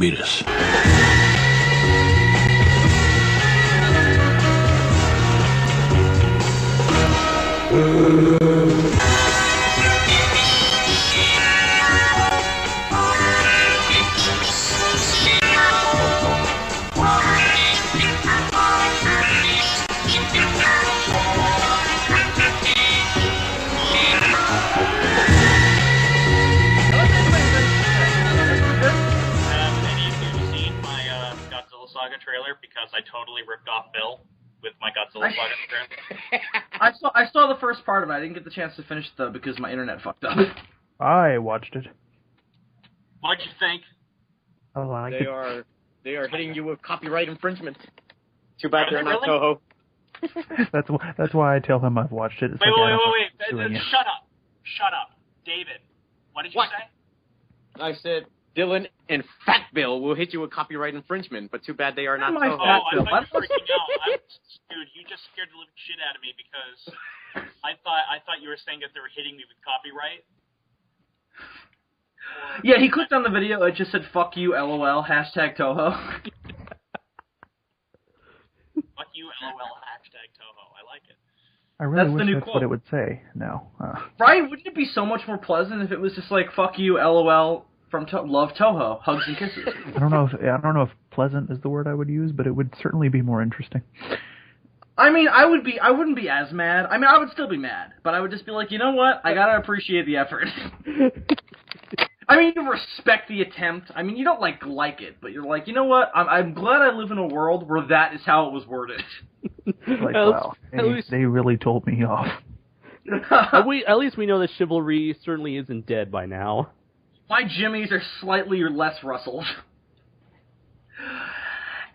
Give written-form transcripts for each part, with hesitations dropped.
beat us. Trailer because I totally ripped off Bill with my Godzilla Saga trailer. I saw the first part of it. I didn't get the chance to finish it though because my internet fucked up. I watched it. What'd you think? Oh, I liked it. They are hitting you with copyright infringement. Too bad they're not Toho. That's why I tell them I've watched it. It's Wait. Shut up. David, what did you say? I said Dylan and Fat Bill will hit you with copyright infringement, but too bad they are not Toho. I thought you were freaking out. Dude, you just scared the living shit out of me because I thought you were saying that they were hitting me with copyright. Yeah, he clicked on the video. It just said "fuck you, LOL" hashtag Toho. Fuck you, LOL hashtag Toho. I like it. I really wish that's what it would say now. Right? Wouldn't it be so much more pleasant if it was just like "fuck you, LOL" from Love Toho, hugs and kisses? I don't know if pleasant is the word I would use, but it would certainly be more interesting. I mean, I wouldn't be as mad. I mean, I would still be mad, but I would just be like, you know what? I gotta appreciate the effort. I mean, you respect the attempt. I mean, you don't like it, but you're like, you know what? I'm glad I live in a world where that is how it was worded. Like, wow, they really told me off. At least we know that chivalry certainly isn't dead by now. My jimmies are slightly less rustled.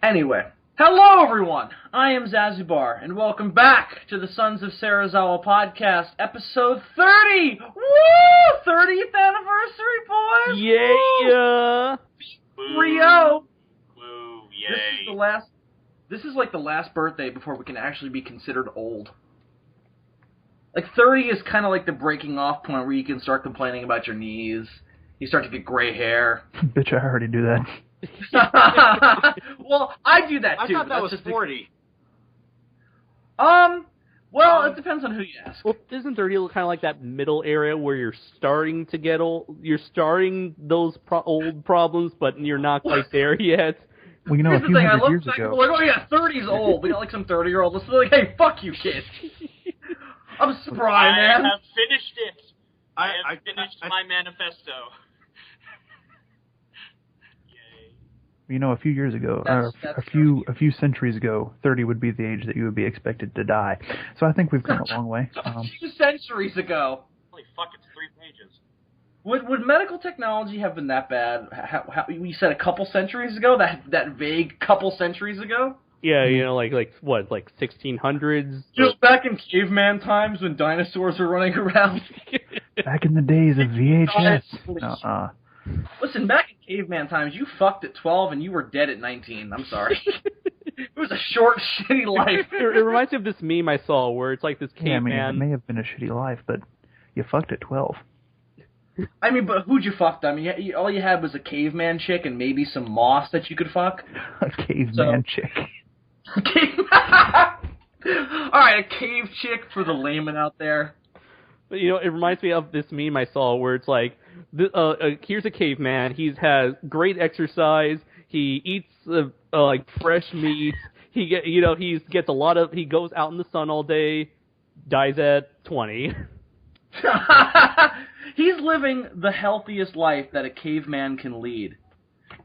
Anyway, hello everyone! I am Zazubaar, and welcome back to the Sons of Serizawa podcast, episode 30! Woo! 30th anniversary, boys! Yeah! Rio! Woo, yay. This is like the last birthday before we can actually be considered old. Like, 30 is kind of like the breaking off point where you can start complaining about your knees. You start to get gray hair. Bitch, I already do that. Well, I do that too. I thought that was 40. Well, it depends on who you ask. Well, isn't 30 kind of like that middle area where you're starting to get old? You're starting those old problems, but you're not quite there yet. Well, you know, a few hundred years ago. Like, oh yeah, 30's old. We got like some 30-year-old. Let's be like, hey, fuck you, kid. I'm surprised, man. I have finished it. I have finished my manifesto. You know, a few years ago, a few centuries ago, 30 would be the age that you would be expected to die. So I think we've come a long way. A few centuries ago. Holy fuck! It's 3 pages. Would medical technology have been that bad? You said a couple centuries ago? That vague couple centuries ago? Yeah, you know, like what, like 1600s? Just back in caveman times when dinosaurs were running around. Back in the days of VHS. Listen, back in caveman times, you fucked at 12 and you were dead at 19. I'm sorry. It was a short, shitty life. It reminds me of this meme I saw where it's like this caveman. Yeah, I mean, it may have been a shitty life, but you fucked at 12. I mean, but who'd you fuck? I mean, all you had was a caveman chick and maybe some moss that you could fuck. A caveman chick. Alright, a cave chick for the layman out there. But, you know, it reminds me of this meme I saw where it's like, here's a caveman. He has great exercise. He eats like fresh meat. He gets a lot of. He goes out in the sun all day. Dies at 20. He's living the healthiest life that a caveman can lead,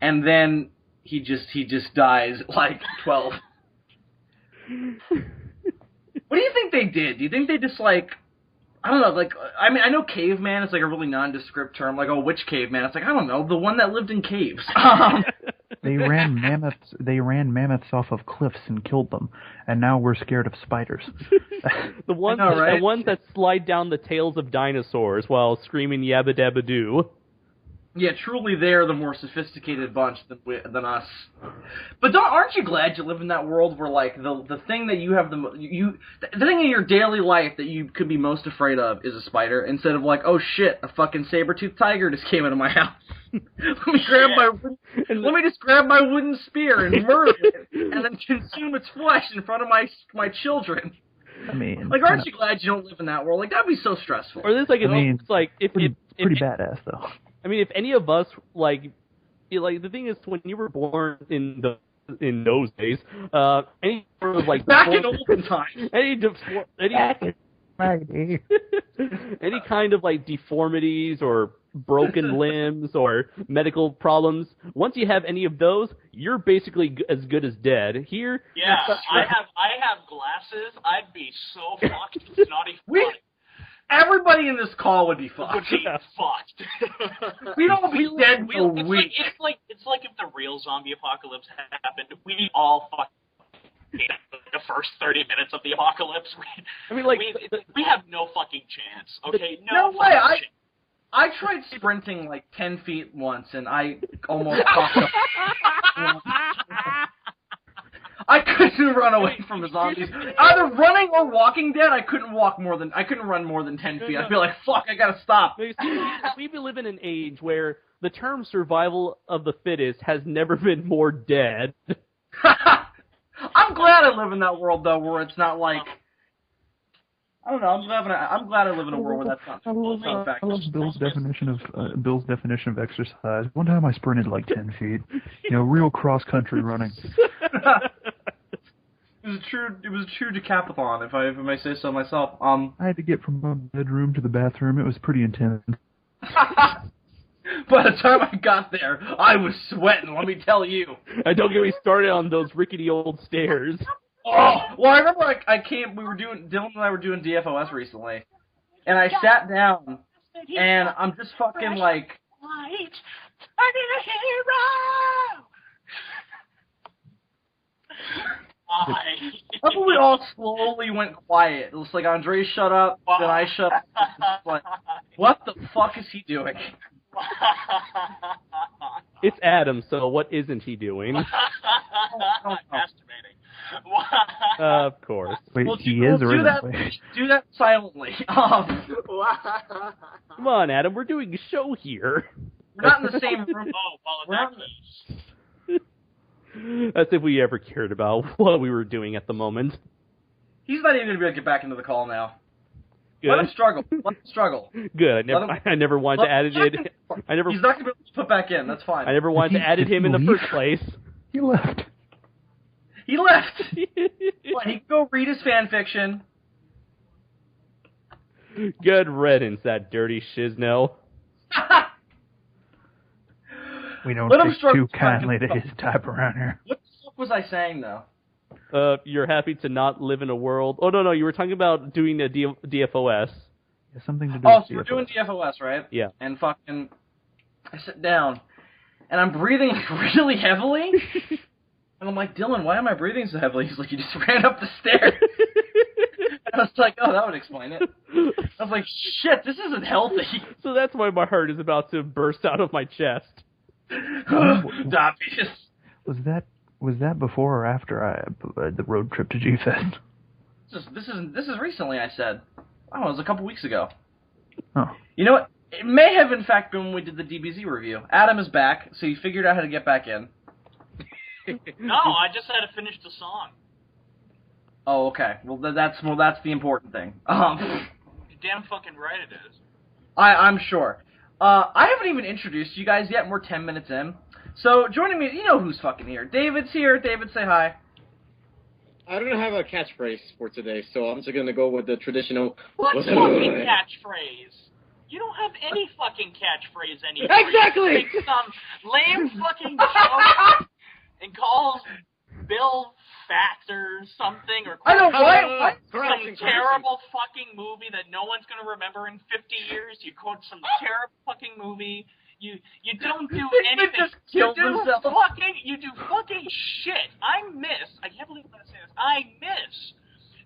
and then he just dies at like 12. What do you think they did? Do you think they just like? I don't know, like, I mean, I know caveman is like a really nondescript term, like, oh, which caveman? It's like, I don't know, the one that lived in caves. They ran mammoths off of cliffs and killed them, and now we're scared of spiders. The ones that slide down the tails of dinosaurs while screaming yabba dabba doo. Yeah, truly, they're the more sophisticated bunch than us. But aren't you glad you live in that world where, like, the thing that you have the thing in your daily life that you could be most afraid of is a spider, instead of like, oh shit, a fucking saber-toothed tiger just came into my house. Let me just grab my wooden spear and murder it, and then consume its flesh in front of my children. I mean, like, aren't you glad you don't live in that world? Like, that'd be so stressful. Or this, like, it's like pretty badass though. I mean, if any of us the thing is, when you were born in those days, any sort of like back in olden times, any kind of like deformities or broken limbs or medical problems, once you have any of those, you're basically as good as dead. Here, yeah, I have glasses. I'd be so fucked. It's not even funny. Everybody in this call would be fucked. Would be fucked. We'd all be dead for a week. It's like if the real zombie apocalypse happened, we all fucked the first 30 minutes of the apocalypse. We have no fucking chance. Okay, no way. Chance. I tried sprinting like 10 feet once, and I almost popped up. I couldn't run away from the zombies. Either running or walking dead, I couldn't run more than 10 feet. I'd be like, fuck, I gotta stop. We live in an age where the term survival of the fittest has never been more dead. I'm glad I live in that world, though, where it's not like... I don't know, I'm glad I live in a world where that's not a fact. I love Bill's definition of exercise. One time I sprinted like 10 feet. Real cross-country running. It was a true decathlon, if I may say so myself. I had to get from my bedroom to the bathroom. It was pretty intense. By the time I got there, I was sweating, let me tell you. And don't get me started on those rickety old stairs. Oh, well, I remember Dylan and I were doing DFOS recently, and I sat down, and I'm just fucking like... I need a hero! That's when we all slowly went quiet. It was like Andre shut up, then I shut up. Like, what the fuck is he doing? It's Adam, so what isn't he doing? Masturbating. Of course. Wait, he is or isn't? Do that silently. Come on, Adam, we're doing a show here. We're not in the same room. Oh, well, in that case. As if we ever cared about what we were doing at the moment. He's not even going to be able to get back into the call now. Good. Let him struggle. Good. I never wanted to add it in. He's not going to be able to put back in. That's fine. I never wanted to add him in the first place. He left. He left. What, he can go read his fan fiction. Good riddance, that dirty shizno. We don't take too kindly to his type around here. What the fuck was I saying, though? You're happy to not live in a world... Oh, no, you were talking about doing the DFOS. Yeah, something to do with so DFOS. we're doing DFOS, right? Yeah. And fucking... I sit down, and I'm breathing really heavily. And I'm like, Dylan, why am I breathing so heavily? He's like, you just ran up the stairs. And I was like, oh, that would explain it. I was like, shit, this isn't healthy. So that's why my heart is about to burst out of my chest. Obvious. Was that before or after the road trip to G-Fest? This is recently, I said. Oh, it was a couple weeks ago. Oh. You know what? It may have, in fact, been when we did the DBZ review. Adam is back, so he figured out how to get back in. No, I just had to finish the song. Oh, okay. Well, that's the important thing. You're damn fucking right it is. I'm sure. I haven't even introduced you guys yet, and we're 10 minutes in. So, joining me, you know who's fucking here. David's here. David, say hi. I don't have a catchphrase for today, so I'm just going to go with the traditional... What fucking catchphrase? You don't have any fucking catchphrase anymore. Exactly! You make some lame fucking joke and calls Bill fat or something, or I know, what? Some terrible fucking movie that no one's going to remember in 50 years. You quote some terrible fucking movie. You don't do anything. Just killed himself. You do fucking shit. I can't believe I'm going to say this. I miss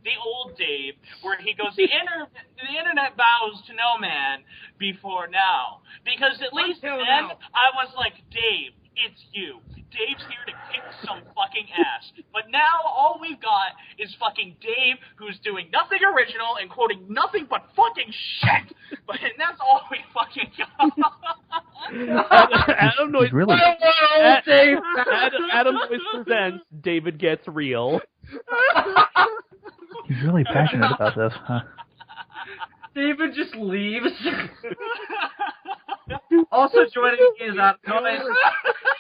the old Dave where he goes, the internet bows to no man before now. Because at least then I was like, Dave, it's you. Dave's here to kick some fucking ass. But now all we've got is fucking Dave, who's doing nothing original and quoting nothing but fucking shit. And that's all we fucking got. Adam Noyes really... Adam Noyes presents David Gets Real. He's really passionate about this, huh? David just leaves. Also joining me is Adam Noyes.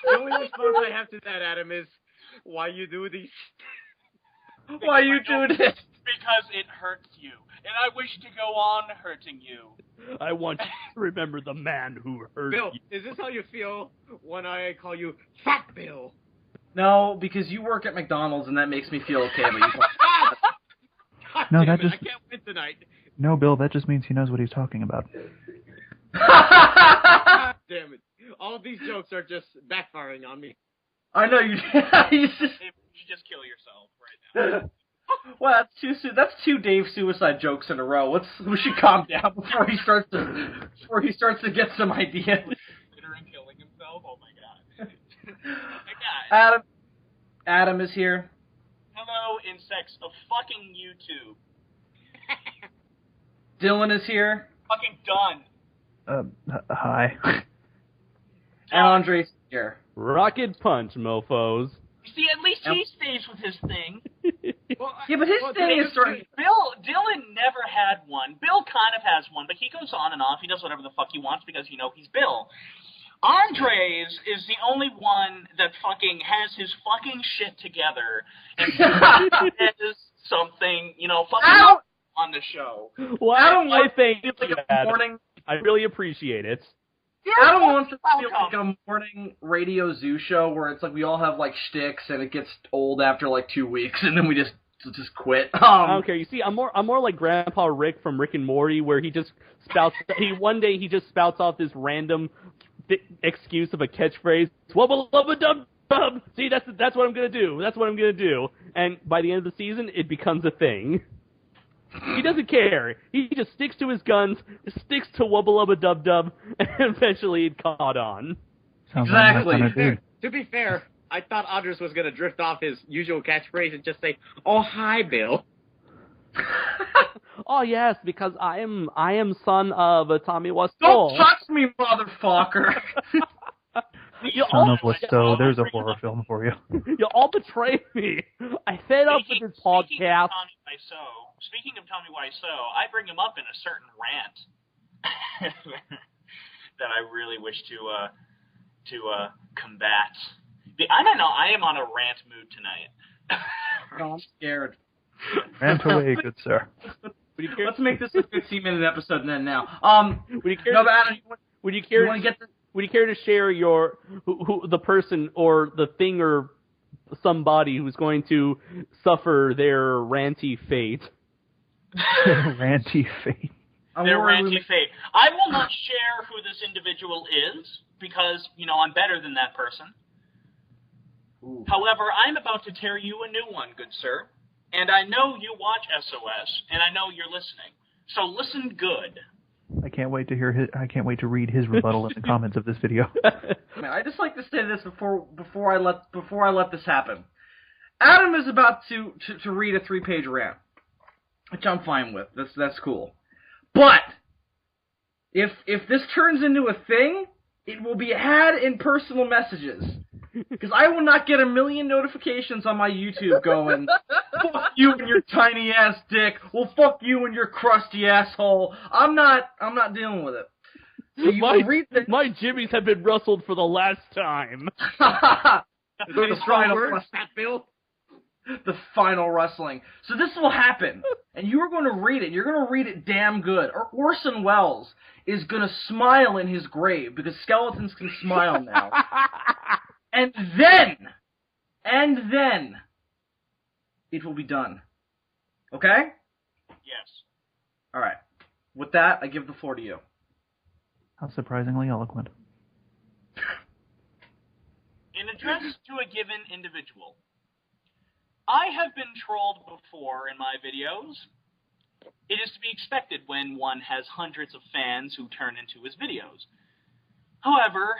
The only response I have to that, Adam, is, why you do these? Why you do this? Because it hurts you, and I wish to go on hurting you. I want you to remember the man who hurt Bill, you. is this how you feel when I call you Fat Bill? No, because you work at McDonald's, and that makes me feel okay. But you No, that just... I can't win tonight. No, Bill, that just means he knows what he's talking about. God damn it. All of these jokes are just backfiring on me. I know you. You should just kill yourself right now. Well, that's two Dave suicide jokes in a row. We should calm down before he starts to get some ideas. Considering killing himself? Oh my god. Adam is here. Hello, insects of fucking YouTube. Dylan is here. Fucking done. Hi. And Andre's here. Rocket punch, mofos. See, at least he stays with his thing. Yeah, but his thing is sort of... Dylan never had one. Bill kind of has one, but he goes on and off. He does whatever the fuck he wants because, he's Bill. Andres is the only one that fucking has his fucking shit together and says something, fucking on the show. Well, I think morning. I really appreciate it. Adam wants to feel like a morning radio zoo show where it's like we all have like shticks and it gets old after like 2 weeks and then we just quit. I don't care. You see, I'm more like Grandpa Rick from Rick and Morty, where he just spouts. One day he just spouts off this random excuse of a catchphrase. Wubba lubba dub dub. See, that's what I'm gonna do. That's what I'm gonna do. And by the end of the season, it becomes a thing. He doesn't care. He just sticks to his guns, sticks to Wubba Lubba Dub Dub, and eventually it caught on. Sounds Exactly. Like To be fair, I thought Andres was going to drift off his usual catchphrase and just say, "Oh, hi, Bill." Oh yes, because I am son of Tommy Wiseau. Don't touch me, motherfucker! Son of Wiseau, there's a horror film for you. You all betray me. I fed up with this podcast. Speaking of Tommy Wiseau, I bring him up in a certain rant that I really wish to combat. I don't know. I am on a rant mood tonight. No, I'm scared. Rant away, good sir. Let's make this a 15-minute episode and then now. Would you care to share the person or the thing or somebody who's going to suffer their ranty fate? Ranty fate. Their ranty fate. I will not share who this individual is because, I'm better than that person. Ooh. However, I'm about to tear you a new one, good sir. And I know you watch SOS, and I know you're listening. So listen good. I can't wait to hear I can't wait to read his rebuttal in the comments of this video. Man, I just like to say this before I let this happen. Adam is about to read a 3-page rant, which I'm fine with. That's cool. But if this turns into a thing, it will be had in personal messages. Because I will not get 1 million notifications on my YouTube going, fuck you and your tiny ass dick. Well, fuck you and your crusty asshole. I'm not dealing with it. So my jimmies have been rustled for the last time. The final words, Fat Bill. The final rustling. So this will happen, and you are going to read it. You're going to read it damn good. Or Orson Welles is going to smile in his grave because skeletons can smile now. And then, it will be done. Okay? Yes. All right. With that, I give the floor to you. How surprisingly eloquent. In address to a given individual, I have been trolled before in my videos. It is to be expected when one has hundreds of fans who turn into his videos. However,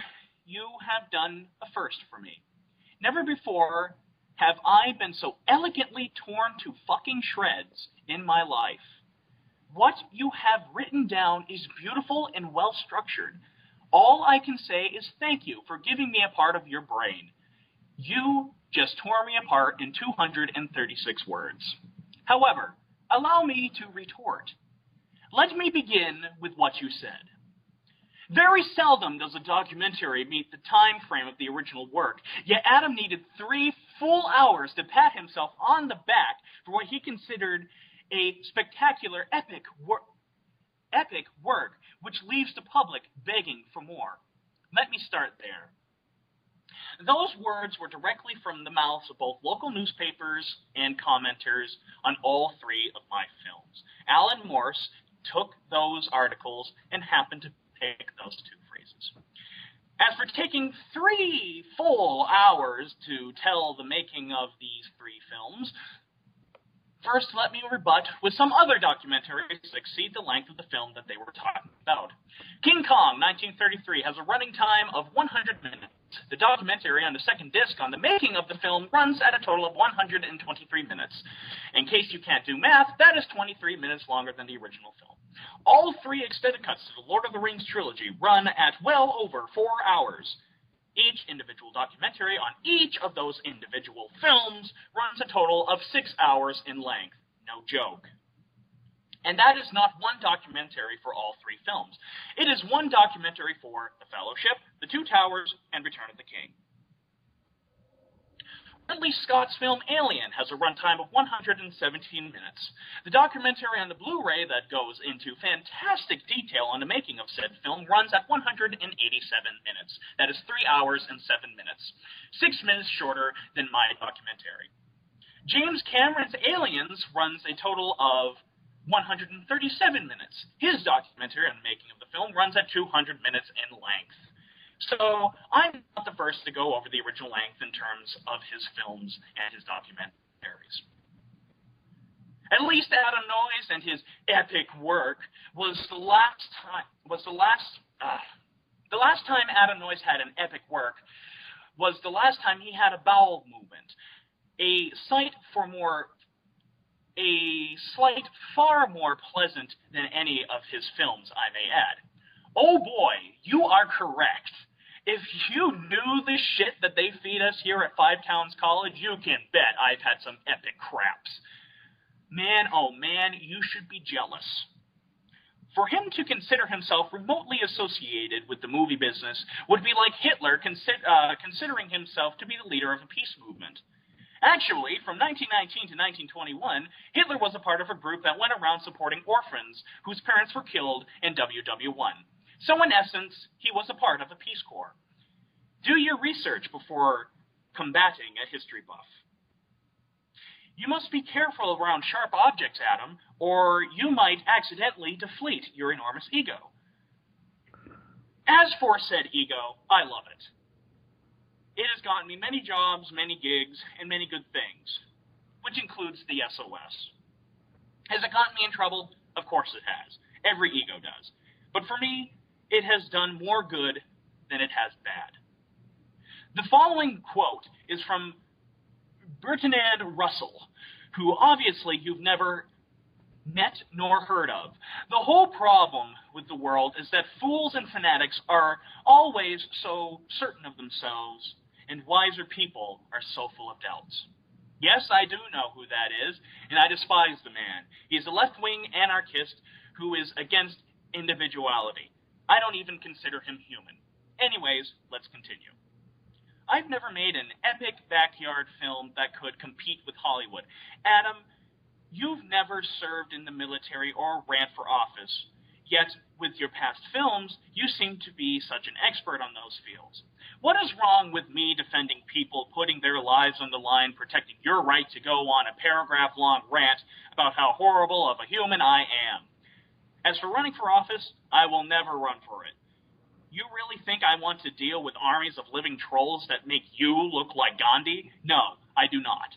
you have done a first for me. Never before have I been so elegantly torn to fucking shreds in my life. What you have written down is beautiful and well-structured. All I can say is thank you for giving me a part of your brain. You just tore me apart in 236 words. However, allow me to retort. Let me begin with what you said. Very seldom does a documentary meet the time frame of the original work, yet Adam needed 3 full hours to pat himself on the back for what he considered a spectacular epic work which leaves the public begging for more. Let me start there. Those words were directly from the mouths of both local newspapers and commenters on all 3 of my films. Alan Morse took those articles and happened to pick those 2 phrases. As for taking 3 full hours to tell the making of these 3 films, first let me rebut with some other documentaries that exceed the length of the film that they were talking about. King Kong, 1933, has a running time of 100 minutes. The documentary on the second disc on the making of the film runs at a total of 123 minutes. In case you can't do math, that is 23 minutes longer than the original film. All 3 extended cuts to the Lord of the Rings trilogy run at well over 4 hours. Each individual documentary on each of those individual films runs a total of 6 hours in length. No joke. And that is not one documentary for all 3 films. It is one documentary for The Fellowship, The Two Towers, and Return of the King. Ridley Scott's film Alien has a runtime of 117 minutes. The documentary on the Blu-ray that goes into fantastic detail on the making of said film runs at 187 minutes. That is 3 hours and 7 minutes. 6 minutes shorter than my documentary. James Cameron's Aliens runs a total of 137 minutes. His documentary on the making of the film runs at 200 minutes in length. So, I'm not the first to go over the original length in terms of his films and his documentaries. At least Adam Noyes and his epic work the last time Adam Noyes had an epic work was the last time he had a bowel movement. A sight far more pleasant than any of his films, I may add. Oh boy, you are correct. If you knew the shit that they feed us here at Five Towns College, you can bet I've had some epic craps. Man, oh man, you should be jealous. For him to consider himself remotely associated with the movie business would be like Hitler considering himself to be the leader of a peace movement. Actually, from 1919 to 1921, Hitler was a part of a group that went around supporting orphans whose parents were killed in WW1. So in essence, he was a part of the Peace Corps. Do your research before combating a history buff. You must be careful around sharp objects, Adam, or you might accidentally deflate your enormous ego. As for said ego, I love it. It has gotten me many jobs, many gigs, and many good things, which includes the SOS. Has it gotten me in trouble? Of course it has. Every ego does. But for me, it has done more good than it has bad. The following quote is from Bertrand Russell, who obviously you've never met nor heard of. The whole problem with the world is that fools and fanatics are always so certain of themselves, and wiser people are so full of doubts. Yes, I do know who that is, and I despise the man. He is a left-wing anarchist who is against individuality. I don't even consider him human. Anyways, let's continue. I've never made an epic backyard film that could compete with Hollywood. Adam, you've never served in the military or ran for office. Yet, with your past films, you seem to be such an expert on those fields. What is wrong with me defending people, putting their lives on the line, protecting your right to go on a paragraph-long rant about how horrible of a human I am? As for running for office, I will never run for it. You really think I want to deal with armies of living trolls that make you look like Gandhi? No, I do not.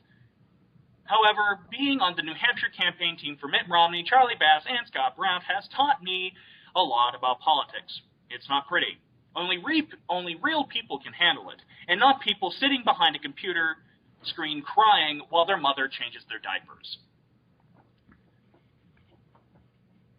However, being on the New Hampshire campaign team for Mitt Romney, Charlie Bass, and Scott Brown has taught me a lot about politics. It's not pretty. Only real people can handle it, and not people sitting behind a computer screen crying while their mother changes their diapers.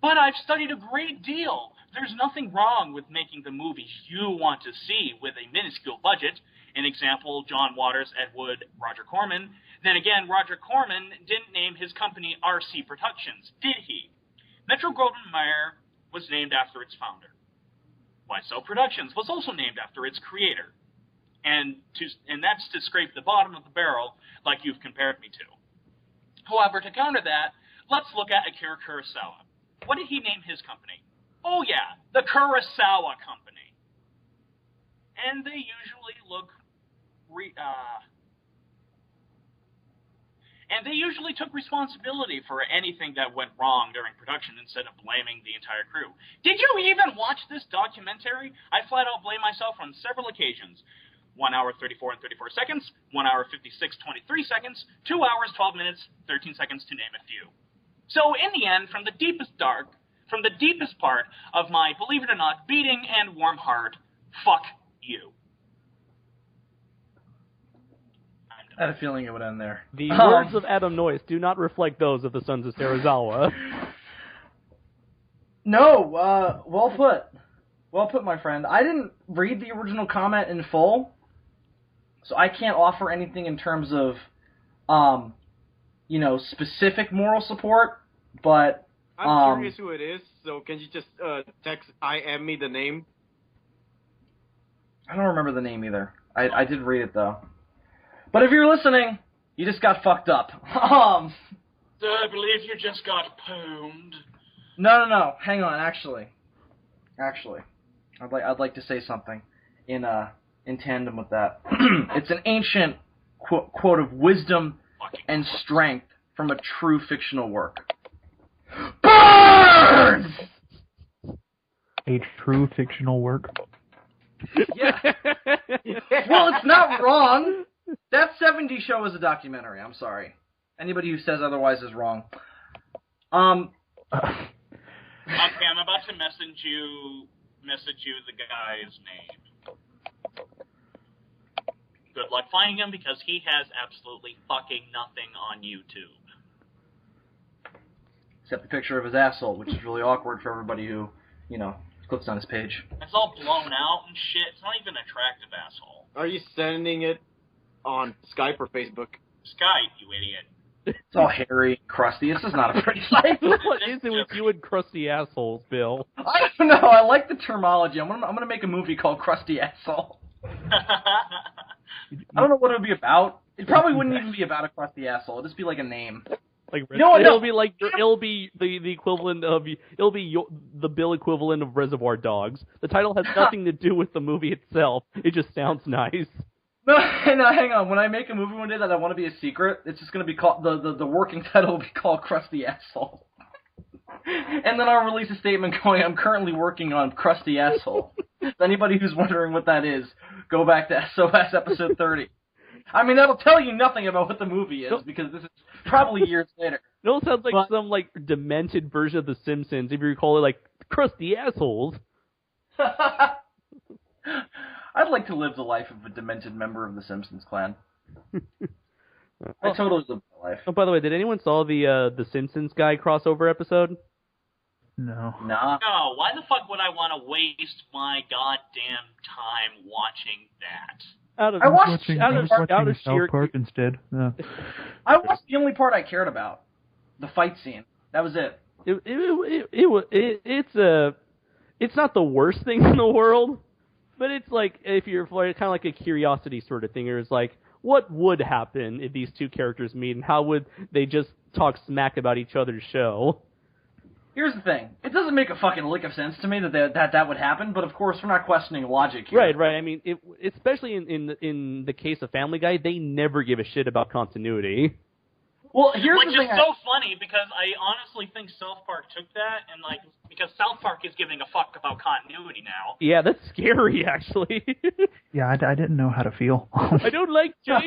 But I've studied a great deal. There's nothing wrong with making the movies you want to see with a minuscule budget. An example, John Waters, Ed Wood, Roger Corman. Then again, Roger Corman didn't name his company RC Productions, did he? Metro-Goldwyn-Mayer was named after its founder. Why So Productions was also named after its creator. And that's to scrape the bottom of the barrel, like you've compared me to. However, to counter that, let's look at Akira Kurosawa. What did he name his company? Oh yeah, the Kurosawa Company. And they usually took responsibility for anything that went wrong during production instead of blaming the entire crew. Did you even watch this documentary? I flat out blame myself on several occasions. 1 hour 34 and 34 seconds, 1 hour 56, 23 seconds, 2 hours 12 minutes, 13 seconds to name a few. So in the end, from the deepest part of my, believe it or not, beating and warm heart, fuck you. I had a feeling it would end there. The words of Adam Noyce do not reflect those of the Sons of Serizawa. No, well put. Well put, my friend. I didn't read the original comment in full, so I can't offer anything in terms of, specific moral support, but... I'm curious who it is, so can you just text IM me the name? I don't remember the name either. I did read it, though. But if you're listening, you just got fucked up. I believe you just got pwned. No. Hang on, actually. I'd like to say something in tandem with that. It's an ancient quote of wisdom and strength from a true fictional work. Birds! A true fictional work. Yeah. Well, it's not wrong. That 70s show is a documentary. I'm sorry. Anybody who says otherwise is wrong. Okay, I'm about to message you the guy's name. Good luck finding him because he has absolutely fucking nothing on YouTube. Except the picture of his asshole, which is really awkward for everybody who, clicks on his page. It's all blown out and shit. It's not even an attractive asshole. Are you sending it on Skype or Facebook? Skype, you idiot. It's all hairy, crusty. This is not a pretty sight. What is it with you and crusty assholes, Bill? I don't know. I like the terminology. I'm gonna make a movie called Crusty Asshole. I don't know what it would be about. It probably wouldn't even be about a crusty asshole. It'd just be like a name. Like No, it'll be like it'll be the equivalent of the Bill equivalent of Reservoir Dogs. The title has nothing to do with the movie itself. It just sounds nice. No, hang on. When I make a movie one day that I want to be a secret, it's just going to be called the working title will be called Crusty Asshole. And then I'll release a statement going, I'm currently working on Crusty Asshole. So anybody who's wondering what that is, go back to SOS episode 30. I mean, that'll tell you nothing about what the movie is, because this is probably years later. It all sounds like some demented version of The Simpsons, if you recall it, like Crusty Assholes. I'd like to live the life of a demented member of the Simpsons clan. I totally live my life. Oh, by the way, did anyone saw the Simpsons guy crossover episode? No. Nah. No, why the fuck would I want to waste my goddamn time watching that? I watched South Park instead. Yeah. I watched the only part I cared about, the fight scene. That was it. It's not the worst thing in the world, but it's like if you're kind of like a curiosity sort of thing. It's like, what would happen if these two characters meet, and how would they just talk smack about each other's show? Here's the thing. It doesn't make a fucking lick of sense to me that would happen, but of course we're not questioning logic here. Right. I mean, especially in the case of Family Guy, they never give a shit about continuity. Well, here's Which the thing. is so funny, because I honestly think South Park took that, and because South Park is giving a fuck about continuity now. Yeah, that's scary, actually. Yeah, I didn't know how to feel. I don't like change.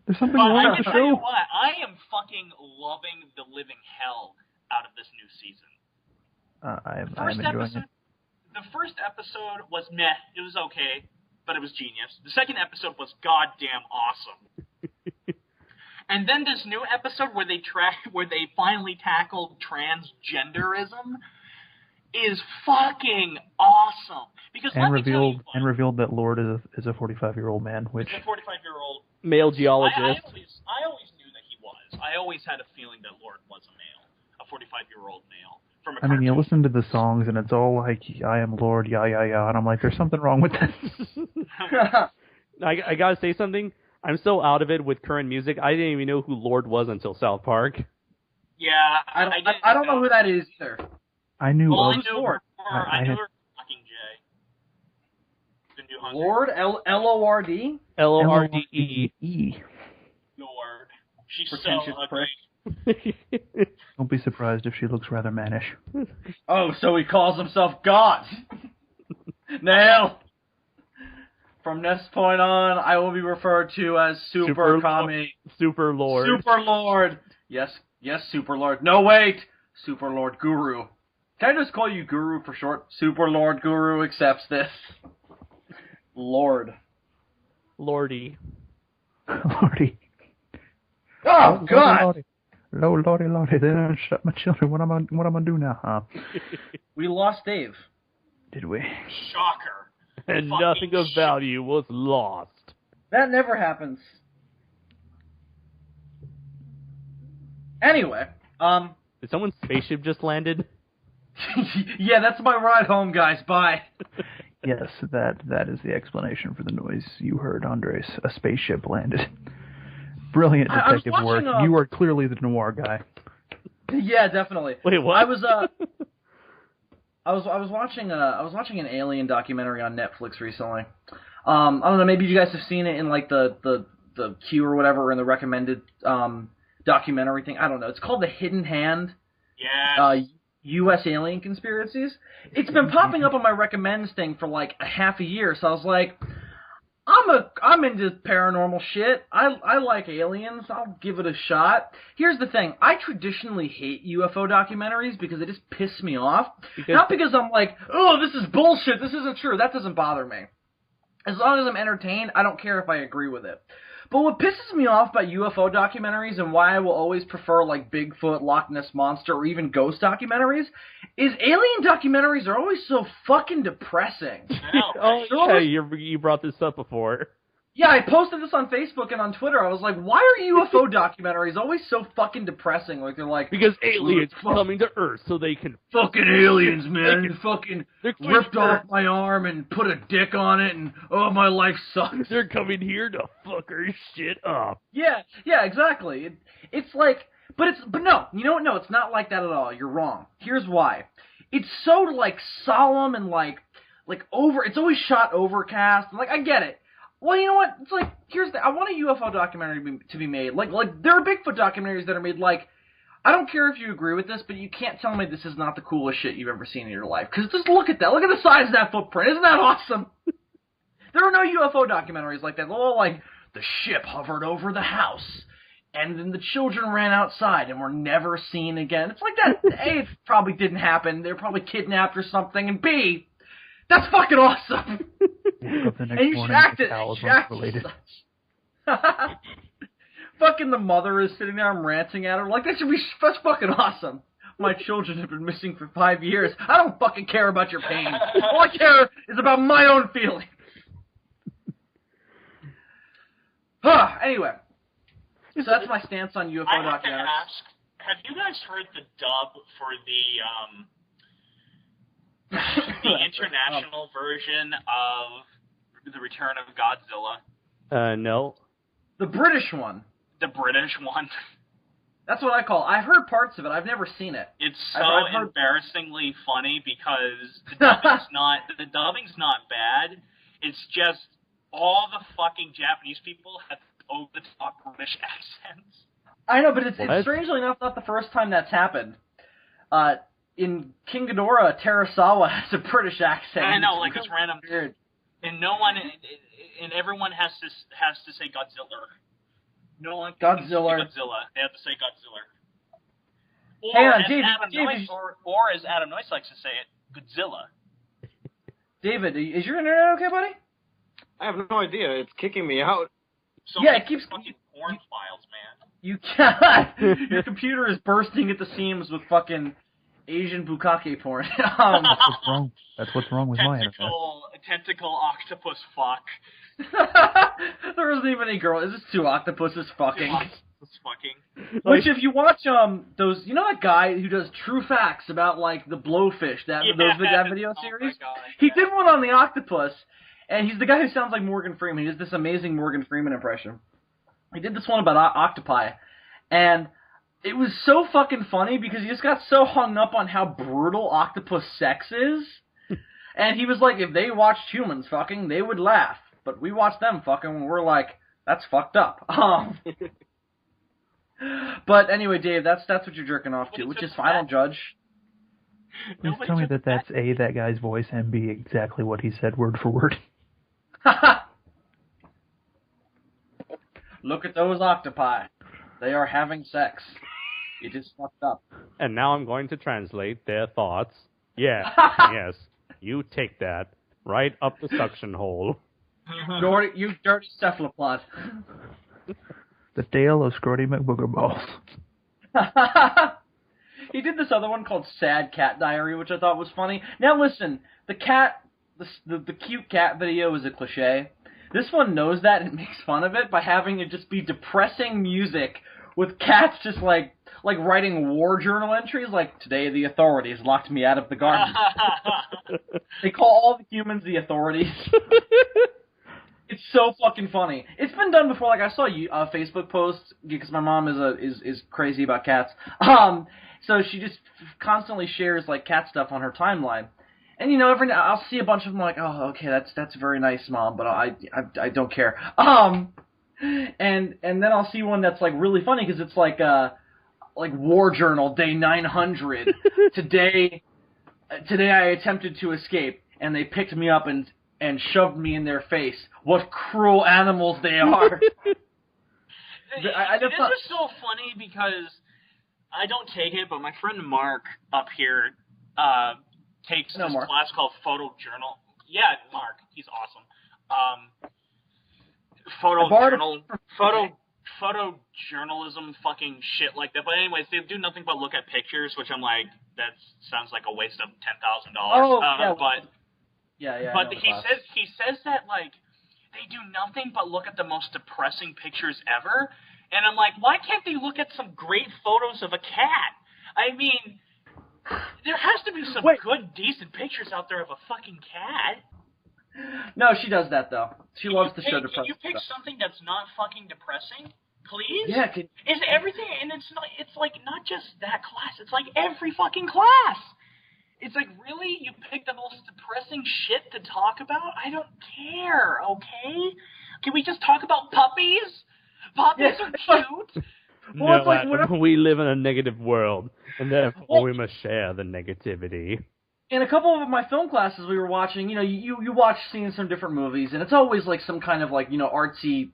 There's something wrong I with can the tell you show. what, I am fucking loving the living hell out of this new season. I'm First enjoying episode, it. the first episode was meh. It was okay, but it was genius. The second episode was goddamn awesome. And then this new episode where they finally tackled transgenderism is fucking awesome. Because and revealed that Lord is a 45-year-old man, which a 45-year-old male geologist. I always knew that he was. I always had a feeling that Lord was a male, a 45-year-old male. I mean, you listen to the songs and it's all like, I am Lord, yeah, and I'm like, there's something wrong with that. I gotta say something. I'm so out of it with current music. I didn't even know who Lord was until South Park. Yeah, I don't know who that is either. I knew. Well, I knew Lord. I knew her Mockingjay. The new Hunger. Lord, L-O-R-D? L-O-R-D-E. Lord. She's Pretentious so prick. ugly. Don't be surprised if she looks rather mannish. Oh, so he calls himself God. Nail. From this point on, I will be referred to as Super Kami. Super Lord. Super Lord. Yes, Super Lord. No, wait. Super Lord Guru. Can I just call you Guru for short? Super Lord Guru accepts this. Lord. Lordy. Lordy. Oh, God! Lordy, they don't shut my children. What am I gonna do now, huh? We lost Dave. Did we? Shocker. And nothing of value was lost. That never happens. Anyway, Did someone's spaceship just landed? yeah, that's my ride home, guys. Bye. Yes, that is the explanation for the noise you heard, Andres. A spaceship landed. Brilliant detective work. You are clearly the noir guy. Yeah, definitely. Wait, what? I was watching an alien documentary on Netflix recently. I don't know, maybe you guys have seen it in like the queue or whatever, in the recommended documentary thing. I don't know. It's called The Hidden Hand. Yeah. U.S. alien conspiracies. It's been popping up on my recommends thing for like a half a year, so I was like, I'm into paranormal shit. I like aliens. I'll give it a shot. Here's the thing. I traditionally hate UFO documentaries because they just piss me off. Not because I'm like, oh, this is bullshit. This isn't true. That doesn't bother me. As long as I'm entertained, I don't care if I agree with it. But what pisses me off about UFO documentaries, and why I will always prefer like Bigfoot, Loch Ness Monster, or even ghost documentaries, is alien documentaries are always so fucking depressing. Oh, you brought this up before. Yeah, I posted this on Facebook and on Twitter. I was like, why are UFO documentaries always so fucking depressing? Like, they're like... Because aliens coming to Earth so they can... Fucking aliens, man. They fucking ripped off my arm and put a dick on it, and, oh, my life sucks. They're coming here to fuck our shit up. Yeah, exactly. It's like... But no, you know what? No, it's not like that at all. You're wrong. Here's why. It's so, like, solemn and, like over... It's always shot overcast. And, like, I get it. Well, you know what? It's like, I want a UFO documentary to be made. Like, there are Bigfoot documentaries that are made, like, I don't care if you agree with this, but you can't tell me this is not the coolest shit you've ever seen in your life. Because just look at that. Look at the size of that footprint. Isn't that awesome? There are no UFO documentaries like that. They're all like, the ship hovered over the house, and then the children ran outside and were never seen again. It's like that. A, it probably didn't happen. They were probably kidnapped or something. And B, that's fucking awesome. And you should act it. Fucking the mother is sitting there, I'm ranting at her, like, that's fucking awesome. My children have been missing for 5 years. I don't fucking care about your pain. All I care is about my own feelings. Anyway, so that's my stance on UFO documentaries. I have to ask, have you guys heard the dub for the international version of The Return of Godzilla? No. The British one. The British one. That's what I call it. I've heard parts of it. I've never seen it. It's so embarrassingly funny because the dubbing's not bad. It's just all the fucking Japanese people have over-the-top British accents. I know, but it's strangely enough not the first time that's happened. In King Ghidorah, Serizawa has a British accent. I know, like it's random. Weird. And no one, and everyone has to say Godzilla. No one Godzilla. can say Godzilla. They have to say Godzilla. Or, as Adam Noyce likes to say it, Godzilla. David, is your internet okay, buddy? I have no idea. It's kicking me out. So Yeah, it keeps fucking porn files, man. You can't. Your computer is bursting at the seams with fucking Asian bukkake porn. That's what's wrong. That's what's wrong with my internet. Tentacle octopus fuck. There isn't even any girl. It's just two octopuses fucking. Octopus fucking. Which, if you watch those, you know that guy who does true facts about like the blowfish, that video series. Oh my God, he did one on the octopus, and he's the guy who sounds like Morgan Freeman. He does this amazing Morgan Freeman impression. He did this one about octopi, and it was so fucking funny because he just got so hung up on how brutal octopus sex is. And he was like, if they watched humans fucking, they would laugh. But we watch them fucking and we're like, that's fucked up. But anyway, Dave, that's what you're jerking off to, which is fine. I don't judge. Please tell me that that's A, that guy's voice, and B, exactly what he said word for word. Look at those octopi. They are having sex. It is fucked up. And now I'm going to translate their thoughts. Yeah, yes. You take that right up the suction hole. You dirty cephalopod. The tale of Scrody McBooger Balls. He did this other one called Sad Cat Diary, which I thought was funny. Now listen, the cute cat video is a cliche. This one knows that and makes fun of it by having it just be depressing music with cats just like writing war journal entries like, today the authorities locked me out of the garden. They call all the humans the authorities. It's so fucking funny. It's been done before. Like I saw a Facebook post because my mom is crazy about cats. So she just constantly shares like cat stuff on her timeline. And you know, every now I'll see a bunch of them like, oh, okay, that's very nice, Mom, but I don't care. And then I'll see one that's like really funny because it's like War Journal Day 900. Today I attempted to escape and they picked me up and shoved me in their face. What cruel animals they are! This is so funny because I don't take it, but my friend Mark up here takes this class called photojournal. Yeah, Mark, he's awesome. Photojournalism, fucking shit like that. But anyways, they do nothing but look at pictures, which I'm like, that sounds like a waste of $10,000. Oh, yeah. But he says that like they do nothing but look at the most depressing pictures ever, and I'm like, why can't they look at some great photos of a cat? I mean, there has to be some good, decent pictures out there of a fucking cat. No, she does that though. She loves to show depressing. Can you pick something that's not fucking depressing, please? Yeah. Is everything, and it's not. It's like not just that class. It's like every fucking class. It's like, really? You picked the most depressing shit to talk about? I don't care, okay? Can we just talk about puppies? Puppies are cute. Well, no, like we live in a negative world, and therefore we must share the negativity. In a couple of my film classes we were watching, you know, you watch scenes from different movies, and it's always like some kind of like, you know, artsy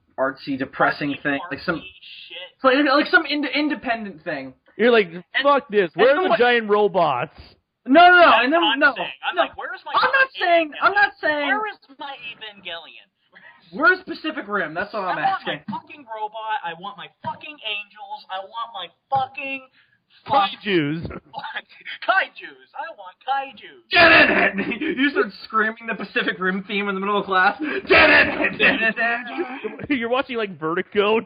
depressing thing, like some shit. Like some independent thing. You're like, fuck this. Where are the giant robots? No. I'm like, where's my? I'm not saying. Where is my Evangelion? Where's Pacific Rim? That's what I'm asking. I want my fucking robot. I want my fucking angels. I want my fucking kaijus. Kaijus. I want kaijus. You start screaming the Pacific Rim theme in the middle of class. You're watching like Vertigo.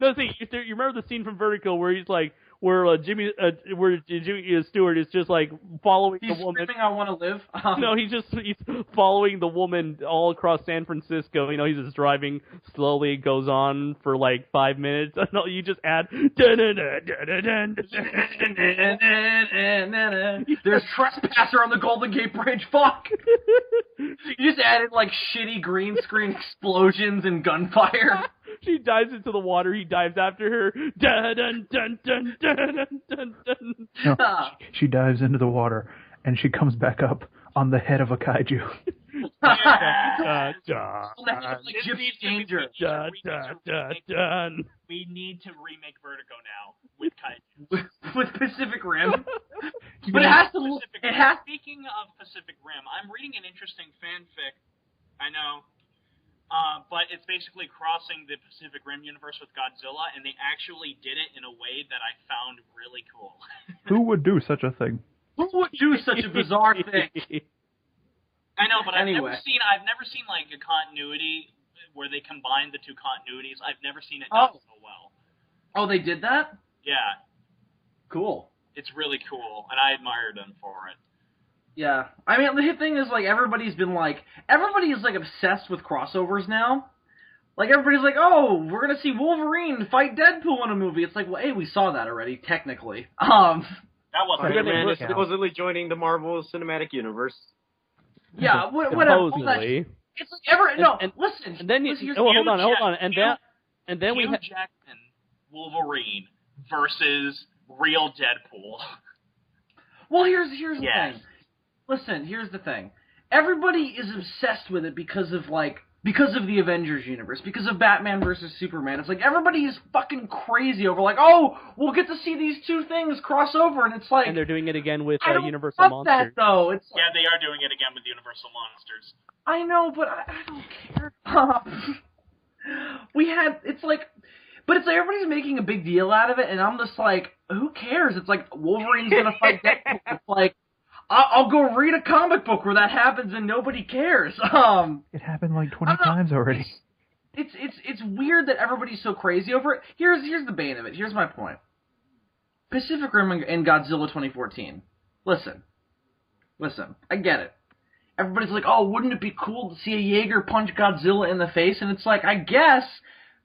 No, see, you remember the scene from Vertigo where he's like, where Jimmy Stewart is just like following the woman. Screaming, I want to live. No, he's following the woman all across San Francisco. You know, he's just driving slowly. It goes on for like 5 minutes. No, you just add. There's trespasser on the Golden Gate Bridge. Fuck. You just added like shitty green screen explosions and gunfire. She dives into the water. He dives after her. Dun, dun, dun, dun, dun, dun, dun. No, she dives into the water, and she comes back up on the head of a kaiju. We need to remake Vertigo now with kaiju. With Pacific Rim. But it has to. It has. Speaking of Pacific Rim, I'm reading an interesting fanfic. I know. But it's basically crossing the Pacific Rim universe with Godzilla, and they actually did it in a way that I found really cool. Who would do such a thing? Who would do such a bizarre thing? I know, but Anyway. I've never seen like a continuity where they combine the two continuities. I've never seen it done so well. Oh, they did that? Yeah. Cool. It's really cool, and I admire them for it. Yeah. I mean, the thing is, like, everybody is, like, obsessed with crossovers now. Like, everybody's like, oh, we're gonna see Wolverine fight Deadpool in a movie. It's like, well, hey, we saw that already, technically. That wasn't Spider-Man is supposedly joining the Marvel Cinematic Universe. Yeah, whatever. Supposedly. It's like, listen. And then hold on. And then we Hugh Jackman, Wolverine versus real Deadpool. Well, here's the thing. Listen, here's the thing. Everybody is obsessed with it because of the Avengers universe, because of Batman versus Superman. It's like everybody is fucking crazy over like, oh, we'll get to see these two things cross over, and it's like, and they're doing it again with Universal I don't Monsters. that though. It's like, yeah, they are doing it again with Universal Monsters. I know, but I don't care. But it's like everybody's making a big deal out of it, and I'm just like, who cares? It's like Wolverine's gonna fight Deadpool. It's like, I'll go read a comic book where that happens and nobody cares. It happened like 20 times already. It's weird that everybody's so crazy over it. Here's the bane of it. Here's my point. Pacific Rim and Godzilla 2014. Listen. I get it. Everybody's like, oh, wouldn't it be cool to see a Jaeger punch Godzilla in the face? And it's like, I guess,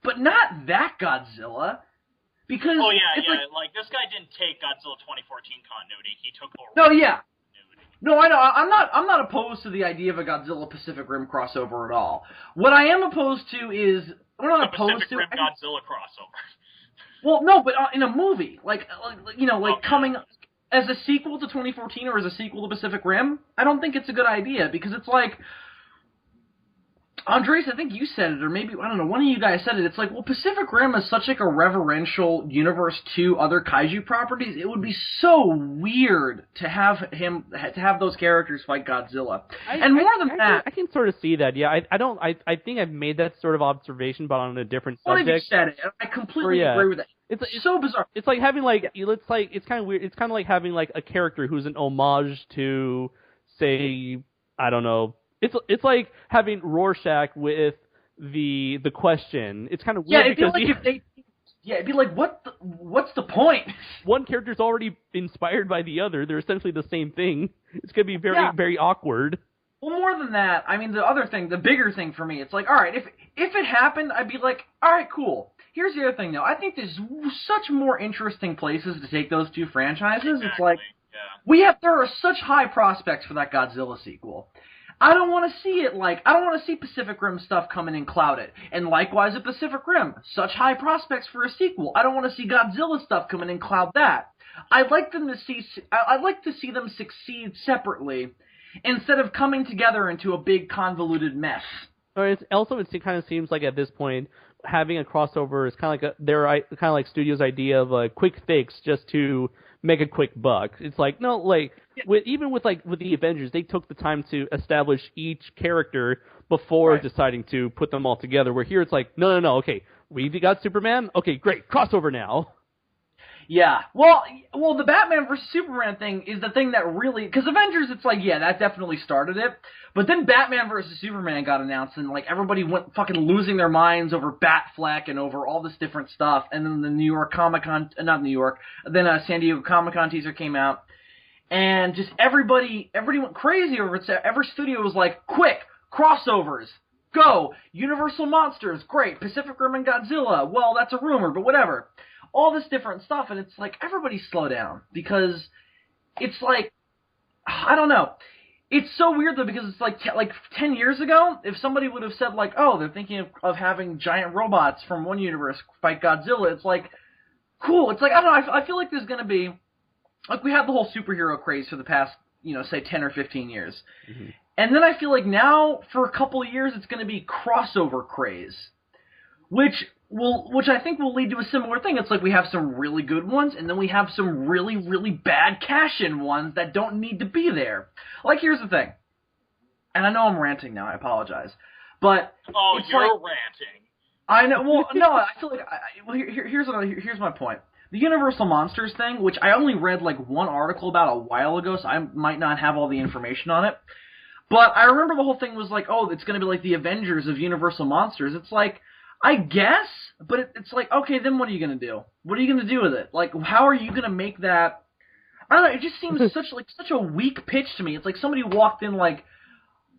but not that Godzilla. Because like this guy didn't take Godzilla 2014 continuity. He took over. No, yeah. No, I know. I'm not opposed to the idea of a Godzilla Pacific Rim crossover at all. What I am opposed to is Pacific Rim Godzilla crossover. Well, no, but in a movie, coming as a sequel to 2014 or as a sequel to Pacific Rim, I don't think it's a good idea because it's like, Andres, I think you said it, or maybe, I don't know, one of you guys said it. It's like, well, Pacific Rim is such like a reverential universe to other kaiju properties. It would be so weird to have those characters fight Godzilla. I can sort of see that. Yeah, I think I've made that sort of observation, but on a different subject. Well, you said it. I completely agree with that. It's so bizarre. It's like having it's kind of weird. It's kind of like having like a character who's an homage to, say, I don't know. It's like having Rorschach with the Question. It's kind of weird because it'd be like what's the point? One character's already inspired by the other. They're essentially the same thing. It's gonna be very awkward. Well, more than that, I mean, the bigger thing for me, it's like, all right, if it happened, I'd be like, all right, cool. Here's the other thing, though. I think there's such more interesting places to take those two franchises. Exactly. It's like there are such high prospects for that Godzilla sequel. I don't want to see Pacific Rim stuff come in and cloud it. And likewise at Pacific Rim, such high prospects for a sequel. I don't want to see Godzilla stuff come in and cloud that. I'd like to see them succeed separately instead of coming together into a big convoluted mess. It kind of seems like at this point having a crossover is kind of like studios' idea of a quick fix just to make a quick buck. It's like, no, like with the Avengers, they took the time to establish each character before deciding to put them all together. Where here it's like, no, okay, we got Superman, okay, great, crossover now. Yeah, well, the Batman versus Superman thing is the thing that really, because Avengers, it's like, yeah, that definitely started it, but then Batman versus Superman got announced, and like everybody went fucking losing their minds over Batfleck and over all this different stuff, and then the New York Comic-Con, not New York, then San Diego Comic-Con teaser came out, and just everybody went crazy over it. Every studio was like, quick, crossovers, go, Universal Monsters, great, Pacific Rim and Godzilla, well, that's a rumor, but whatever. All this different stuff, and it's like, everybody slow down, because it's like, I don't know. It's so weird, though, because it's like 10 years ago, if somebody would have said, like, oh, they're thinking of having giant robots from one universe fight Godzilla, it's like, cool. It's like, I don't know, I feel like there's going to be, like, we had the whole superhero craze for the past, say 10 or 15 years. Mm-hmm. And then I feel like now, for a couple of years, it's going to be crossover craze, which Well, which I think will lead to a similar thing. It's like we have some really good ones, and then we have some really, really bad cash-in ones that don't need to be there. Like, here's the thing. And I know I'm ranting now, I apologize. But you're ranting. I know. Well, no, I feel like here's my point. The Universal Monsters thing, which I only read like one article about a while ago, so I might not have all the information on it. But I remember the whole thing was like, oh, it's going to be like the Avengers of Universal Monsters. It's like, I guess, but it's like, okay, then what are you going to do? What are you going to do with it? Like, how are you going to make that? I don't know. It just seems such a weak pitch to me. It's like somebody walked in like,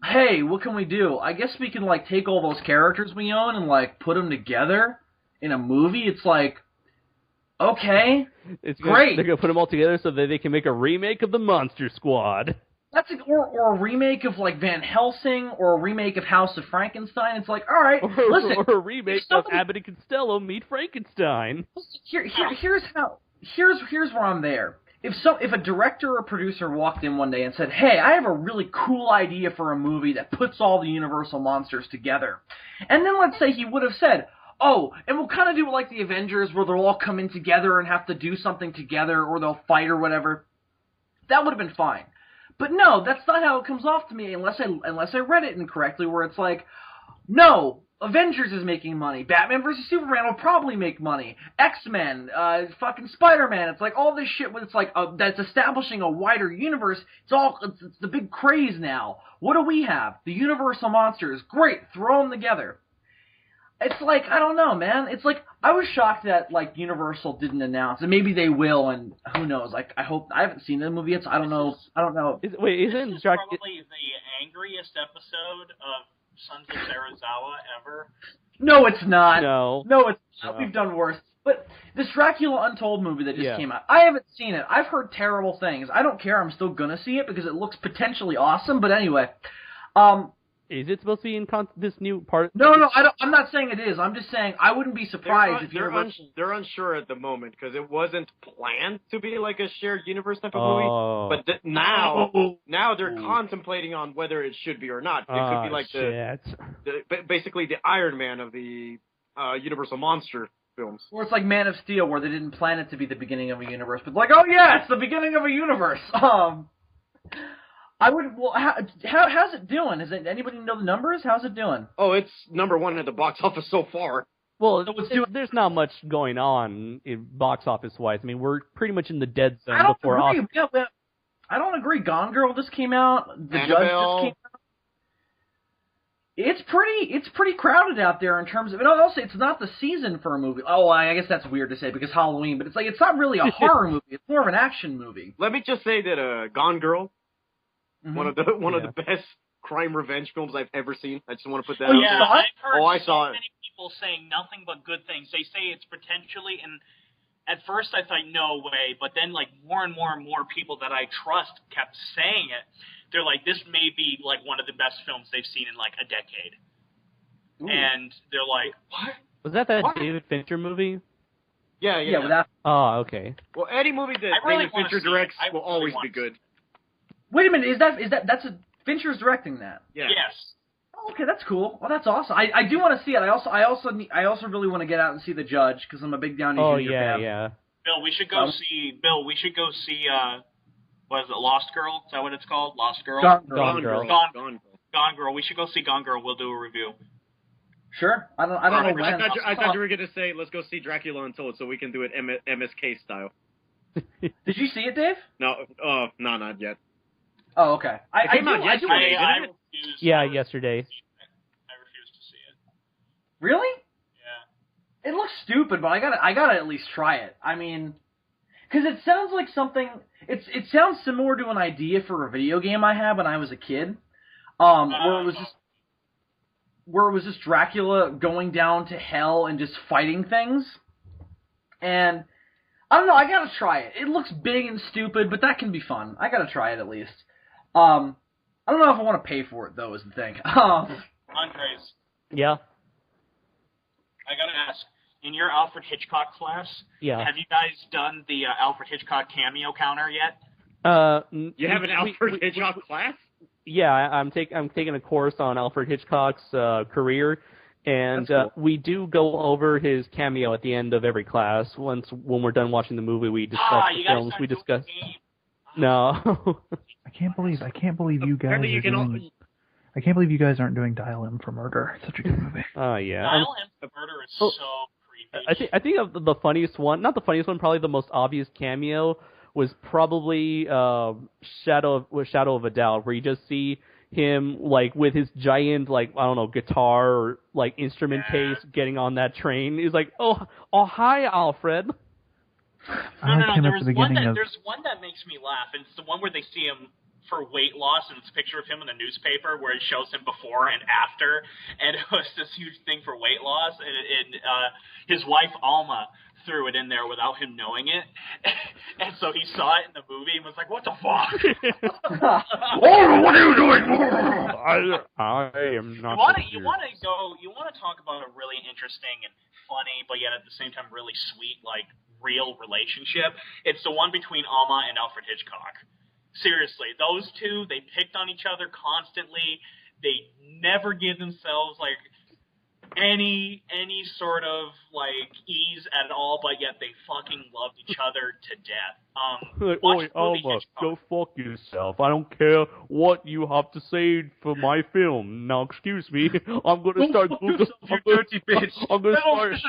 hey, what can we do? I guess we can like take all those characters we own and like put them together in a movie. It's like, okay, great. They're gonna put them all together so that they can make a remake of the Monster Squad. That's or a remake of like Van Helsing, or a remake of House of Frankenstein. It's like, all right, listen, or a remake of Abbott and Costello meet Frankenstein. Here's where I'm there. If a director or producer walked in one day and said, hey, I have a really cool idea for a movie that puts all the Universal monsters together, and then let's say he would have said, oh, and we'll kind of do it like the Avengers, where they'll all come in together and have to do something together, or they'll fight or whatever, that would have been fine. But no, that's not how it comes off to me, unless I read it incorrectly, where it's like, no, Avengers is making money. Batman vs. Superman will probably make money. X-Men, fucking Spider-Man. It's like all this shit where it's like that's establishing a wider universe. It's the big craze now. What do we have? The Universal monsters. Great, throw them together. It's like, I don't know, man. It's like, I was shocked that, like, Universal didn't announce, and maybe they will, and who knows. Like, I haven't seen the movie yet, so I don't know. This is probably the angriest episode of Sons of Serizawa ever. No, it's not. No, it's not. We've done worse. But this Dracula Untold movie that just came out, I haven't seen it. I've heard terrible things. I don't care. I'm still gonna see it because it looks potentially awesome. But anyway, is it supposed to be in this new part? No, I'm not saying it is. I'm just saying I wouldn't be surprised if Universal... They're unsure at the moment, because it wasn't planned to be like a shared universe type of movie. But now they're contemplating on whether it should be or not. It could be like basically the Iron Man of the Universal Monster films. Or it's like Man of Steel, where they didn't plan it to be the beginning of a universe, but like, oh yeah, it's the beginning of a universe. How's it doing? Anybody know the numbers? How's it doing? Oh, it's #1 at the box office so far. Well, there's not much going on in box office wise. I mean, we're pretty much in the dead zone before Oscar. I don't agree. Gone Girl just came out. The Judge just came out. It's pretty crowded out there in terms of. And I'll say it's not the season for a movie. Oh, I guess that's weird to say because Halloween, but it's not really a horror movie. It's more of an action movie. Let me just say that Gone Girl. Mm-hmm. One of the best crime revenge films I've ever seen. I just want to put that out there. I've heard so many people saying nothing but good things. They say it's potentially, and at first I thought no way, but then like more and more and more people that I trust kept saying it. They're like, this may be like one of the best films they've seen in like a decade. Ooh. And they're like, what? Was that David Fincher movie? Yeah. Oh, okay. Well, any movie that David Fincher directs will always be good. Wait a minute, that's Fincher's directing that? Yeah. Yes. Oh, okay, that's cool. Well, that's awesome. I do want to see it. I also really want to get out and see The Judge because I'm a big Downey Jr. fan. Yeah. Bill, we should go see. What is it? Lost Girl? Is that what it's called? Lost Girl. Gone Girl. Gone Girl. We should go see Gone Girl. We'll do a review. Sure. I don't know when. I thought you were gonna say let's go see Dracula Untold so we can do it MSK style. Did you see it, Dave? No, not yet. Oh, okay. I came out yesterday. Yesterday. I refuse to see it. Really? Yeah. It looks stupid, but I gotta at least try it. I mean, because it sounds like something. It sounds similar to an idea for a video game I had when I was a kid, where it was just Dracula going down to hell and just fighting things, and. I don't know, I gotta try it. It looks big and stupid, but that can be fun. I gotta try it at least. I don't know if I want to pay for it, though, is the thing. Andres. Yeah? I gotta ask, in your Alfred Hitchcock class, have you guys done the Alfred Hitchcock cameo counter yet? You have an Alfred Hitchcock class? Yeah, I'm taking a course on Alfred Hitchcock's career, And cool. we do go over his cameo at the end of every class. When we're done watching the movie, we discuss the films. We discuss. No. I can't believe you guys are doing. I can't believe you guys aren't doing Dial M for Murder. It's such a good movie. Oh yeah. Dial M for Murder is so creepy. I think of the funniest one, not the funniest one, probably the most obvious cameo was probably Shadow of a Doubt, where you just see him like with his giant guitar or like instrument case getting on that train. He's like, oh hi Alfred. There's one that makes me laugh, and it's the one where they see him for weight loss, and it's a picture of him in the newspaper where it shows him before and after, and it was this huge thing for weight loss, and his wife Alma threw it in there without him knowing it, and so he saw it in the movie and was like, "What the fuck? Oh, what are you doing?" I am not. You want to talk about a really interesting and funny, but yet at the same time really sweet, like real relationship? It's the one between Alma and Alfred Hitchcock. Seriously, those two, they picked on each other constantly. They never give themselves like any sort of like ease at all, but yet they fucking loved each other to death. Oi, Alma, go fuck yourself. I don't care what you have to say for my film. Now, excuse me, I'm gonna start Google. Dirty bitch. This is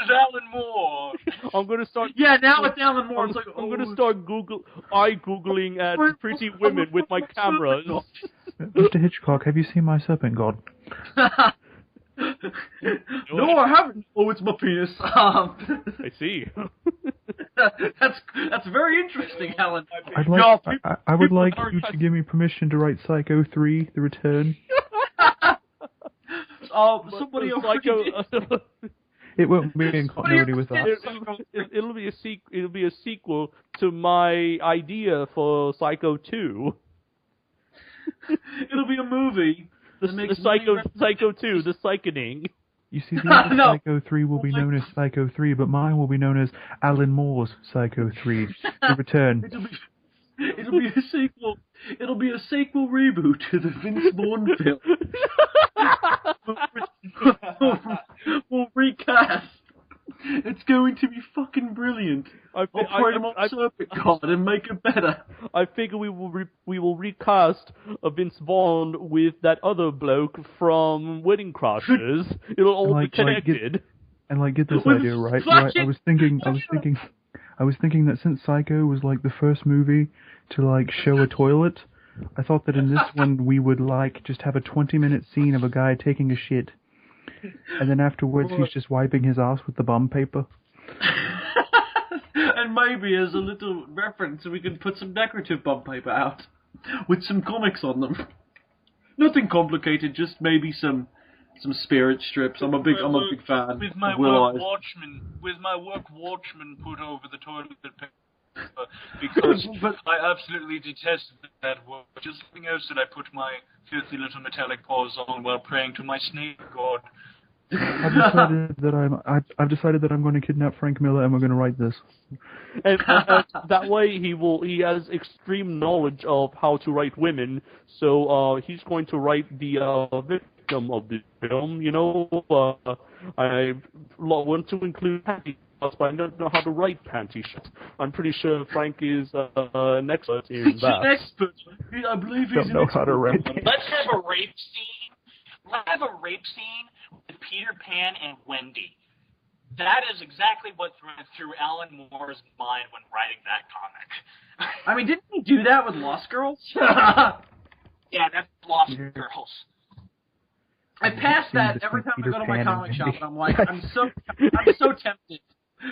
Alan Moore. I'm gonna start. Yeah, now it's Alan Moore. I'm gonna start googling at pretty women with my cameras. Mr. Hitchcock, have you seen my serpent god? No, I haven't. Oh, it's my penis. I see. That's very interesting, Alan. I would like you to give me permission to write Psycho 3: The Return. Somebody It won't be in continuity with that. It'll be a sequel to my idea for Psycho 2. It'll be a movie. The Psycho 2, the Psychoning. You see, the other Psycho 3 will be known as Psycho 3, but mine will be known as Alan Moore's Psycho 3: The Return. It'll be a sequel. It'll be a sequel reboot to the Vince Vaughn film. We'll recast. It's going to be fucking brilliant. I'll put him on Serpent God and make it better. I figure we will recast Vince Vaughn with that other bloke from Wedding Crashers. It'll all be connected. Get this idea right. I was thinking that since Psycho was like the first movie to like show a toilet, I thought that in this one we would like just have a 20-minute scene of a guy taking a shit. And then afterwards, he's just wiping his ass with the bum paper. And maybe as a little reference, we can put some decorative bum paper out with some comics on them. Nothing complicated, just maybe some spirit strips. I'm a big fan. With my work Watchmen put over the toilet paper. Because I absolutely detest that word. Just something else that I put my filthy little metallic paws on while praying to my snake god. I've decided that I'm going to kidnap Frank Miller and we're going to write this. And that way he has extreme knowledge of how to write women, so he's going to write the victim of the film. You know, I want to include panty shots, but I don't know how to write panty shots. I'm pretty sure Frank is an expert in that. He's an expert. I believe he's don't know how to write. Let's have a rape scene. Let's have a rape scene with Peter Pan and Wendy. That is exactly what went through Alan Moore's mind when writing that comic. I mean, didn't he do that with Lost Girls? Yeah, that's Lost Girls. I pass that every time I go to my comic shop, and I'm like, I'm so tempted,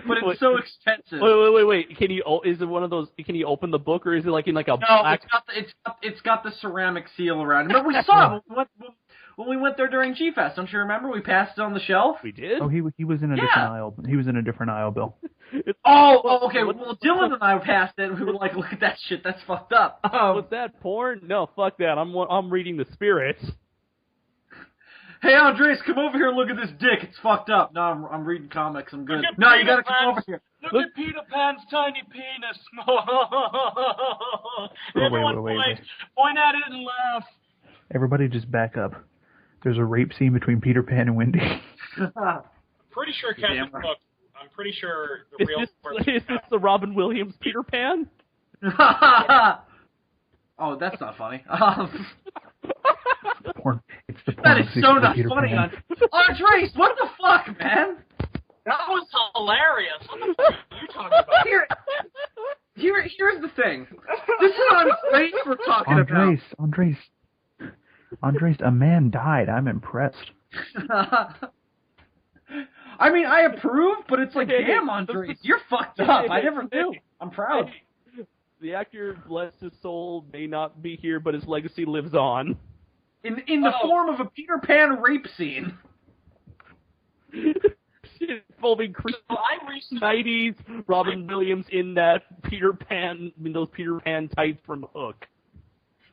but it's so expensive. Wait. Can you? Is it one of those? Can you open the book, or is it like in like a? No, black... it's got the ceramic seal around it. But we saw it when we went there during G-Fest. Don't you remember? We passed it on the shelf. We did. Oh, he was in a different aisle. He was in a different aisle, Bill. Okay. Well, Dylan and I passed it, and we were like, "Look at that shit. That's fucked up." Was that porn? No, fuck that. I'm reading the spirits. Hey, Andres, come over here and look at this dick. It's fucked up. No, I'm reading comics. I'm good. No, you gotta come over here. Look at Peter Pan's tiny penis. Wait. Point at it and laugh. Everybody just back up. There's a rape scene between Peter Pan and Wendy. Pretty sure Captain Hook. I'm pretty sure the real. Is this the Robin Williams Peter Pan? Oh, that's not funny. It's the That is so not funny. Andres, what the fuck, man? That was hilarious. What the fuck are you talking about? Here's the thing. This is what Andres we're talking about. Andres, a man died. I'm impressed. I mean, I approve, but it's like, damn, Andres, you're fucked up. I never knew. I'm proud. The actor, bless his soul, may not be here, but his legacy lives on. In the form of a Peter Pan rape scene. Involving 90s Robin Williams in that Peter Pan, those Peter Pan tights from Hook.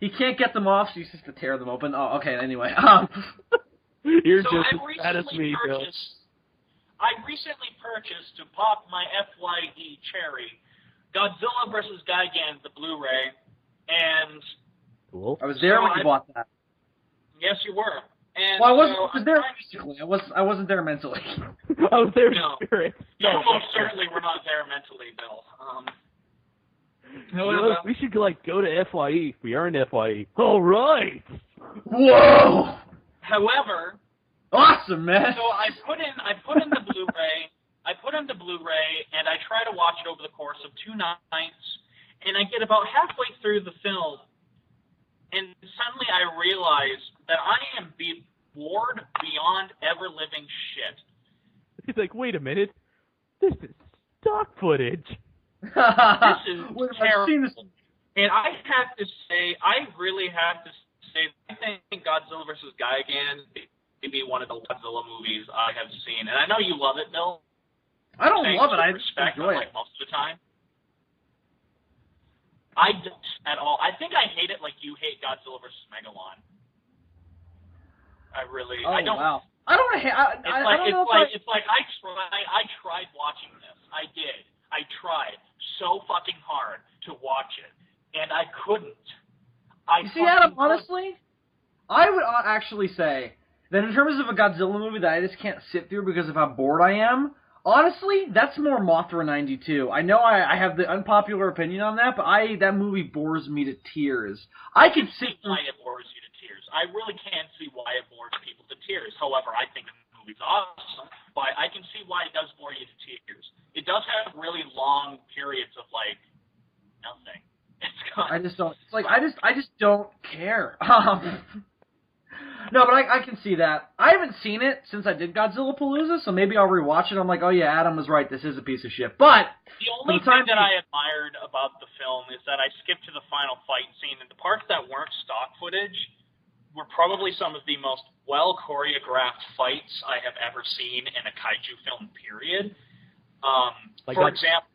He can't get them off, so he has to tear them open. Oh, okay, anyway. You're just as bad as me, Bill. I recently purchased, to pop my FYE cherry, Godzilla vs. Gigan, the Blu-ray, and... Cool. I was there when you bought that. Yes, you were. And well, I was there physically. I wasn't there mentally. I was there in spirit. You most certainly were not there mentally, Bill. We should go to FYE. We are in FYE. All right. Whoa. However, awesome, man. So I put in the Blu-ray. And I try to watch it over the course of 2 nights, and I get about halfway through the film, and suddenly I realize that I am bored beyond ever-living shit. He's like, wait a minute, this is stock footage. This is terrible. And I have to say, I think Godzilla vs. Gigan may be one of the Godzilla movies I have seen. And I know you love it, Bill. I don't love it. I respect enjoy it most of the time. I don't at all. I think I hate it like you hate Godzilla vs. Megalon. I really. Oh, I don't. Wow. I don't hate. I don't know It's like I tried watching this. I did. I tried so fucking hard to watch it, and I couldn't. You see, Adam, honestly, I would actually say that in terms of a Godzilla movie that I just can't sit through because of how bored I am, honestly, that's more Mothra 92. I know I have the unpopular opinion on that, but that movie bores me to tears. I can see why it bores you to tears. I really can't see why it bores people to tears. However, I think the movie's awesome, but I can see why it does bore you to tears. It does have really long periods of, nothing. I just don't. I just don't care. No, but I can see that. I haven't seen it since I did Godzilla Palooza, so maybe I'll rewatch it. I'm like, oh yeah, Adam was right. This is a piece of shit. But the only thing that I admired about the film is that I skipped to the final fight scene, and the parts that weren't stock footage were probably some of the most well choreographed fights I have ever seen in a kaiju film. Period. For example,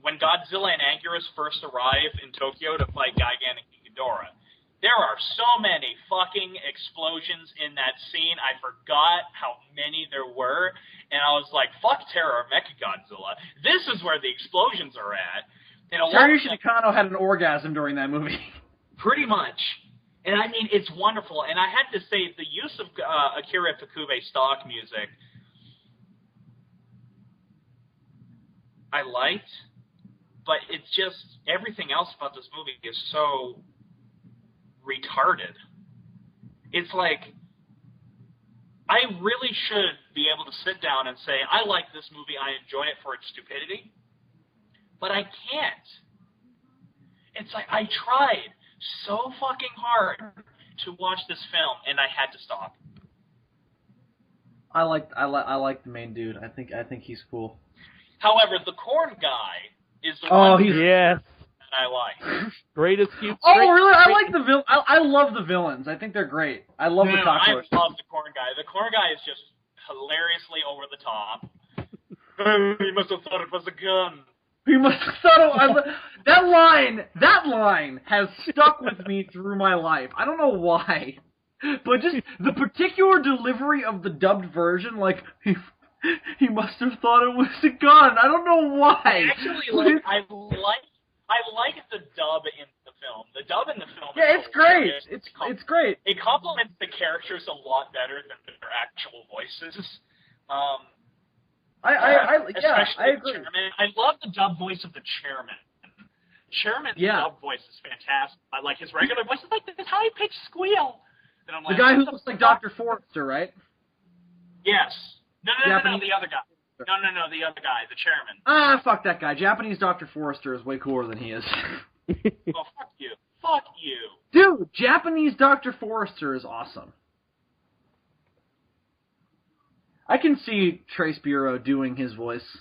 when Godzilla and Anguirus first arrive in Tokyo to fight Gigan and Ghidorah, there are so many fucking explosions in that scene. I forgot how many there were, and I was like, fuck Terror Mechagodzilla. This is where the explosions are at. Terry Shikano had an orgasm during that movie. Pretty much. And I mean, it's wonderful. And I had to say, the use of Akira Ifukube stock music, I liked, but it's just, everything else about this movie is so retarded. It's like, I really should be able to sit down and say, I like this movie, I enjoy it for its stupidity, but I can't. It's like, I tried so fucking hard to watch this film, and I had to stop. I like the main dude. I think he's cool. However, the corn guy is the one that I like. Greatest cute. Really? I like the villain. I love the villains. I think they're great. I love the cockroach. I love the corn guy. The corn guy is just hilariously over the top. He must have thought it was a gun. He must have thought it. That line has stuck with me through my life. I don't know why, but just the particular delivery of the dubbed version, like he must have thought it was a gun. I don't know why. Actually, I like the dub in the film. The dub in the film. Yeah, it's great. It's great. It complements the characters a lot better than their actual voices. I agree. Chairman. I love the dub voice of the chairman. Chairman's dub voice is fantastic. I like his regular voice. It's like this high-pitched squeal. And I'm like, the guy who looks like Dr. Forrester, right? Yes. No, the other guy. No, the other guy, the chairman. Ah, fuck that guy. Japanese Dr. Forrester is way cooler than he is. Well, fuck you. Fuck you. Dude, Japanese Dr. Forrester is awesome. I can see Trace Bureau doing his voice.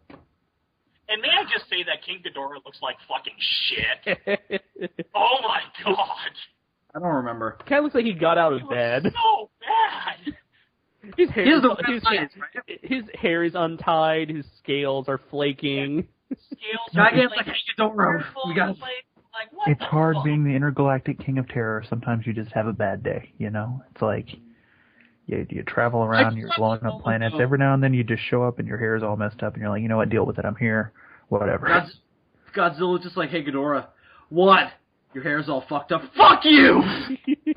And may I just say that King Ghidorah looks like fucking shit? Oh my god. I don't remember. Kind of looks like he got out of bed. So bad. His hair is untied. His scales are flaking. Gigantic like Ghidorah. It's hard being the intergalactic king of terror. Sometimes you just have a bad day, you know? It's like you travel around, you're blowing up planets. Every now and then you just show up and your hair is all messed up and you're like, you know what, deal with it, I'm here. Whatever. Godzilla's just like, hey, Ghidorah, what? Your hair's all fucked up. Fuck you!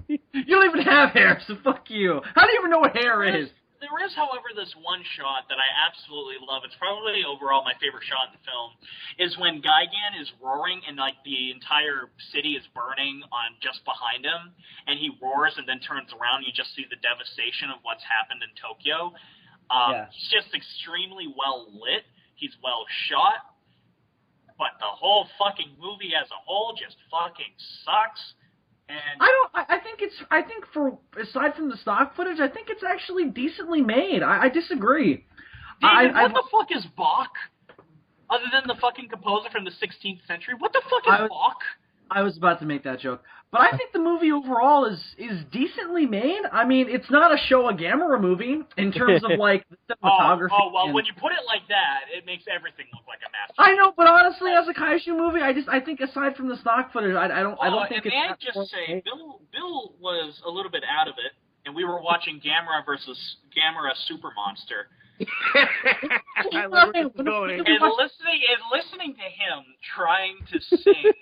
You don't even have hair, so fuck you. How do you even know what hair is? There is, however, this one shot that I absolutely love. It's probably overall my favorite shot in the film, is when Gigan is roaring and like the entire city is burning on just behind him, and he roars and then turns around and you just see the devastation of what's happened in Tokyo. He's just extremely well lit. He's well shot. But the whole fucking movie as a whole just fucking sucks. And I think for aside from the stock footage, I think it's actually decently made. I disagree. David, what the fuck is Bach? Other than the fucking composer from the 16th century, what the fuck is Bach? I was about to make that joke. But I think the movie overall is decently made. I mean, it's not a Showa Gamera movie in terms of, like, the cinematography. Well, when you put it like that, it makes everything look like a masterpiece. I know, but honestly, as a kaiju movie, I think aside from the stock footage, I don't think it's... May I just say, Bill was a little bit out of it, and we were watching Gamera versus Gamera Super Monster. I love where this is going. And listening to him trying to sing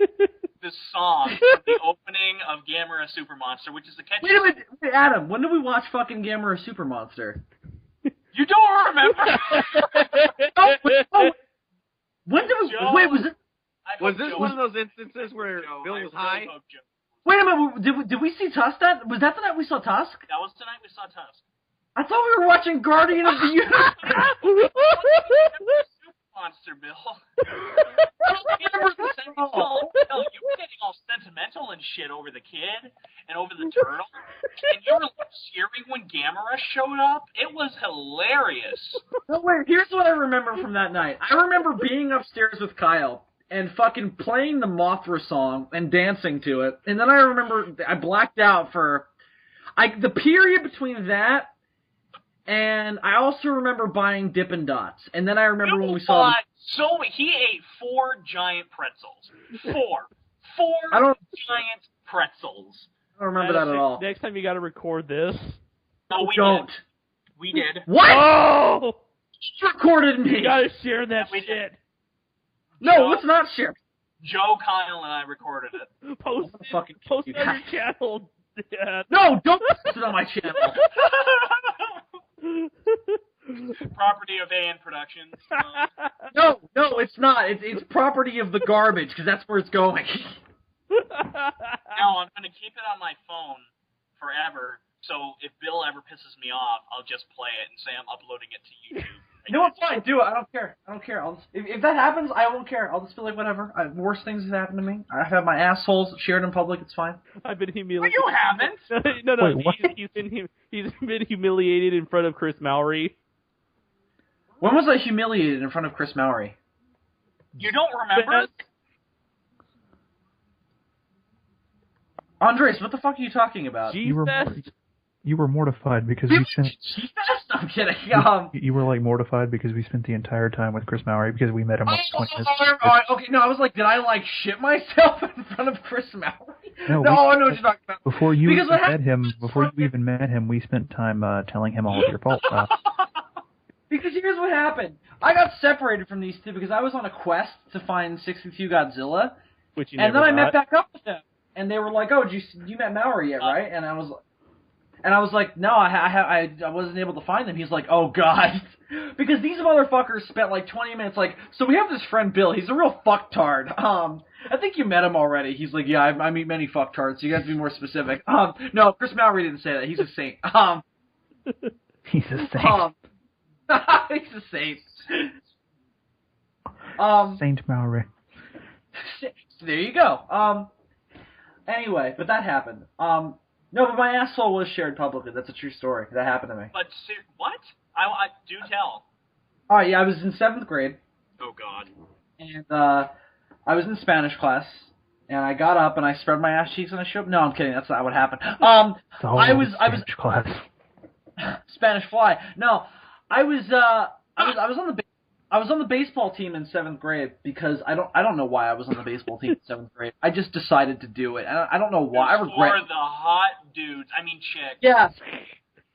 the song from the opening of Gamera Super Monster, which is the catchy. Wait a minute, Adam. When did we watch fucking Gamera Super Monster? You don't remember? When did we? Joe, wait, was it? Was this one of those instances where Bill was high? Wait a minute. Did we see Tusk? Was that the night we saw Tusk? That was the night we saw Tusk. I thought we were watching Guardian of the Universe. Monster, Bill. You were getting all sentimental and shit over the kid and over the turtle, and you were cheering when Gamera showed up. It was hilarious. No, wait, here's what I remember from that night. I remember being upstairs with Kyle and fucking playing the Mothra song and dancing to it, and then I remember I blacked out for the period between that. And I also remember buying Dippin' Dots. And then I remember when we saw... he ate 4 giant pretzels. 4 giant pretzels. I don't remember that at all. Next time you gotta record this. No, we don't. Did. We did. What? Oh! You recorded me. You gotta share that shit. No, let's not share. Joe, Kyle, and I recorded it. Post it on your channel. Yeah. No, don't post it on my channel. Property of AN Productions. No, it's not. It's property of the garbage, because that's where it's going. No, I'm going to keep it on my phone forever, so if Bill ever pisses me off, I'll just play it and say I'm uploading it to YouTube. You know what? Fine, do it. I don't care. If that happens, I won't care. I'll just feel like whatever. Worse things have happened to me. I have my assholes shared in public. It's fine. I've been humiliated. Well, you haven't. No. He's been humiliated in front of Chris Mowry. When was I humiliated in front of Chris Mowry? You don't remember? Andres, what the fuck are you talking about? You were mortified because we spent... G-Fest? I'm kidding. You were, like, mortified because we spent the entire time with Chris Mowry because we met him on 20 minutes. Okay, no, I was like, did I, like, shit myself in front of Chris Mowry? No, I know what you're talking about. Before you even met him, we spent time telling him all of your faults. Because here's what happened. I got separated from these two because I was on a quest to find 62 Godzilla, Which you and then never I met got. back up with them, and they were like, "Oh, you met Mallory yet, right?" And I was like, "No, I wasn't able to find them." He's like, "Oh God," because these motherfuckers spent like 20 minutes. Like, so we have this friend Bill. He's a real fucktard. I think you met him already. He's like, "Yeah, I meet many fucktards. So you have to be more specific." No, Chris Mallory didn't say that. He's a saint. He's a saint. He's a saint. Saint Mallory. There you go. Anyway, but that happened. No, but my asshole was shared publicly. That's a true story. That happened to me. But what? I do tell. All right, yeah, I was in 7th grade. Oh God. And I was in Spanish class, and I got up and I spread my ass cheeks and I showed. No, I'm kidding. That's not what happened. I was class. Spanish fly. No, I was on the baseball team in 7th grade because I don't know why I was on the baseball team in 7th grade. I just decided to do it, and I don't know why. I regret. For the hot dudes, I mean chicks. Yeah,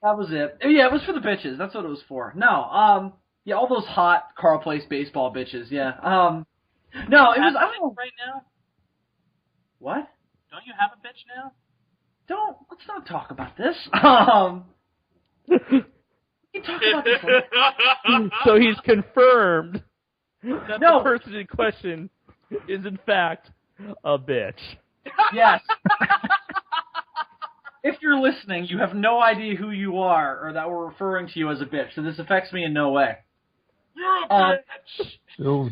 that was it. Yeah, it was for the bitches. That's what it was for. No, yeah, all those hot Carl Place baseball bitches. Yeah. No, it was. I don't know. Right now. What? Don't you have a bitch now? Let's not talk about this. We can talk about this later. So he's confirmed that the person in question is in fact a bitch. Yes. If you're listening, you have no idea who you are or that we're referring to you as a bitch, so this affects me in no way. You're a bitch.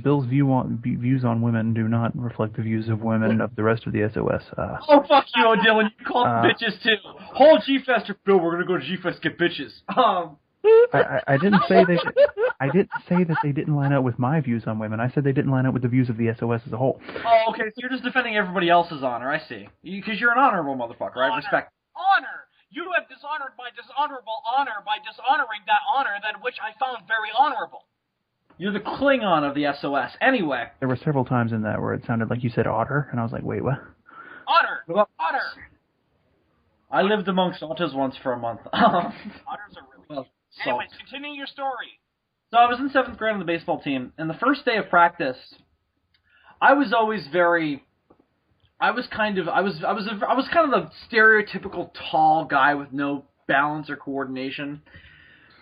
Bill's views on women do not reflect the views of women of the rest of the SOS. Oh, fuck you, Dylan. You called them bitches, too. Whole G-Fest, Bill, we're going to go to G-Fest get bitches. I didn't say that they didn't line up with my views on women. I said they didn't line up with the views of the SOS as a whole. Oh, okay, so you're just defending everybody else's honor, I see. Because you're an honorable motherfucker, right? Respect. Honor! You have dishonored my dishonorable honor by dishonoring that honor than which I found very honorable. You're the Klingon of the SOS. Anyway. There were several times in that where it sounded like you said otter, and I was like, wait, what? Otter! Otter! I lived amongst otters once for a month. Otters are really cute. Anyways, Salt. continue your story. So I was in 7th grade on the baseball team, and the first day of practice, I was always kind of the stereotypical tall guy with no balance or coordination.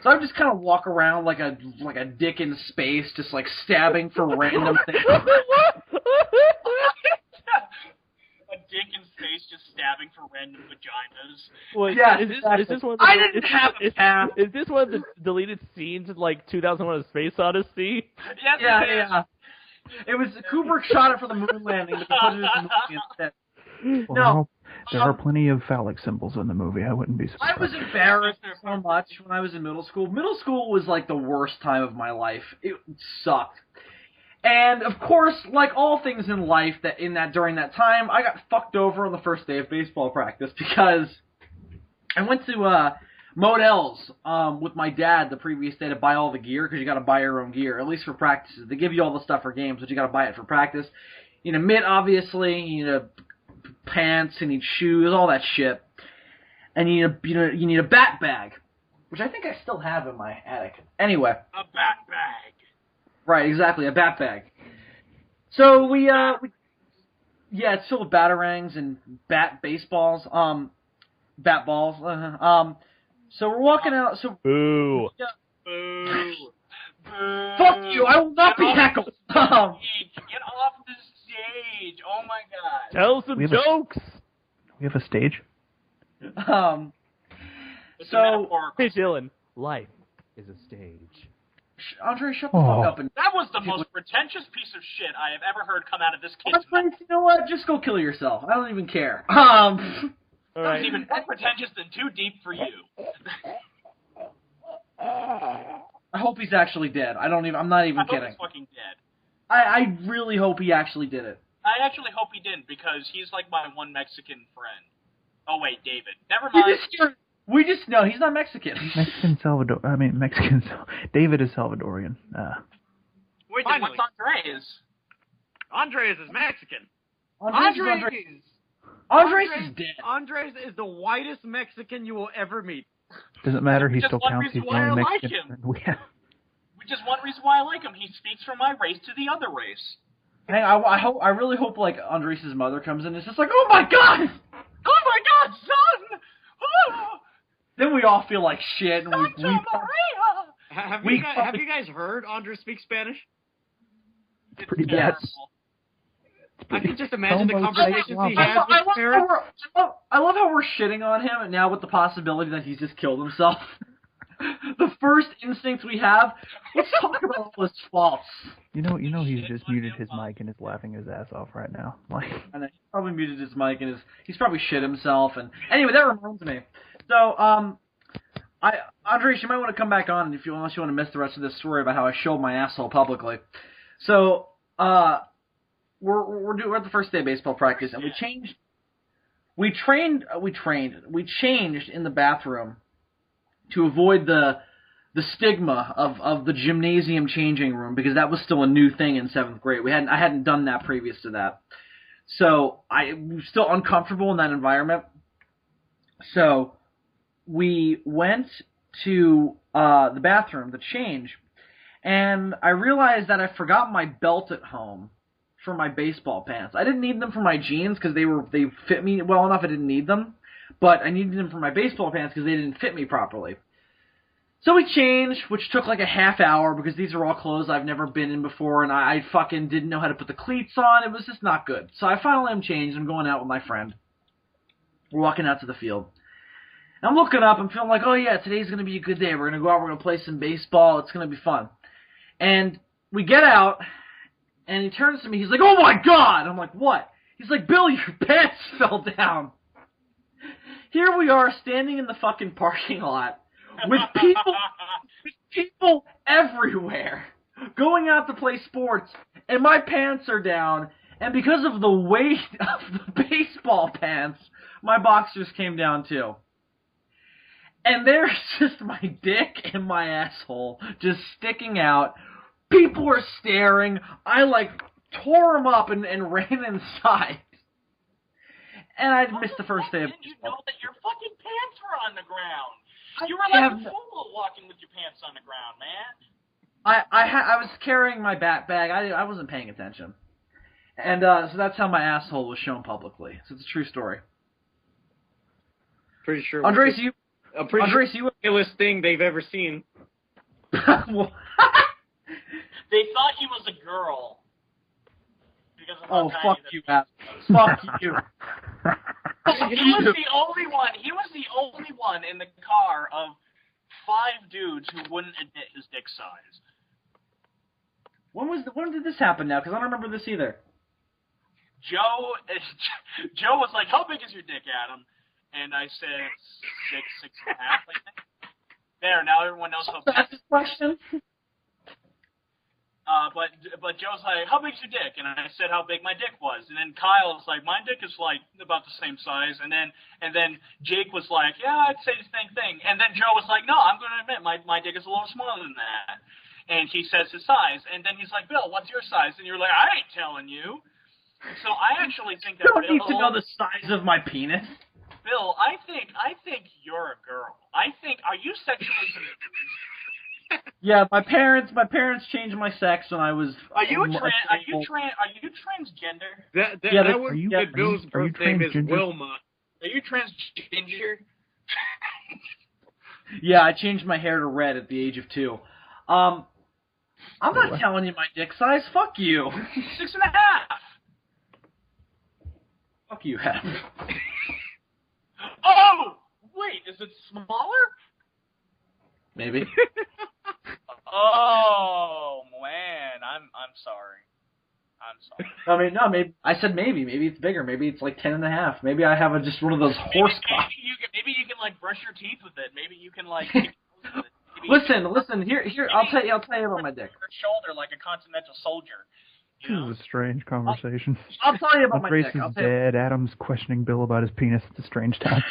So I would just kind of walk around like a dick in space, just like stabbing for random things. A dick in space just stabbing for random vaginas. Well, yeah, is this one of the, I didn't have a path. Is this one of the deleted scenes in like 2001: A Space Odyssey? Yes, Yeah. It was Kubrick shot it for the moon landing, but they put it in the movie instead. Well, there are plenty of phallic symbols in the movie. I wouldn't be surprised. I was embarrassed so much when I was in middle school. Middle school was like the worst time of my life. It sucked. And of course, like all things in life, during that time, I got fucked over on the first day of baseball practice because I went to Modell's with my dad the previous day to buy all the gear because you got to buy your own gear, at least for practices. They give you all the stuff for games, but you got to buy it for practice. You need a mitt, obviously. You need pants. You need shoes, all that shit. And you need a bat bag, which I think I still have in my attic. Anyway, a bat bag. Right, exactly, a bat bag. So yeah, it's filled with batarangs and bat baseballs, bat balls. So we're walking out. So boo. Yeah. Boo. Boo. Fuck you! I will not be heckled. Get off the stage! Oh my god! Tell some jokes. We have a stage. So hey Dylan, life is a stage. Andre, shut the fuck up. That was the most pretentious piece of shit I have ever heard come out of this kid's mouth. You know what? Just go kill yourself. I don't even care. All That right. was even more pretentious than Too Deep for You. I hope he's actually dead. I'm not even I hope kidding. he's fucking dead. I really hope he actually did it. I actually hope he didn't, because he's like my one Mexican friend. Oh wait, David. Never mind. No, he's not Mexican. Mexican. David is Salvadorian. Wait, then what's Andres? Andres is Mexican. Andres is dead. Andres is the whitest Mexican you will ever meet. Doesn't matter. He Which is still one counts. reason He's the why I only like Mexican. him. Which is one reason why I like him. He speaks from my race to the other race. I really hope like Andres' mother comes in and is just like, oh my god, son. Oh. Then we all feel like shit, and Have you guys heard Andres speak Spanish? It's pretty bad. I can just imagine the conversations he has with his parents. I love how we're shitting on him, and now with the possibility that he's just killed himself. The first instinct we have, let's talk about all his faults. You know, he's just muted his mic and is laughing his ass off right now. Like, and he probably muted his mic and he's probably shit himself. And anyway, that reminds me. So, Andres, you might want to come back on unless you want to miss the rest of this story about how I showed my asshole publicly. So, we're at the first day of baseball practice, and we changed in the bathroom to avoid the stigma of the gymnasium changing room, because that was still a new thing in 7th grade. I hadn't done that previous to that. So I was still uncomfortable in that environment. So we went to the bathroom to change, and I realized that I forgot my belt at home for my baseball pants. I didn't need them for my jeans because they fit me well enough I didn't need them, but I needed them for my baseball pants because they didn't fit me properly. So we changed, which took like a half hour because these are all clothes I've never been in before, and I fucking didn't know how to put the cleats on. It was just not good. So I finally am changed. I'm going out with my friend. We're walking out to the field. And I'm looking up. I'm feeling like, oh yeah, today's going to be a good day. We're going to go out. We're going to play some baseball. It's going to be fun. And we get out, and he turns to me. He's like, oh my God. I'm like, what? He's like, Billy, your pants fell down. Here we are standing in the fucking parking lot with people everywhere going out to play sports, and my pants are down, and because of the weight of the baseball pants, my boxers came down too. And there's just my dick and my asshole just sticking out. People are staring. I like tore them up and ran inside. And I missed the first day of baseball. You know that your fucking pants were on the ground. You were like a fool walking with your pants on the ground, man. I was carrying my bat bag. I wasn't paying attention. And so that's how my asshole was shown publicly. So it's a true story. Pretty sure. Andres, you the illest thing they've ever seen. They thought he was a girl. Oh, fuck you, Matt. Fuck you. He was the only one. He was the only one in the car of 5 dudes who wouldn't admit his dick size. When did this happen now? Because I don't remember this either. Joe was like, "How big is your dick, Adam?" And I said 6.5, I think. There, now everyone knows how big. That's his question. But Joe's like, how big's your dick? And I said how big my dick was. And then Kyle was like, my dick is like about the same size. And then Jake was like, yeah, I'd say the same thing. And then Joe was like, no, I'm going to admit my dick is a little smaller than that. And he says his size. And then he's like, Bill, what's your size? And you're like, I ain't telling you. So I actually think that you don't need to know the size of my penis. Bill, I think you're a girl. Are you sexually confused? Yeah, my parents changed my sex when I was. Are you transgender? That would fit Bill's birth name is Wilma. Are you transgender? Yeah, I changed my hair to red at the age of 2. I'm not telling you my dick size. Fuck you. 6.5. Fuck you, Adam. Oh, wait, is it smaller? Maybe. Oh man, I'm sorry. I mean, no, maybe I said maybe. Maybe it's bigger. Maybe it's like 10.5. Maybe I have just one of those horse. Maybe you can like brush your teeth with it. Maybe you can like. Listen. Here. I'll tell you about my dick. Your shoulder like a continental soldier. This is a strange conversation. I'll tell you about my dick. Grace is dead. Adam's questioning Bill about his penis. It's a strange time.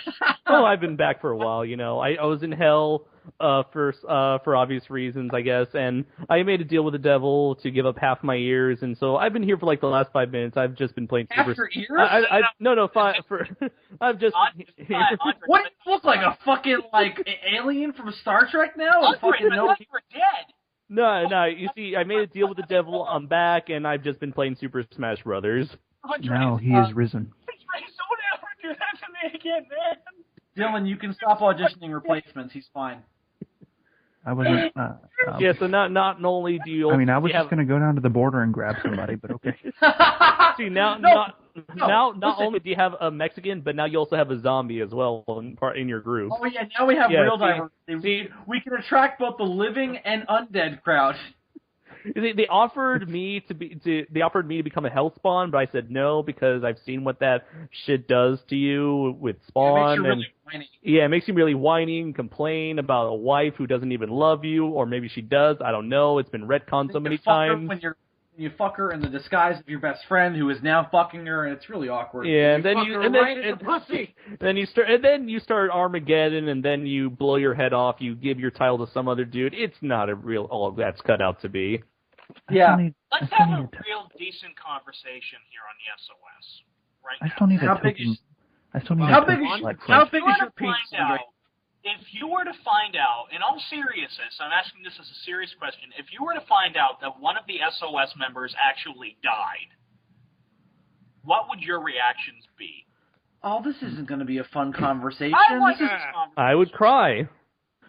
Well, I've been back for a while, you know. I was in hell for obvious reasons, I guess, and I made a deal with the devil to give up half my ears, and so I've been here for like the last 5 minutes. I've just been playing half your ears? No, 5. I've just. What do you look like, a fucking like alien from Star Trek now? Andre, you were dead. No. You see, I made a deal with the devil. I'm back, and I've just been playing Super Smash Brothers. Now he is risen. Don't ever do that to me again, man. Dylan, you can stop auditioning replacements. He's fine. I wasn't. Yeah, so not only do you. I mean, I was just going to go down to the border and grab somebody, but okay. See, not only do you have a Mexican, but now you also have a zombie as well in your group. Oh yeah, now we have real diversity. We can attract both the living and undead crowd. They offered me to become a hell spawn, but I said no because I've seen what that shit does to you with spawn. It makes you really whiny. Yeah, it makes you really whiny and complain about a wife who doesn't even love you, or maybe she does. I don't know. It's been retconned so many times. You fuck her in the disguise of your best friend who is now fucking her, and it's really awkward. Yeah, and then you start Armageddon, and then you blow your head off. You give your title to some other dude. It's not a real all that's cut out to be. Yeah. Let's have a real decent conversation here on the SOS right now. I still need a token. How big is your piece? If you were to find out, in all seriousness, I'm asking this as a serious question, if you were to find out that one of the SOS members actually died, what would your reactions be? Oh, this isn't going to be a fun conversation. I would cry.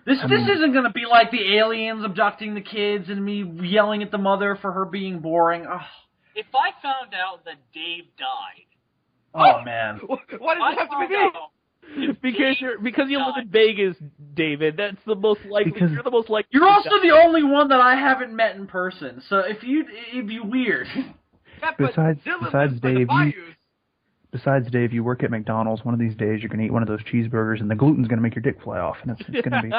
This isn't going to be like the aliens abducting the kids and me yelling at the mother for her being boring. Oh. If I found out that Dave died... Oh, man. Why does it have to be me? Because you live in Vegas, David. That's the most likely. You're the most likely. You're also the only one that I haven't met in person. So it'd be weird. Besides Dave, you work at McDonald's. One of these days, you're gonna eat one of those cheeseburgers, and the gluten's gonna make your dick fly off, and it's gonna be.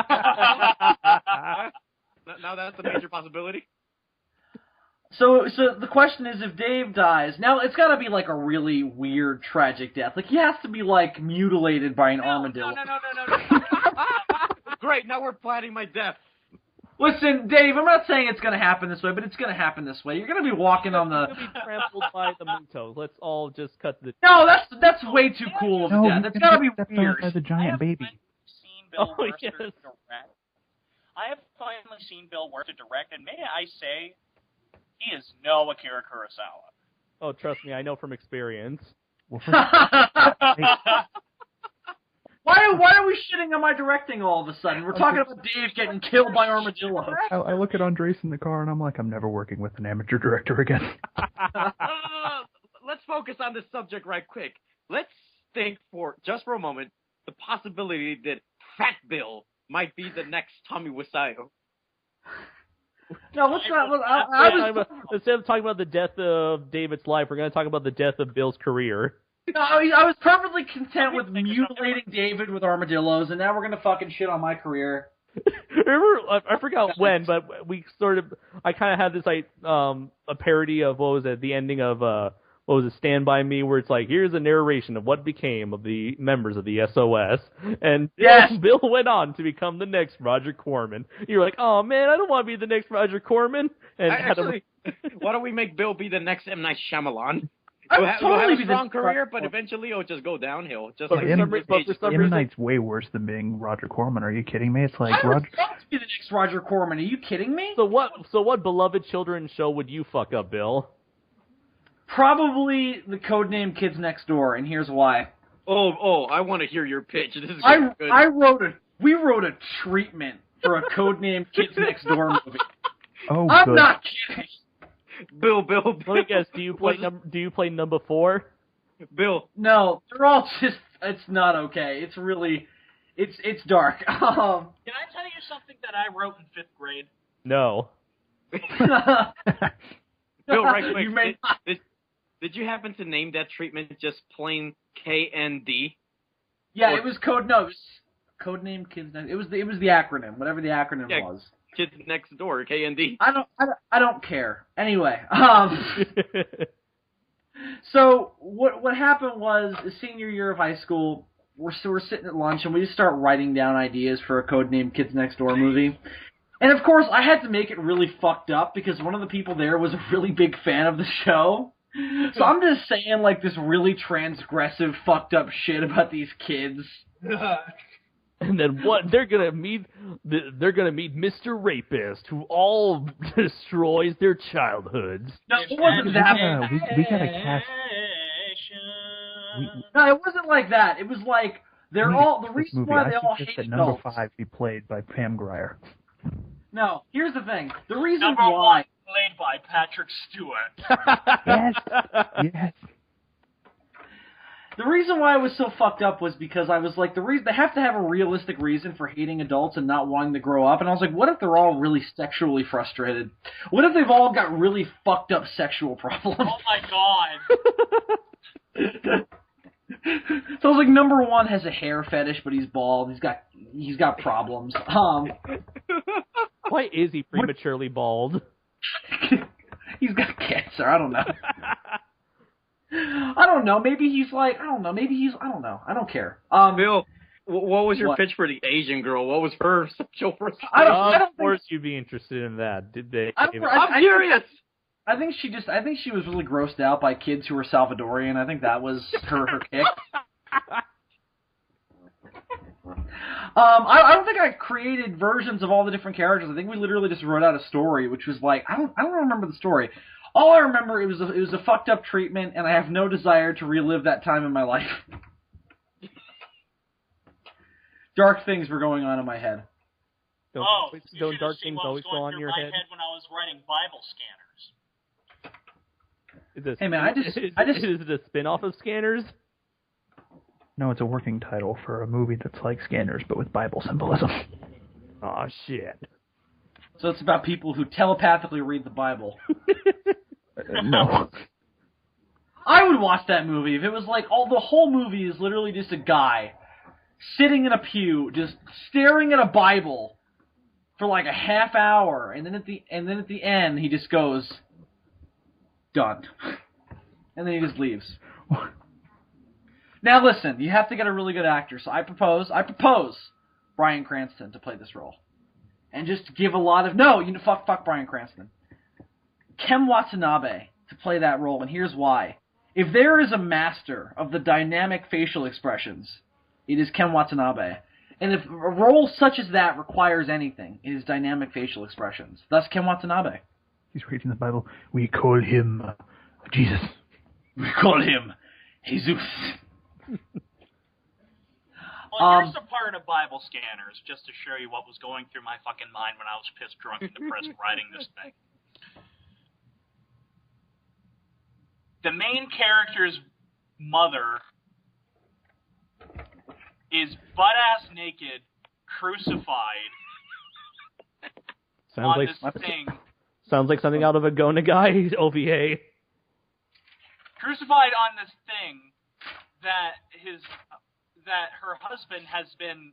Now that's a major possibility. So the question is, if Dave dies, now it's got to be like a really weird, tragic death. Like he has to be like mutilated by an armadillo. No. Great, now we're planning my death. Listen, Dave, I'm not saying it's going to happen this way, but it's going to happen this way. You're going to be walking on the... You're going to be trampled by the Mutos. Let's all just cut the... No, that's way too cool of a death. That's got to be weird. By the giant baby. I have finally seen Bill Worth direct, and may I say, he is no Akira Kurosawa. Oh, trust me, I know from experience. Why are we shitting on my directing all of a sudden? We're talking about Dave getting killed by armadillos. I look at Andres in the car and I'm like, I'm never working with an amateur director again. Let's focus on this subject right quick. Let's think just for a moment the possibility that Fat Bill might be the next Tommy Wiseau. No, let's not. Instead of talking about the death of David's life, we're going to talk about the death of Bill's career. No, I was perfectly content with mutilating David with armadillos, and now we're gonna fucking shit on my career. Remember, I forgot when, but I kind of had this a parody of what was it, the ending of what was it, Stand By Me, where it's like, here's a narration of what became of the members of the SOS, and yes! Bill went on to become the next Roger Corman. You're like, oh man, I don't want to be the next Roger Corman. And why don't we make Bill be the next M. Night Shyamalan? He'll have a strong career, but eventually it'll just go downhill. Just like M. Night's way worse than being Roger Corman. Are you kidding me? It's like I would love to be the next Roger Corman. Are you kidding me? So what beloved children's show would you fuck up, Bill? Probably the codename Kids Next Door, and here's why. Oh, I want to hear your pitch. This is good. We wrote a treatment for a codename Kids Next Door movie. Oh, I'm good. not kidding. Bill. Let me guess. Do you play number 4? Bill. No, they're all just. It's not okay. It's really, it's dark. Can I tell you something that I wrote in 5th grade? No. Bill, right quick. Did you happen to name that treatment just plain KND? Yeah, it was codename Kids Next. It was the acronym, whatever the acronym was. Kids Next Door, KND. I don't care. Anyway, so what happened was the senior year of high school, we're sitting at lunch and we just start writing down ideas for a codename Kids Next Door movie. And of course, I had to make it really fucked up because one of the people there was a really big fan of the show. So I'm just saying like this really transgressive, fucked up shit about these kids. And then what? They're gonna meet Mr. Rapist, who all destroys their childhoods. No, it wasn't that. We gotta cast. No, it wasn't like that. It was like they're all the reason why they all hate that adults. number 5 be played by Pam Grier. No, here's the thing. The reason Number why 1, played by Patrick Stewart. Yes. The reason why I was so fucked up was because I was like, they have to have a realistic reason for hating adults and not wanting to grow up. And I was like, what if they're all really sexually frustrated? What if they've all got really fucked up sexual problems? Oh my god. So I was like, number 1 has a hair fetish, but he's bald. He's got problems. Why is he prematurely bald? He's got cancer. I don't know. I don't know. Maybe he's like, I don't know. Maybe he's, I don't know. I don't care. Bill, what was your pitch for the Asian girl? What was her sexual frustration? Of course you'd be interested in that. Did they? I'm curious. I think she was really grossed out by kids who were Salvadorian. I think that was her kick. I don't think I created versions of all the different characters. I think we literally just wrote out a story, which was like, I don't remember the story. All I remember, it was a fucked up treatment, and I have no desire to relive that time in my life. Dark things were going on in my head. Don't dark things always go on in your head? When I was writing Bible scanners. Hey man, is it a spin-off of Scanners? No, it's a working title for a movie that's like Scanners, but with Bible symbolism. Aw, shit. So it's about people who telepathically read the Bible. No. I would watch that movie if it was like, the whole movie is literally just a guy sitting in a pew, just staring at a Bible for like a half hour, and then at the end he just goes, done. And then he just leaves. Now listen, you have to get a really good actor, so I propose Bryan Cranston to play this role. And just give a lot of... No, fuck Bryan Cranston. Ken Watanabe to play that role, and here's why. If there is a master of the dynamic facial expressions, it is Ken Watanabe. And if a role such as that requires anything, it is dynamic facial expressions. Thus, Ken Watanabe. He's reading the Bible. We call him Jesus. We call him Jesus. Well, here's a part of Bible Scanners, just to show you what was going through my fucking mind when I was pissed, drunk, and depressed writing this thing. The main character's mother is butt-ass naked, crucified on this thing. Sounds like something out of a Go Nagai OVA. Crucified on this thing that her husband has been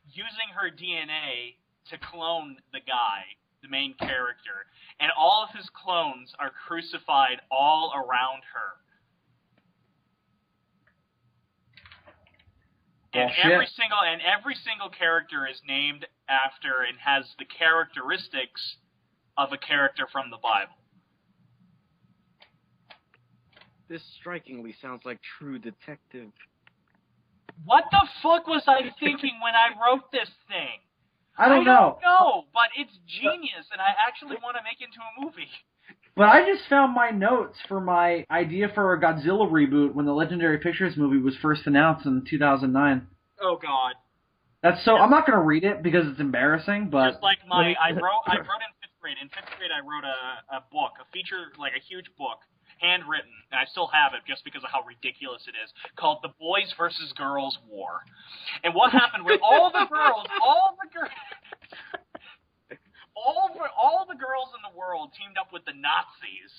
using her DNA to clone the guy, the main character, and all of his clones are crucified all around her. And every single character is named after and has the characteristics of a character from the Bible. This strikingly sounds like True Detective. What the fuck was I thinking when I wrote this thing? I don't know. But it's genius, and I actually want to make it into a movie. But I just found my notes for my idea for a Godzilla reboot when the Legendary Pictures movie was first announced in 2009. Oh God. That's so. I'm not going to read it because it's embarrassing. But just like I wrote in 5th grade. In 5th grade, I wrote a book, a feature, like a huge book, handwritten, and I still have it just because of how ridiculous it is, called The Boys versus Girls War. And what happened was all the girls in the world teamed up with the Nazis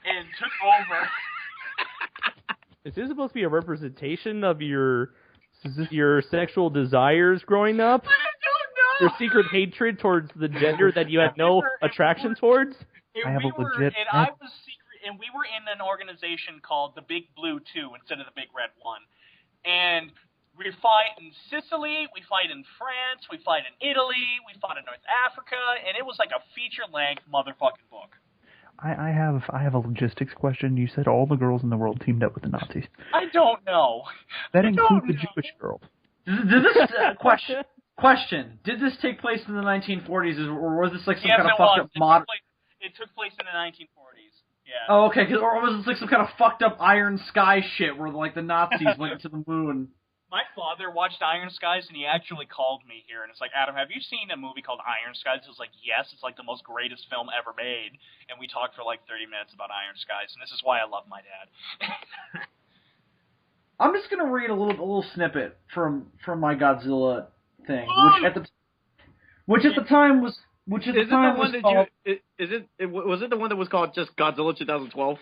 and took over. Is this supposed to be a representation of your sexual desires growing up? I don't know. Your secret hatred towards the gender that you had no attraction towards? I have a legit... And we were in an organization called the Big Blue 2 instead of the Big Red 1. And we fight in Sicily, we fight in France, we fight in Italy, we fought in North Africa, and it was like a feature-length motherfucking book. I have a logistics question. You said all the girls in the world teamed up with the Nazis. I don't know. That includes the Jewish girls. Did this question? Did this take place in the 1940s, or was this like some kind of fucked up modern? It took place in the 1940s. Yeah. Oh, okay. Or was this like some kind of fucked up Iron Sky shit where like the Nazis went to the moon? My father watched Iron Skies, and he actually called me here, and it's like, Adam, have you seen a movie called Iron Skies? I was like, yes, it's like the most greatest film ever made, and we talked for like 30 minutes about Iron Skies, and this is why I love my dad. I'm just gonna read a little snippet from my Godzilla thing, which at the time was was it the one that was called just Godzilla 2012?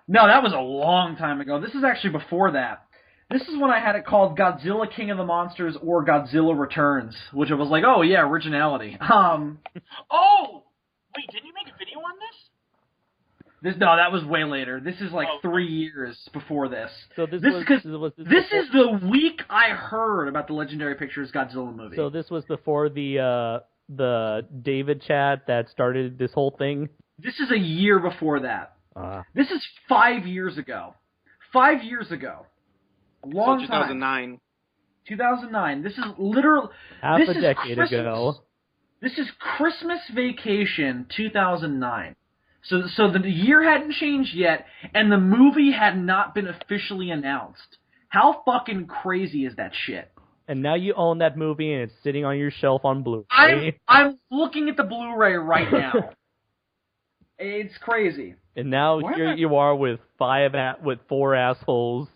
No, that was a long time ago. This is actually before that. This is when I had it called Godzilla King of the Monsters or Godzilla Returns, which I was like, oh yeah, originality. Oh! Wait, didn't you make a video on this? No, that was way later. This is like 3 years before this. So this is the week I heard about the Legendary Pictures Godzilla movie. So this was before the David chat that started this whole thing? This is a year before that. This is 5 years ago. 5 years ago. Long so 2009. Time. 2009. This is literally half a decade ago. This is Christmas Vacation 2009. So the year hadn't changed yet, and the movie had not been officially announced. How fucking crazy is that shit? And now you own that movie, and it's sitting on your shelf on Blu-ray. I'm looking at the Blu-ray right now. It's crazy. And now here you are with four assholes.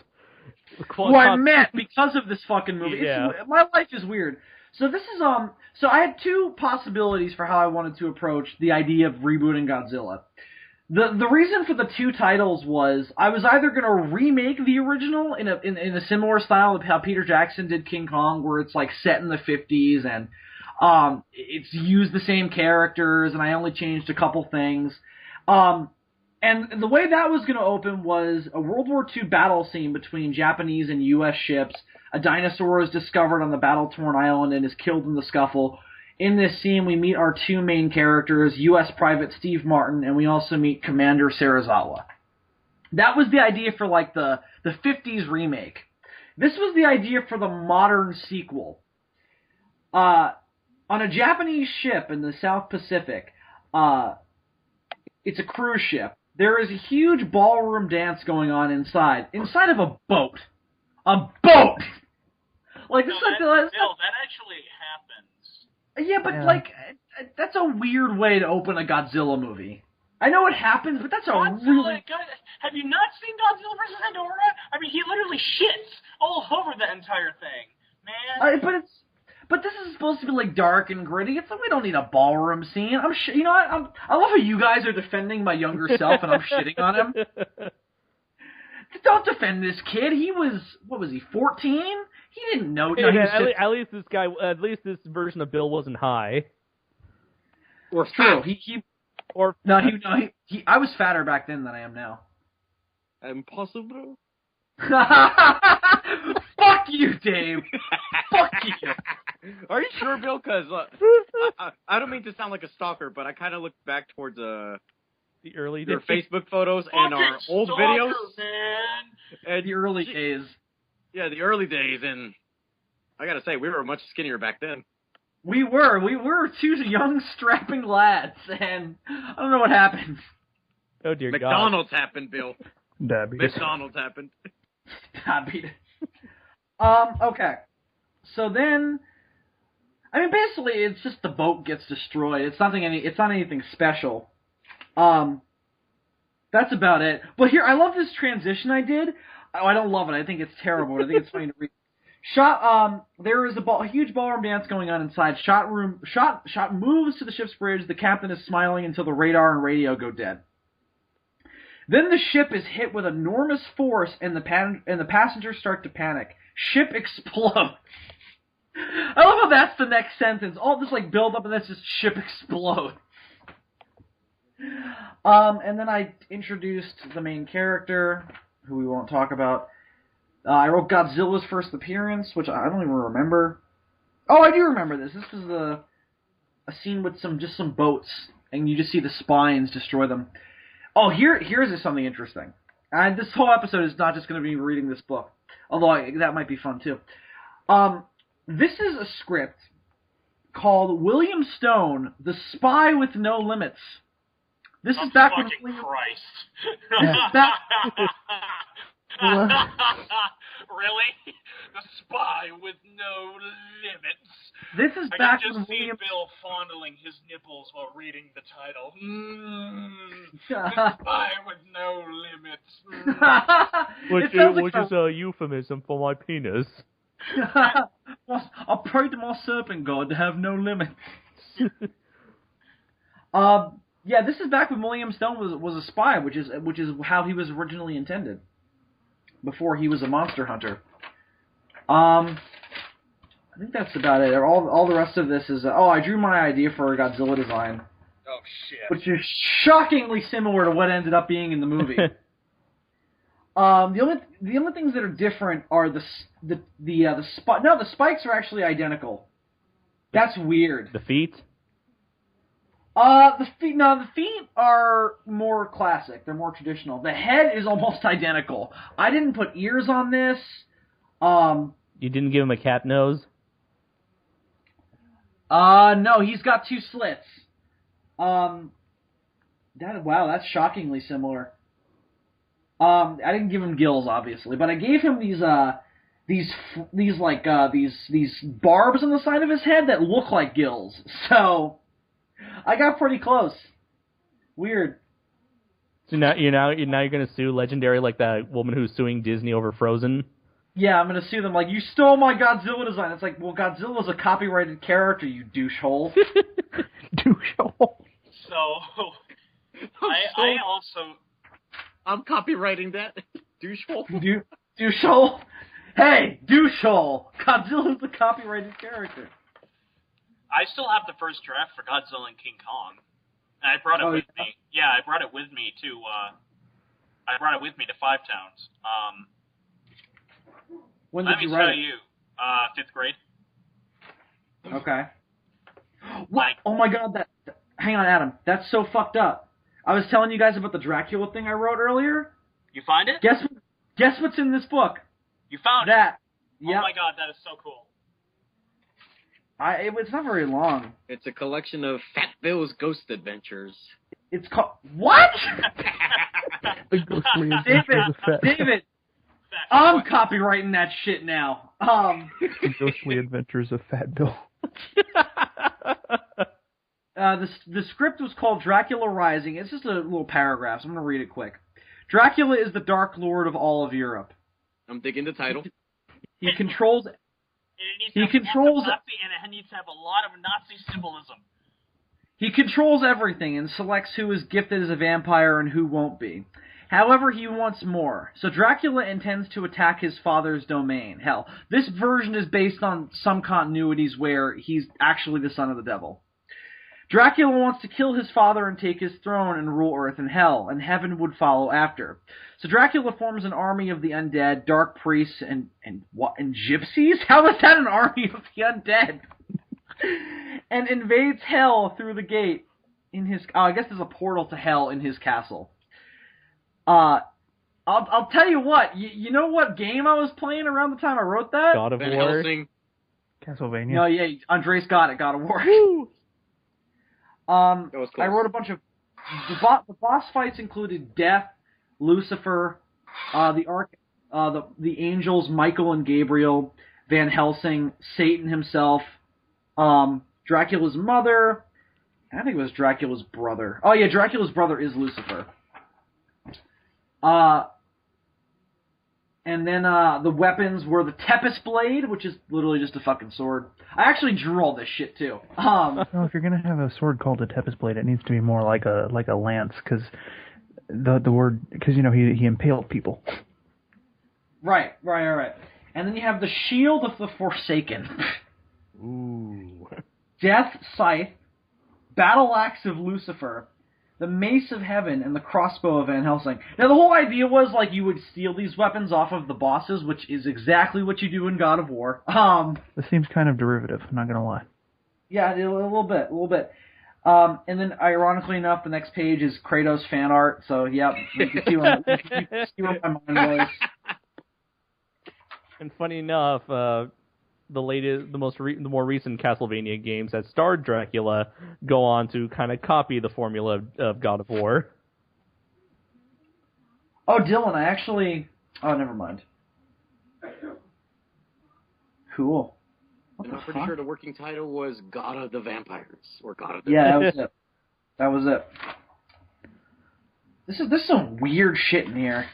Who I met because of this fucking movie. Yeah. My life is weird. So this is so I had two possibilities for how I wanted to approach the idea of rebooting Godzilla. The reason for the two titles was I was either going to remake the original in a similar style of how Peter Jackson did King Kong, where it's like set in the 50s and it's used the same characters and I only changed a couple things. And the way that was going to open was a World War II battle scene between Japanese and U.S. ships. A dinosaur is discovered on the battle-torn island and is killed in the scuffle. In this scene, we meet our two main characters, U.S. Private Steve Martin, and we also meet Commander Serizawa. That was the idea for, like, the 50s remake. This was the idea for the modern sequel. On a Japanese ship in the South Pacific, it's a cruise ship. There is a huge ballroom dance going on inside of a boat. A boat! Like, this that actually happens. Yeah, but, like, that's a weird way to open a Godzilla movie. I know it happens, but that's really... Have you not seen Godzilla vs. Ghidorah? I mean, he literally shits all over the entire thing, man. But this is supposed to be, like, dark and gritty. It's like, we don't need a ballroom scene. You know what? I love how you guys are defending my younger self and I'm shitting on him. Don't defend this kid. He was, what was he, 14? He didn't know. No, at least this version of Bill wasn't high. Or true. I was fatter back then than I am now. Impossible. Fuck you, Dave. Fuck you. Are you sure, Bill? Because I don't mean to sound like a stalker, but I kind of look back towards the early your Facebook photos and our old videos. Man. And the early days. Yeah, the early days, and I gotta say, we were much skinnier back then. We were two young, strapping lads, and I don't know what happened. Oh dear McDonald's happened, Bill. McDonald's happened. Okay. So then, I mean, basically, it's just the boat gets destroyed. It's not anything special. That's about it. But here, I love this transition I did. Oh, I don't love it. I think it's terrible. I think it's funny to read. There is a huge ballroom dance going on inside. Shot moves to the ship's bridge. The captain is smiling until the radar and radio go dead. Then the ship is hit with enormous force, and the passengers start to panic. Ship explodes. I love how that's the next sentence. All this like build up, and that's just ship explode. And then I introduced the main character, who we won't talk about. I wrote Godzilla's first appearance, which I don't even remember. Oh, I do remember this. This was a scene with some boats, and you just see the spines destroy them. Oh, here's something interesting. And this whole episode is not just going to be reading this book, although that might be fun too. This is a script called William Stone, The Spy with No Limits. This is back when Christ. Really? The Spy with No Limits. This is back when William... I can just see William... Bill fondling his nipples while reading the title. The Spy with No Limits. Which is a euphemism for my penis. I prayed to my serpent god to have no limits. Yeah, this is back when William Stone was a spy, which is how he was originally intended. Before he was a monster hunter. I think that's about it. All the rest of this is... I drew my idea for a Godzilla design. Oh, shit. Which is shockingly similar to what ended up being in the movie. The only things that are different are the spikes are actually identical. That's weird. The feet? The feet are more classic. They're more traditional. The head is almost identical. I didn't put ears on this. You didn't give him a cat nose? No, he's got 2 slits. That's shockingly similar. I didn't give him gills, obviously, but I gave him these barbs on the side of his head that look like gills. So I got pretty close. Weird. So now you're gonna sue Legendary like that woman who's suing Disney over Frozen? Yeah, I'm gonna sue them like, you stole my Godzilla design. It's like, well, Godzilla's a copyrighted character, you douchehole. Douchehole. So I'm copywriting that. Douchehole. Douchehole. Hey, douchehole. Godzilla's a copyrighted character. I still have the first draft for Godzilla and King Kong. And I brought it with me. Yeah, I brought it with me to Five Towns. When did you write it? Let me tell you, 5th grade. Okay. What? Oh my god, hang on, Adam. That's so fucked up. I was telling you guys about the Dracula thing I wrote earlier. You find it? Guess what's in this book? You found that. It? Yep. Oh my god, that is so cool. It's not very long. It's a collection of Fat Bill's Ghost Adventures. It's called... What? David, I'm copywriting that shit now. The Ghostly Adventures of Fat Bill. The script was called Dracula Rising. It's just a little paragraph, so I'm going to read it quick. Dracula is the Dark Lord of all of Europe. I'm digging the title. He controls... It needs to have a lot of Nazi symbolism. He controls everything and selects who is gifted as a vampire and who won't be. However, he wants more. So Dracula intends to attack his father's domain. Hell, this version is based on some continuities where he's actually the son of the devil. Dracula wants to kill his father and take his throne and rule Earth and Hell, and heaven would follow after. So Dracula forms an army of the undead, dark priests, and gypsies? How is that an army of the undead? And invades Hell through the gate in his... I guess there's a portal to Hell in his castle. I'll tell you what. You know what game I was playing around the time I wrote that? God of Van War. Helsing. Castlevania. No, yeah, Andres got it. God of War. Woo! That was close. I wrote a bunch of... The boss fights included Death, Lucifer, the angels, Michael and Gabriel, Van Helsing, Satan himself, Dracula's mother, I think it was Dracula's brother. Oh yeah, Dracula's brother is Lucifer. And then the weapons were the Tepes Blade, which is literally just a fucking sword. I actually drew all this shit too. No, if you're gonna have a sword called a Tepes Blade, it needs to be more like a lance, because the word, because you know he impaled people. Right. And then you have the Shield of the Forsaken. Ooh. Death Scythe, Battle Axe of Lucifer, the Mace of Heaven, and the Crossbow of Van Helsing. Now, the whole idea was, like, you would steal these weapons off of the bosses, which is exactly what you do in God of War. This seems kind of derivative, I'm not gonna lie. Yeah, a little bit. And then, ironically enough, the next page is Kratos fan art, so, yep, you can see where my mind was. And funny enough, the more recent Castlevania games that starred Dracula go on to kind of copy the formula of God of War. Oh, Dylan, oh, never mind. Cool. I'm pretty sure the working title was God of the Vampires, or God of the... Yeah, that was it. This is some weird shit in here.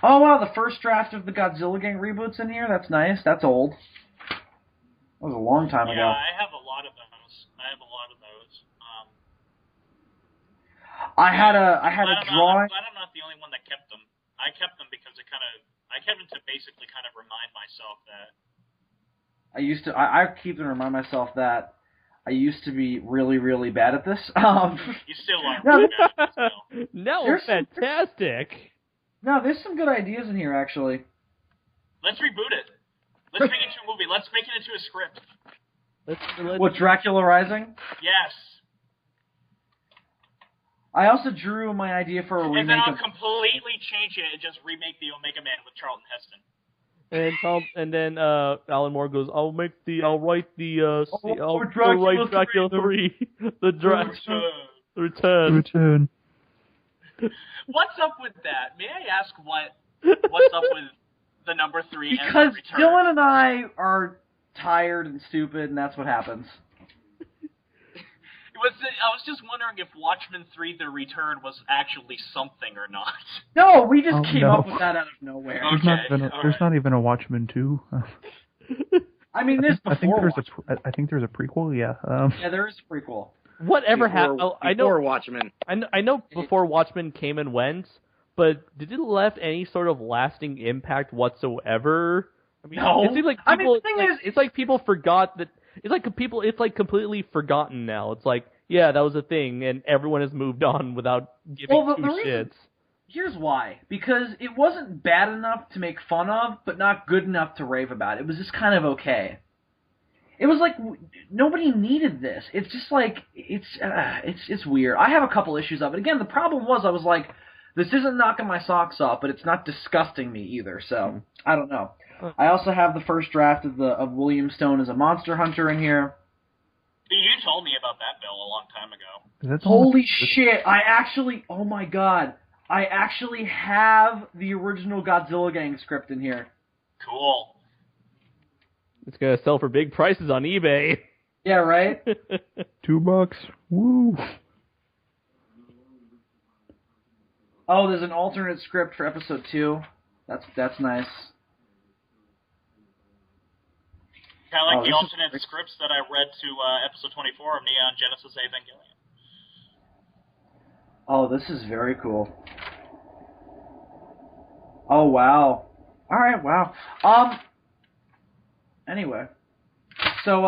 Oh, wow, the first draft of the Godzilla Gang reboot's in here? That's nice. That's old. That was a long time ago. Yeah, I have a lot of those. I had a drawing. I'm glad I'm not the only one that kept them. I kept them because I kept them to basically kind of remind myself that. I keep them to remind myself that I used to be really, really bad at this. You still are really bad at this, Bill. No, fantastic. No, there's some good ideas in here, actually. Let's reboot it. Let's make it into a movie. Let's make it into a script. What, Dracula Rising? Yes. I also drew my idea for a remake. And then I'll completely change it and just remake the Omega Man with Charlton Heston. And then Alan Moore goes, I'll write Dracula 3, the Return. What's up with that? May I ask what's up with the number 3 and the Return? Because Dylan and I are tired and stupid, and that's what happens. I was just wondering if Watchmen 3 The Return was actually something or not. No, we just came up with that out of nowhere. There's not even a Watchmen 2. I mean, there's I think there's a prequel, yeah. Yeah, there is a prequel. Whatever happened? Before Watchmen. I know before Watchmen came and went, but did it left any sort of lasting impact whatsoever? I mean, no. It seems like people. It's like people forgot that. It's like completely forgotten now. It's like, yeah, that was a thing, and everyone has moved on without giving two shits. Here's why. Because it wasn't bad enough to make fun of, but not good enough to rave about. It was just kind of okay. It was like nobody needed this. It's just like it's weird. I have a couple issues of it. Again, the problem was I was like, this isn't knocking my socks off, but it's not disgusting me either. So I don't know. I also have the first draft of William Stone as a monster hunter in here. You told me about that, Bill, a long time ago. Holy shit! Oh my god, I actually have the original Godzilla Gang script in here. Cool. It's gonna sell for big prices on eBay. Yeah, right? $2. Woo! Oh, there's an alternate script for episode 2. That's nice. Kind of like the alternate scripts that I read to episode 24 of Neon Genesis Evangelion. Oh, this is very cool. Oh, wow. Alright, wow. Anyway. So,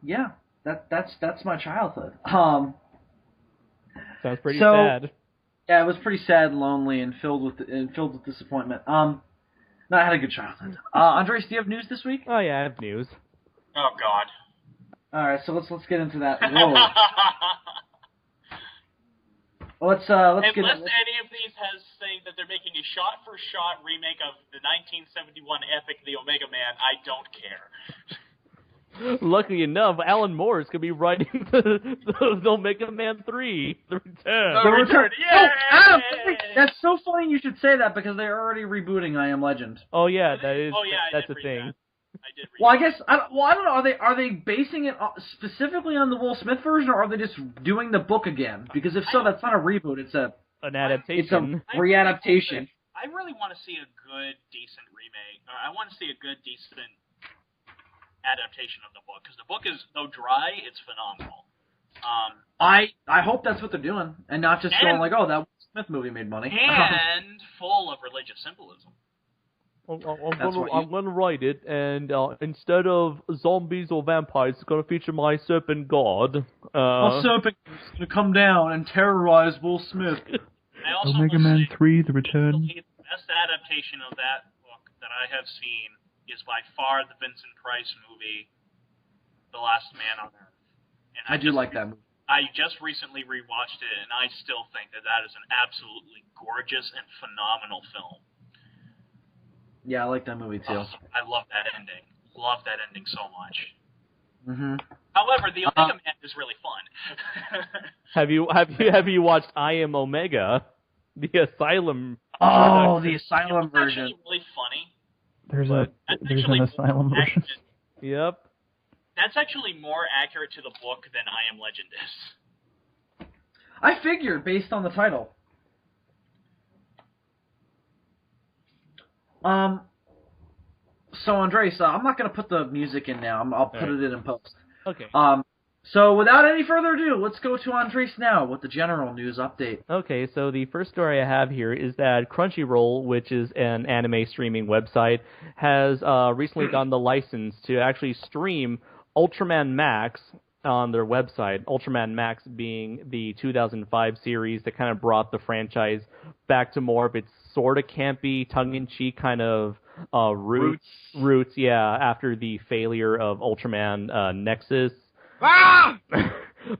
yeah. That's my childhood. Sounds pretty sad. Yeah, it was pretty sad and lonely and filled with disappointment. No, I had a good childhood. Andres, do you have news this week? Oh, yeah, I have news. Oh, God. Alright, so let's get into that. Whoa. Let's Unless get any of these has saying that they're making a shot-for-shot remake of the 1971 epic The Omega Man, I don't care. Luckily enough, Alan Moore is going to be writing the Omega Man 3, The Return. The Return, yeah! Oh, Adam, that's so funny you should say that because they're already rebooting I Am Legend. Oh, yeah, that is. Oh, yeah, that's a thing. I did read well, I guess I don't know. Are they basing it specifically on the Will Smith version, or are they just doing the book again? Because if so, that's not a reboot. It's an adaptation. It's a readaptation. I really want to see a good, decent remake. Or I want to see a good, decent adaptation of the book because the book is, though dry, it's phenomenal. I hope that's what they're doing, and not just going like, oh, that Will Smith movie made money, and full of religious symbolism. I'm gonna write it, and instead of zombies or vampires, it's gonna feature my serpent god. A serpent is gonna come down and terrorize Will Smith. Omega Man 3: The Return. The best adaptation of that book that I have seen is by far the Vincent Price movie, The Last Man on Earth. And I do like that movie. I just recently rewatched it, and I still think that is an absolutely gorgeous and phenomenal film. Yeah, I like that movie too. Oh, I love that ending. love that ending so much. Mm-hmm. However, the Omega Man is really fun. Have you watched I Am Omega, the Asylum? Oh, the Asylum version. Actually, really funny. There's an Asylum version. Yep. That's actually more accurate to the book than I Am Legend is. I figured based on the title. So Andres, I'm not going to put the music in now. I'll put it in post. Okay. So without any further ado, let's go to Andres now with the general news update. Okay, so the first story I have here is that Crunchyroll, which is an anime streaming website, has recently gotten the license to actually stream Ultraman Max on their website. Ultraman Max being the 2005 series that kind of brought the franchise back to more of its sort of campy, tongue-in-cheek kind of roots, after the failure of Ultraman Nexus. Ah!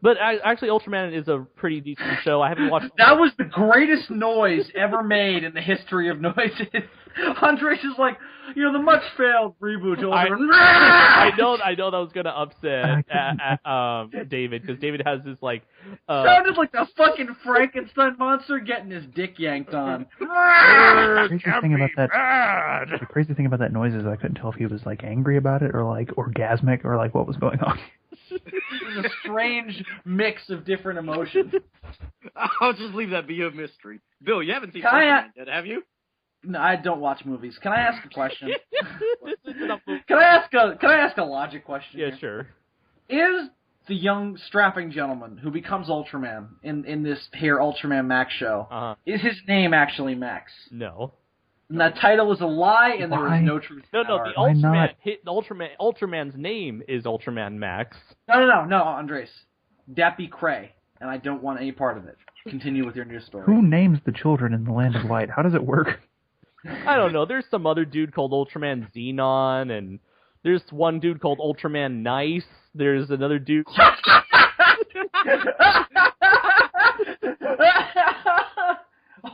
But actually, Ultraman is a pretty decent show. I haven't watched... That was the greatest noise ever made in the history of noises. Andres is like, the much-failed reboot. I know that was going to upset David, because David has this, like... sounded like the fucking Frankenstein monster getting his dick yanked on. The crazy thing about that noise is I couldn't tell if he was, like, angry about it, or, like, orgasmic, or, like, what was going on. It was a strange mix of different emotions. I'll just leave that be a mystery. Bill, you haven't seen Ultraman yet, have you? No, I don't watch movies. Can I ask a question? Can I ask a logic question? Yeah, here? sure. Is the young strapping gentleman who becomes Ultraman in this here Ultraman Max show, is his name actually Max? No. And that title is a lie, and there is no truth. No, the Ultraman's name is Ultraman Max. No, Andres. That be cray, and I don't want any part of it. Continue with your news story. Who names the children in the Land of Light? How does it work? I don't know. There's some other dude called Ultraman Xenon, and there's one dude called Ultraman Nice. There's another dude...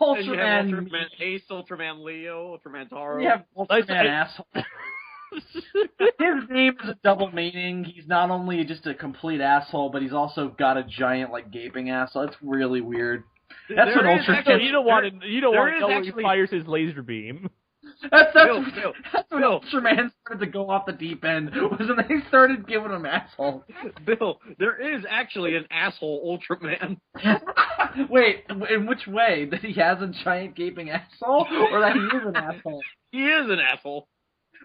Ultraman Ace, Ultraman Leo, Ultraman Taro. Yeah, Ultraman asshole. His name is a double meaning. He's not only just a complete asshole, but he's also got a giant, like, gaping asshole. It's really weird. That's what Ultraman... You don't want to know where he fires his laser beam. That's when Ultraman started to go off the deep end, was when they started giving him assholes. Bill, there is actually an asshole Ultraman. Wait, in which way? That he has a giant gaping asshole? Or that he is an asshole? He is an asshole.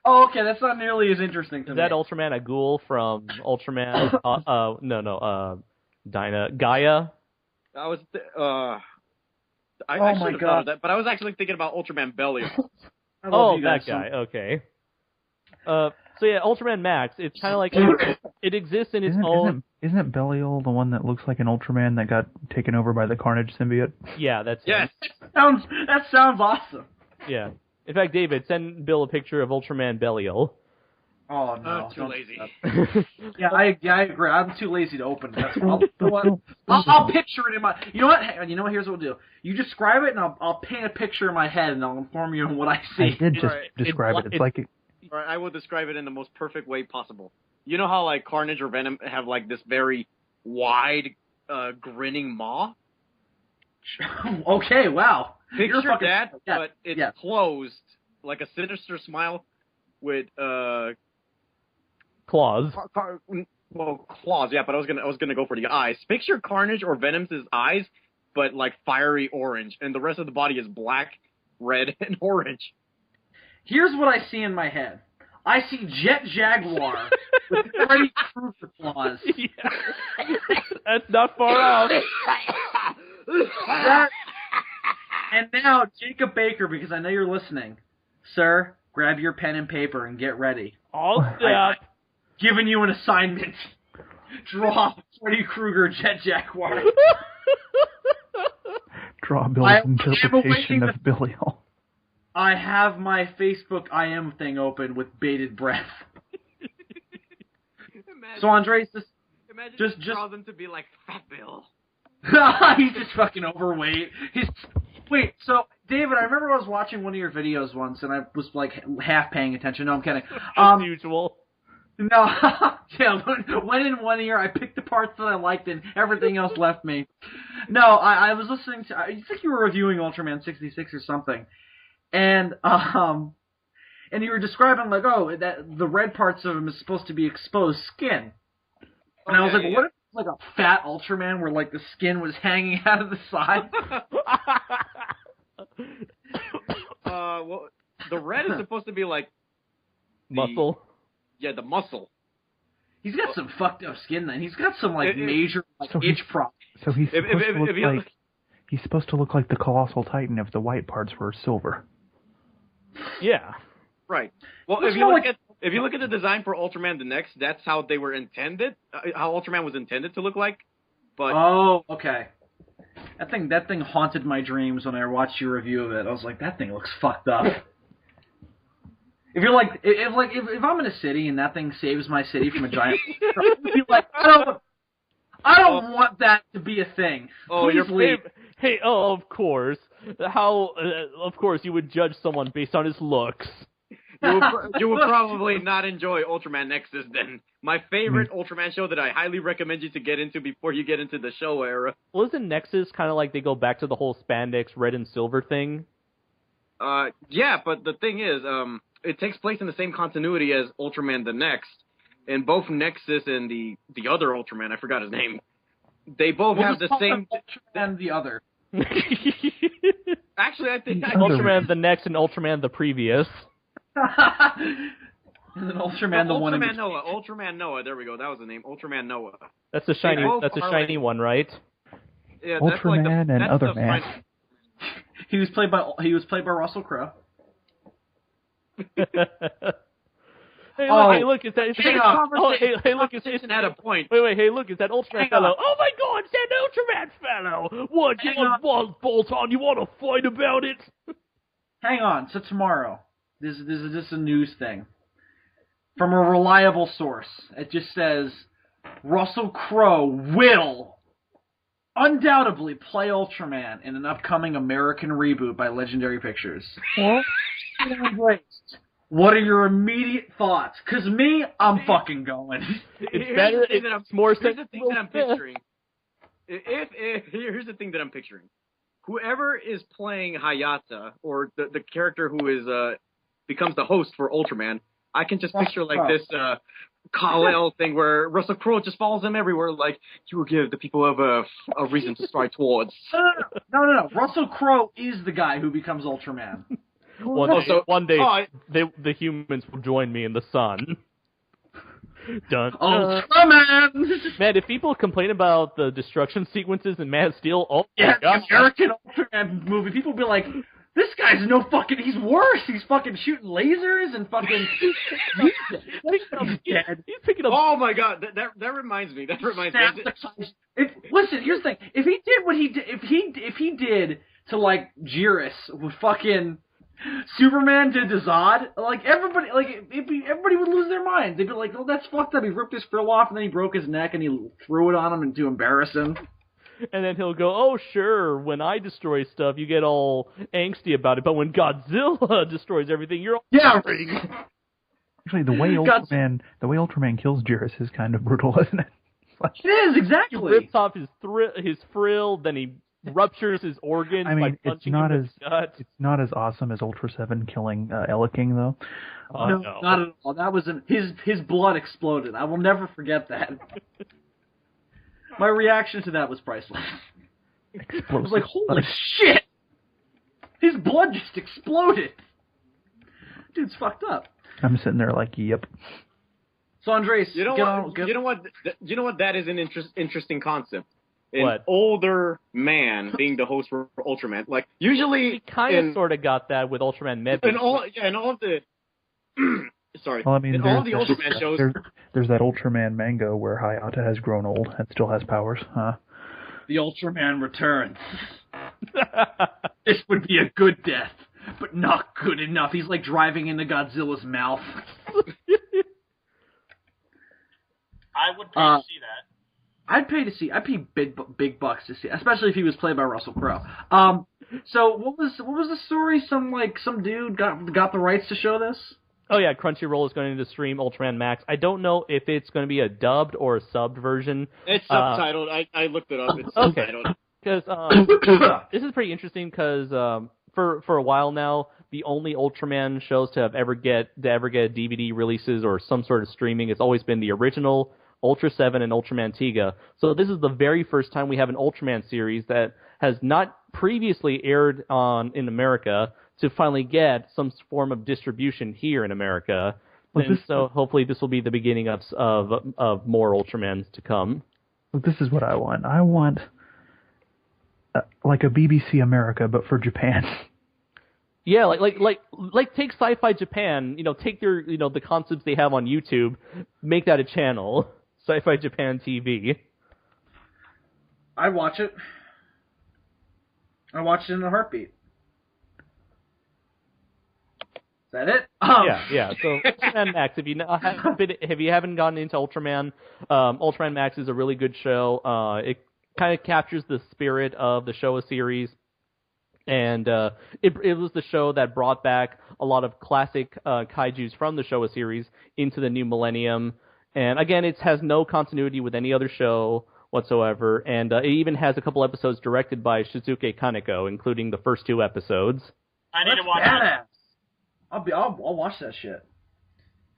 Oh, okay, that's not nearly as interesting to me. Is that Ultraman a ghoul from Ultraman... Gaia? I should have thought of that, but I was actually thinking about Ultraman Belial. That guy. Okay. So yeah, Ultraman Max. It's kind of like it exists in its own. Isn't Belial the one that looks like an Ultraman that got taken over by the Carnage symbiote? Yeah, that's yes. That sounds awesome. Yeah. In fact, David, send Bill a picture of Ultraman Belial. Oh no, I'm too lazy. Yeah, I agree. I'm too lazy to open it. I'll picture it in my. You know what? Here's what we'll do. You describe it, and I'll paint a picture in my head, and I'll inform you on what I see. I did just describe it. It's like. All right, I will describe it in the most perfect way possible. You know how like Carnage or Venom have like this very wide, grinning maw? Okay, wow. Picture that, but it's closed, like a sinister smile with claws. Claws, yeah, but I was gonna go for the eyes. Picture Carnage or Venom's eyes, but like fiery orange, and the rest of the body is black, red, and orange. Here's what I see in my head. I see Jet Jaguar with Freddy Krueger claws. Yeah. That's not far off. And now, Jacob Baker, because I know you're listening. Sir, grab your pen and paper and get ready. All set. Giving you an assignment. Draw Freddy Krueger Jet Jaguar. Draw Bill's interpretation of Belial. I have my Facebook I am thing open with bated breath. So Andres, just draw them to be like Fat Bill. He's just fucking overweight. Wait, so David, I remember I was watching one of your videos once, and I was like half paying attention. No, I'm kidding. As usual. No, yeah, went in one ear, I picked the parts that I liked, and everything else left me. No, I was listening to, I think you were reviewing Ultraman 66 or something, and you were describing, like, oh, that the red parts of him is supposed to be exposed skin. And I was like, what if it's like a fat Ultraman where, like, the skin was hanging out of the side? Well, the red is supposed to be, like... Muscle? Yeah, the muscle. He's got some fucked up skin, then. He's got some, like, major, like, itch problems. So he's supposed to look like the Colossal Titan if the white parts were silver. Yeah. Right. Well, if you look at the design for Ultraman the Next, that's how they were intended, how Ultraman was intended to look like. But oh, okay. That thing haunted my dreams when I watched your review of it. I was like, that thing looks fucked up. If you're like, if I'm in a city and that thing saves my city from a giant, I'd be like, I don't want that to be a thing. Oh, Please leave. Hey, of course. How? Of course, you would judge someone based on his looks. You would probably not enjoy Ultraman Nexus then. My favorite Ultraman show that I highly recommend you to get into before you get into the show era. Well, isn't Nexus kind of like they go back to the whole spandex red and silver thing? Yeah, but the thing is, it takes place in the same continuity as Ultraman the Next, and both Nexus and the other Ultraman, I forgot his name, they both have the same... Ultraman the other. Actually, I think... Ultraman the Next and Ultraman the previous. And then Ultraman the one... Ultraman Noah. Ultraman Noah, there we go, that was the name. Ultraman Noah. That's the shiny, one, right? Yeah, Ultraman and Other Man. He was played by Russell Crowe. Hey, look, is that... Hey, look, it's at a point. Wait, hey, look, is that Ultraman fellow? Oh my god, it's that Ultraman fellow! What, you want Bolton? You want to fight about it? Hang on, so tomorrow, this is just a news thing. From a reliable source, it just says, Russell Crowe will undoubtedly play Ultraman in an upcoming American reboot by Legendary Pictures. What are your immediate thoughts? Because me, I'm fucking going. It's better. It's more. Here's the thing that I'm picturing. Here's the thing that I'm picturing. Whoever is playing Hayata, or the character who is becomes the host for Ultraman, I can just picture like this Kal-El thing where Russell Crowe just follows him everywhere, like, you will give the people of a reason to strike towards. No. Russell Crowe is the guy who becomes Ultraman. One day, the humans will join me in the sun. Dun. Ultraman! Man, if people complain about the destruction sequences in Man of Steel, the American Ultraman movie, people will be like, this guy's no fucking, he's worse. He's fucking shooting lasers and fucking... He's picking up... Oh my god, that reminds me. Listen, here's the thing. If he did what he did, if he did to, like, Jiris with fucking... Superman did to Zod, like, everybody would lose their mind. They'd be like, oh, that's fucked up. He ripped his frill off, and then he broke his neck, and he threw it on him to embarrass him. And then he'll go, oh, sure, when I destroy stuff, you get all angsty about it, but when Godzilla destroys everything, you're all... Yeah! Actually, the way Ultraman kills Jiris is kind of brutal, isn't it? It is, exactly! He rips off his frill, then he ruptures his organs by punching him in the gut. It's not as awesome as Ultra 7 killing King, though. No, not at all. That was his blood exploded. I will never forget that. My reaction to that was priceless. I was like, holy shit! His blood just exploded! Dude's fucked up. I'm sitting there like, yep. So, Andres, you know what? That is an interesting concept. An older man being the host for Ultraman. Like, usually... We kind of sort of got that with Ultraman Med. In all of the... Sorry. Well, I mean, in all the Ultraman shows... There's that Ultraman manga where Hayata has grown old and still has powers, huh? The Ultraman returns. This would be a good death, but not good enough. He's like driving into Godzilla's mouth. I would pay to see that. I'd pay big bucks to see, especially if he was played by Russell Crowe. So what was the story? Some dude got the rights to show this? Oh yeah, Crunchyroll is going to stream Ultraman Max. I don't know if it's going to be a dubbed or a subbed version. It's subtitled. I looked it up. It's okay. subtitled. Because this is pretty interesting. Because for a while now, the only Ultraman shows to ever get DVD releases or some sort of streaming has always been the original Ultra 7 and Ultraman Tiga. So this is the very first time we have an Ultraman series that has not previously aired in America to finally get some form of distribution here in America. So hopefully this will be the beginning of more Ultramans to come. Well, this is what I want. I want like a BBC America, but for Japan. Yeah, like take Sci-Fi Japan. Take their the concepts they have on YouTube, make that a channel. Sci-Fi Japan TV. I'd watch it. I watched it in a heartbeat. Is that it? Yeah. So Ultraman Max, if you haven't gotten into Ultraman, Ultraman Max is a really good show. It kind of captures the spirit of the Showa series, and it was the show that brought back a lot of classic kaijus from the Showa series into the new millennium. And again, it has no continuity with any other show whatsoever, and it even has a couple episodes directed by Shizuke Kaneko, including the first 2 episodes. I need to watch that. I'll watch that shit.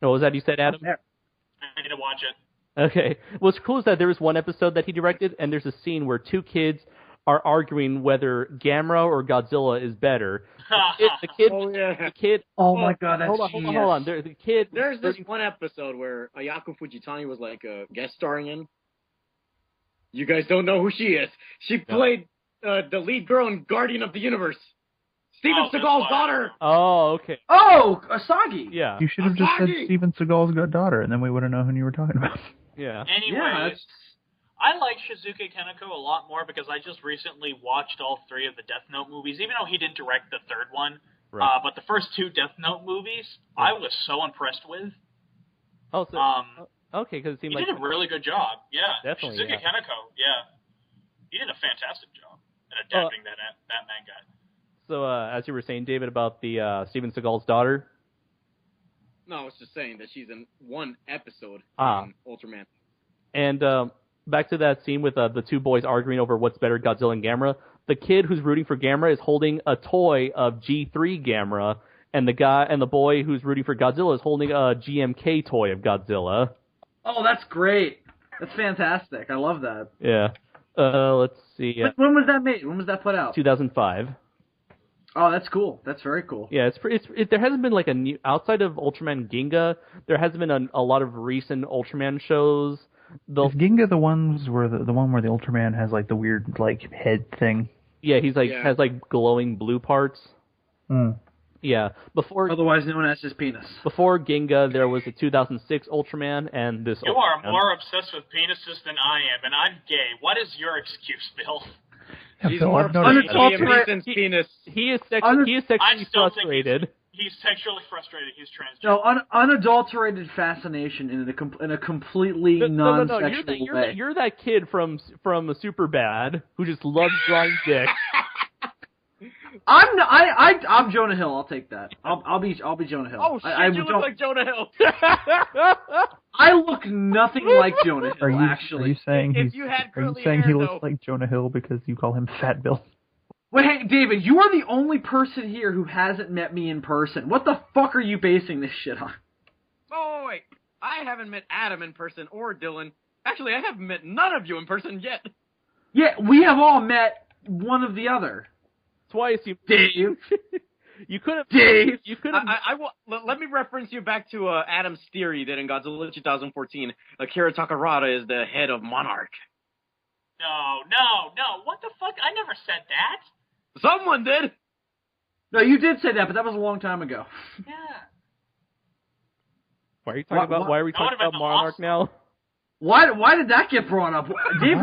Oh, was that you said, Adam? I need to watch it. Okay. What's cool is that there was one episode that he directed, and there's a scene where 2 kids are arguing whether Gamera or Godzilla is better. The kid. Oh my god, that's hold on. The kid. There's this one episode where Ayako Fujitani was like guest starring in. You guys don't know who she is. She played the lead girl in Guardian of the Universe. Steven Seagal's daughter! Oh, okay. Oh, Asagi! Yeah. You should have just said Steven Seagal's daughter, and then we would have known who you were talking about. Yeah. Anyways, I like Shizuke Kaneko a lot more because I just recently watched all 3 of the Death Note movies, even though he didn't direct the 3rd one. Right. But the first 2 Death Note movies, I was so impressed with. Oh, so... okay, because it seemed he did a really good job. Yeah. Definitely, Shizuke Kaneko, yeah. He did a fantastic job at adapting that manga. So, as you were saying, David, about the Steven Seagal's daughter? No, I was just saying that she's in one episode in Ultraman. And back to that scene with the 2 boys arguing over what's better, Godzilla and Gamera. The kid who's rooting for Gamera is holding a toy of G3 Gamera, and the boy who's rooting for Godzilla is holding a GMK toy of Godzilla. Oh, that's great. That's fantastic. I love that. Yeah. Let's see. When was that made? When was that put out? 2005. Oh, that's cool. That's very cool. Yeah, there hasn't been like a new, outside of Ultraman Ginga, there hasn't been a lot of recent Ultraman shows. Is Ginga the ones where the one where the Ultraman has like the weird like head thing? Yeah, has like glowing blue parts. Yeah, otherwise known as his penis. Before Ginga, there was a 2006 Ultraman and this. You are more obsessed with penises than I am, and I'm gay. What is your excuse, Bill? He's more unadulterated penis. He is sexually frustrated. He's sexually frustrated. He's transgender. No, unadulterated fascination in a completely non-sexual way. You're that kid from Superbad who just loves drawing dick. I'm Jonah Hill. I'll take that. I'll be Jonah Hill. Oh shit! You look like Jonah Hill. I look nothing like Jonah Hill. Actually, are you saying he looks though. like Jonah Hill because you call him Fat Bill? Wait, hey, David, you are the only person here who hasn't met me in person. What the fuck are you basing this shit on? Oh wait, I haven't met Adam in person or Dylan. Actually, I haven't met none of you in person yet. Yeah, we have all met one of the other. Twice, Dave. You could have. Dave. You could have. Let me reference you back to Adam's theory that in Godzilla 2014, Akira Takarada is the head of Monarch. No. What the fuck? I never said that. Someone did. No, you did say that, but that was a long time ago. Yeah. Why are you talking about? Why are we talking about Monarch now? Why did that get brought up? Dave,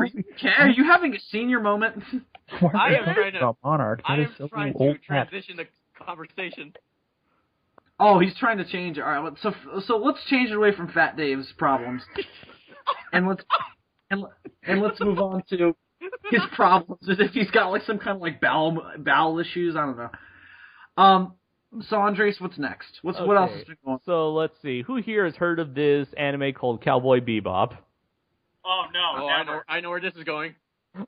are you having a senior moment? I am trying to. Monarch. I am trying to transition the conversation. Oh, he's trying to change it. All right, so let's change it away from Fat Dave's problems, and let's move on to his problems, as if he's got like some kind of like bowel issues. I don't know. So, Andres, what's next? What else is going on? So, let's see. Who here has heard of this anime called Cowboy Bebop? Oh, no, never. I know where this is going.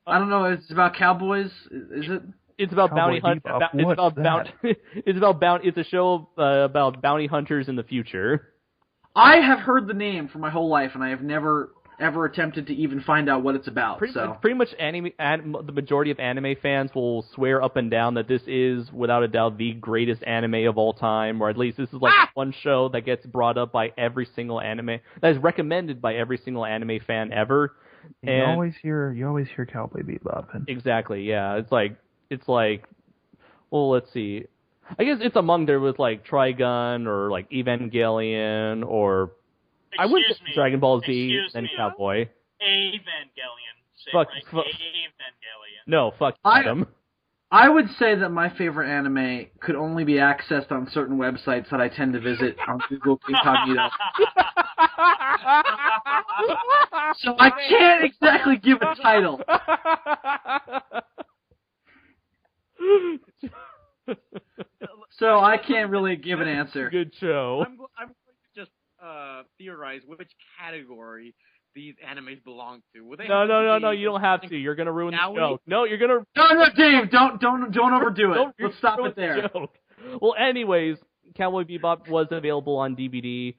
I don't know. It's about cowboys? Is it? It's about bounty hunters. It's a show about bounty hunters in the future. I have heard the name for my whole life, and I have never ever attempted to even find out what it's about. Pretty much the majority of anime fans will swear up and down that this is, without a doubt, the greatest anime of all time, or at least this is like one show that gets brought up by every single anime, that is recommended by every single anime fan ever. You always hear Cowboy Bebop. Exactly, yeah. It's like, well, let's see. I guess it's among there with like Trigun or like Evangelion or I would Dragon Ball Z and Cowboy. Evangelion. Fuck. Evangelion. No, fuck Adam. I would say that my favorite anime could only be accessed on certain websites that I tend to visit on Google Incognito. So I can't exactly give a title. So I can't really give an answer. Good show. I'm going to just theorize which category these animes belong to. No, you don't have to. You're going to ruin the joke. No, you're going to... No, Dave, don't overdo it. Let's stop it there. Well, anyways, Cowboy Bebop was available on DVD,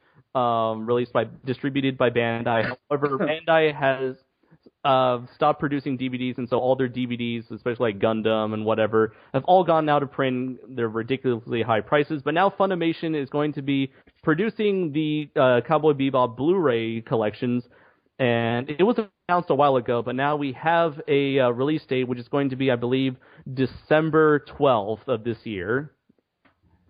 distributed by Bandai. However, Bandai has stopped producing DVDs, and so all their DVDs, especially like Gundam and whatever, have all gone out of print. They're ridiculously high prices, but now Funimation is going to be producing the Cowboy Bebop Blu-ray collections, and it was announced a while ago, but now we have a release date, which is going to be, I believe, December 12th of this year.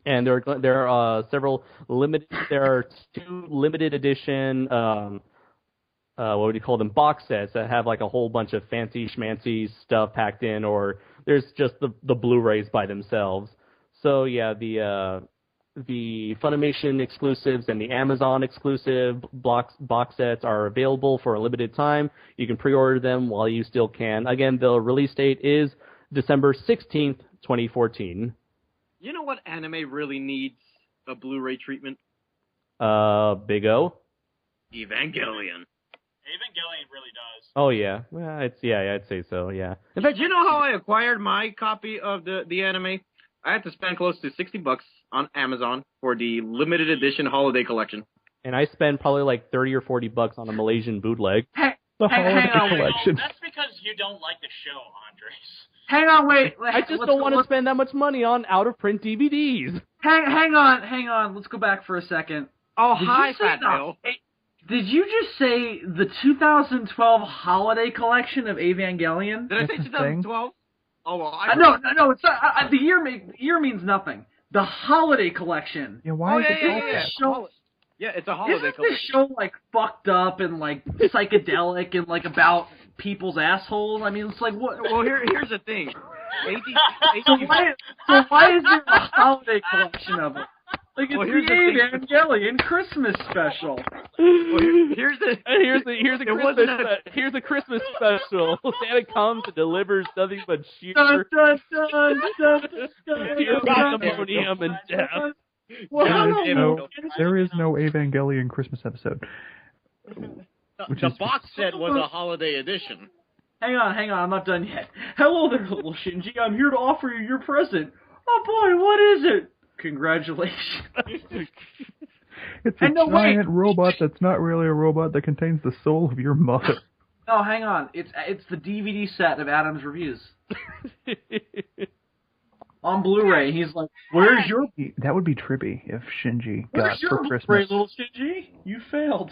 And there are several limited. There are 2 limited edition. What would you call them? Box sets that have like a whole bunch of fancy schmancy stuff packed in, or there's just the Blu-rays by themselves. So yeah, the Funimation exclusives and the Amazon exclusive box sets are available for a limited time. You can pre-order them while you still can. Again, the release date is December 16th, 2014. You know what anime really needs a Blu-ray treatment? Big O? Evangelion. Evangelion really does. Oh yeah, well, I'd say so. Yeah. In fact, you know how I acquired my copy of the anime? I had to spend close to $60 on Amazon for the limited edition holiday collection. And I spent probably like $30 or $40 on a Malaysian bootleg. The holiday collection. That's because you don't like the show, Andres. Hang on, wait. I just don't want to spend that much money on out-of-print DVDs. Hang on. Let's go back for a second. Oh, hi, Fat Bill. Did you just say the 2012 holiday collection of Evangelion? Did I say 2012? Oh, well, No, it's not. The year means nothing. The holiday collection. Yeah, why is it show? Yeah, it's a holiday collection. Isn't this show like fucked up and like psychedelic and like about people's assholes? I mean, it's like what? Well, here's the thing. So why is there a holiday collection of it? Like it's the Evangelion Christmas special. Well, here's a Christmas special. Santa comes and delivers nothing but sheer pandemonium and death. There is no Evangelion Christmas episode. The box set was a holiday edition. Hang on, I'm not done yet. Hello there, little Shinji. I'm here to offer you your present. Oh boy, what is it? Congratulations. It's a giant robot that's not really a robot that contains the soul of your mother. Oh, hang on. It's the DVD set of Adam's reviews. On Blu-ray, he's like, "Where's your?" That would be trippy if Shinji got for Christmas. Blu-ray, little Shinji? You failed.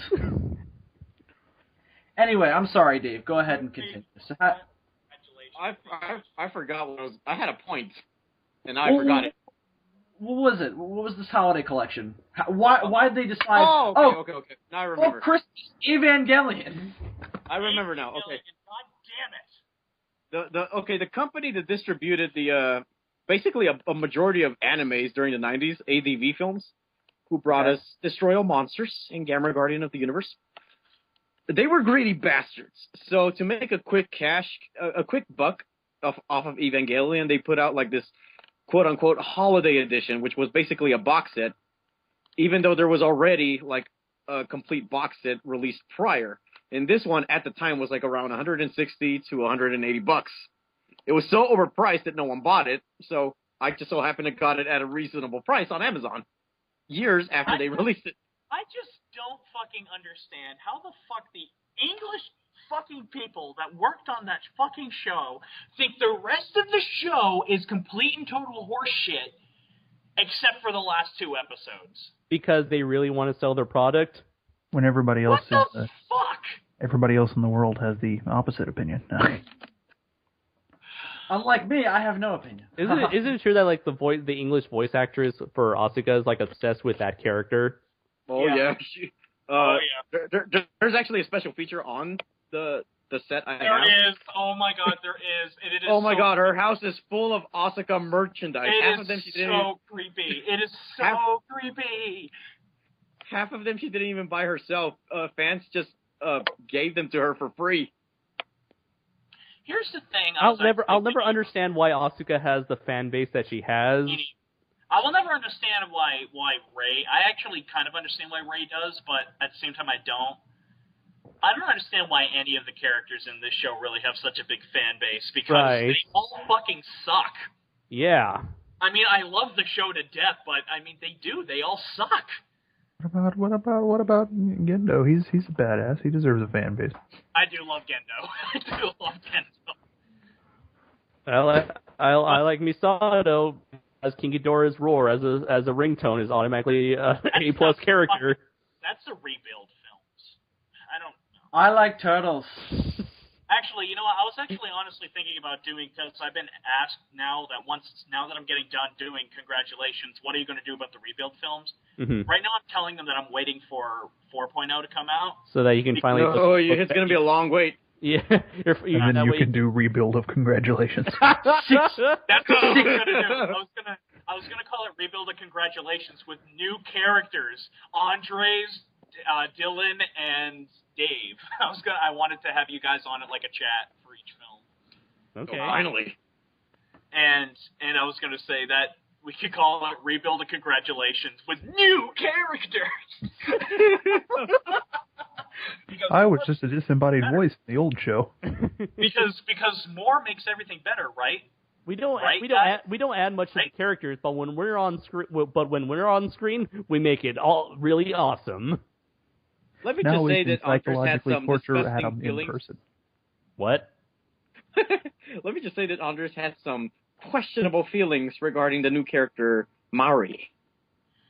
Anyway, I'm sorry, Dave. Go ahead and continue. So, I forgot what I had a point, and I forgot it. What was it? What was this holiday collection? Why did they decide? Okay. Now I remember. Oh, Christmas Evangelion. I remember now. Okay. God damn it. The company that distributed the basically a majority of animes during the 90s, ADV Films, who brought us Destroy All Monsters and Gamera Guardian of the Universe. They were greedy bastards. So to make a quick buck off of Evangelion, they put out like this quote-unquote holiday edition, which was basically a box set, even though there was already like a complete box set released prior. And this one at the time was like around 160 to 180 bucks. It was so overpriced that no one bought it, so I just so happened to got it at a reasonable price on Amazon years after they released it. I just don't fucking understand how the fuck the English fucking people that worked on that fucking show think the rest of the show is complete and total horseshit, except for the last 2 episodes. Because they really want to sell their product? When everybody else what the fuck? Everybody else in the world has the opposite opinion. Unlike me, I have no opinion. Isn't it true that like the English voice actress for Asuka is like obsessed with that character? Oh yeah. There's actually a special feature on the set I have. There is. Oh my god, there is. It is. Oh my god, her house is full of Asuka merchandise. It is so creepy. It is so creepy. Half of them she didn't even buy herself. Fans just gave them to her for free. Here's the thing. I'll never understand why Asuka has the fan base that she has. I will never understand why Rey. I actually kind of understand why Rey does, but at the same time I don't. I don't understand why any of the characters in this show really have such a big fan base, because they all fucking suck. Yeah. I mean, I love the show to death, but I mean, they do. They all suck. What about Gendo? He's a badass. He deserves a fan base. I do love Gendo. I do love Gendo. I like Misato, as King Ghidorah's roar as a ringtone is automatically A+ character. That's a rebuild films. I don't know. I like turtles. Actually, you know what? I was actually honestly thinking about doing, because I've been asked now that I'm getting done doing congratulations, what are you going to do about the rebuild films? Mm-hmm. Right now I'm telling them that I'm waiting for 4.0 to come out. So that you can finally... it's going to be a long wait. Yeah. And then you can do rebuild of congratulations. That's what I was going to do. I was going to call it rebuild of congratulations with new characters. Andres, Dylan, and Dave. I wanted to have you guys on it like a chat for each film. Okay. So finally. And I was going to say that we could call it Rebuild a Congratulations with new characters. I was just a disembodied voice in the old show. because more makes everything better, right? We don't add much to the characters, but when we're on screen, we make it all really awesome. Let me just say that Andres had some torture disgusting Adam feelings. in person. What? Let me just say that Andres had some questionable feelings regarding the new character Mari.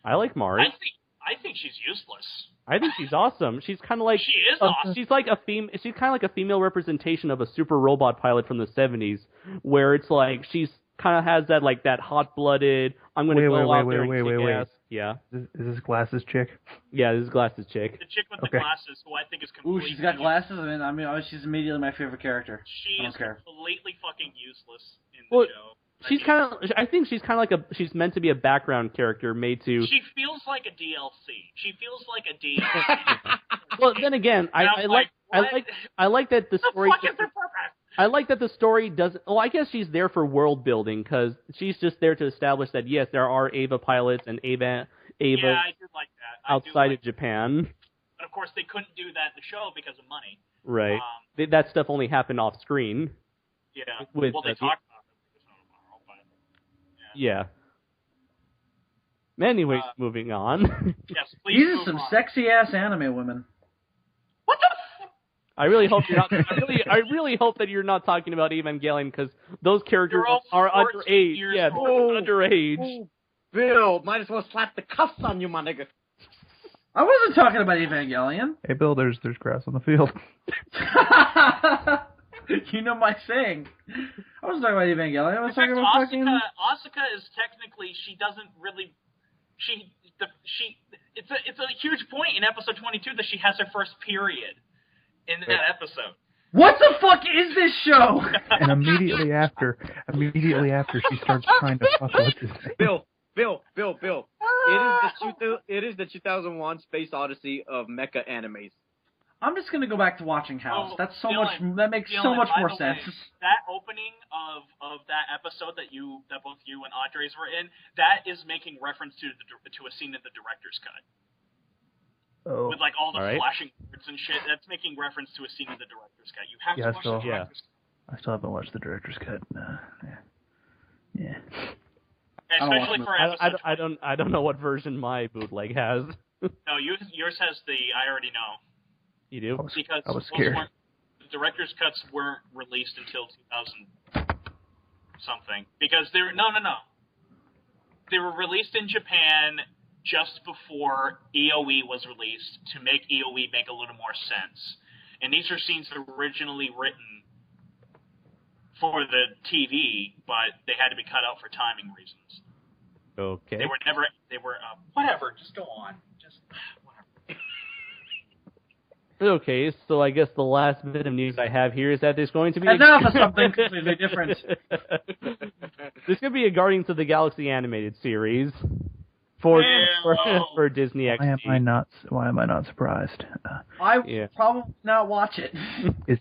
I like Mari. I think she's useless. I think she's awesome. She's kind of like she is awesome. She's kind of like a female representation of a super robot pilot from the 70s, where it's like she's kind of has that hot-blooded. I'm going to go out there and kick ass. Yeah. Is this Glasses chick? Yeah, this is Glasses chick. The chick with the glasses, who I think is completely... Ooh, she's got glasses? I mean, she's immediately my favorite character. She is completely fucking useless in the show. I think she's meant to be a background character made to... She feels like a DLC. She feels like a DLC. Well, then again, I like that the story... What the fuck is the purpose? I like that the story doesn't... Well, I guess she's there for world building, because she's just there to establish that, yes, there are Ava pilots and Ava yeah, I do like that. outside of Japan. But of course, they couldn't do that in the show because of money. Right. That stuff only happened off screen. Yeah. They talked about it tomorrow, but... Yeah. Anyways, moving on. Yes, please. These are some sexy-ass anime women. What the I really hope you're not. I really hope that you're not talking about Evangelion, because those characters are underage. Yeah, they're underage. Oh, Bill, might as well slap the cuffs on you, my nigga. I wasn't talking about Evangelion. Hey, Bill, there's grass on the field. You know my saying. I wasn't talking about Evangelion. I was talking about fucking... Asuka is technically, she doesn't really... It's a huge point in episode 22 that she has her first period in that episode. What the fuck is this show? And immediately after she starts trying to fuck with this thing. Bill. It is the 2001 Space Odyssey of mecha animes. I'm just gonna go back to watching House. That's so Dylan, much. That makes so Dylan, much by more the sense. Way, that opening of that episode that both you and Andres were in, that is making reference to a scene in the director's cut. Oh. With like all the flashing words and shit. That's making reference to a scene in the director's cut. You have to watch the director's cut. I still haven't watched the director's cut. Yeah. Especially for episode. I don't know what version my bootleg has. No, yours has the I already know. You do? Because I was scared. The director's cuts weren't released until 2000 something. Because they were they were released in Japan just before EOE was released to make EOE make a little more sense. And these are scenes originally written for the TV, but they had to be cut out for timing reasons. Okay. They were whatever, just go on. Just whatever. Okay, so I guess the last bit of news I have here is that there's going to be enough of something completely different. There's going to be a Guardians of the Galaxy animated series for Disney XD. Why am I not surprised? I will probably not watch it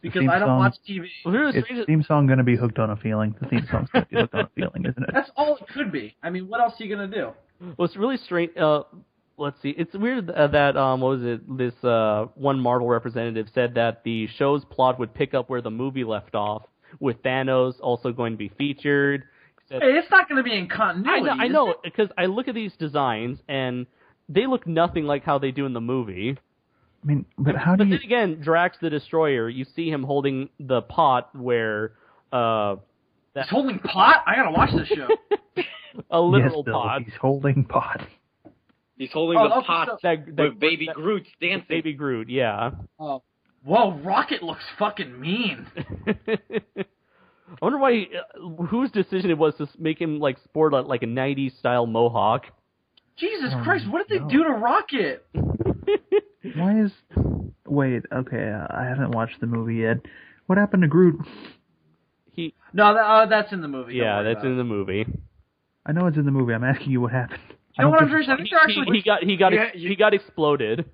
because I don't watch TV. Is the theme song going to be Hooked on a Feeling? The theme song's going to be Hooked on a Feeling, isn't it? That's all it could be. I mean, what else are you going to do? Well, it's really strange. Let's see. It's weird that what was it? This one Marvel representative said that the show's plot would pick up where the movie left off, with Thanos also going to be featured. Hey, it's not going to be in continuity. I know, because I look at these designs and they look nothing like how they do in the movie. I mean, but how do you? Then again, Drax the Destroyer, you see him holding the pot where. He's holding pot? I gotta watch this show. A literal Bill, pot. He's holding pot. He's holding the pot with Baby Groot dancing. Baby Groot, yeah. Oh, whoa! Rocket looks fucking mean. I wonder why, whose decision it was to make him like sport a 90s style mohawk. Jesus Christ! What did they do to Rocket? Why is? Wait, okay, I haven't watched the movie yet. What happened to Groot? No, that's in the movie. Yeah, that's in the movie. I know it's in the movie. I'm asking you what happened. You know what I'm saying? I think they're actually. He got exploded.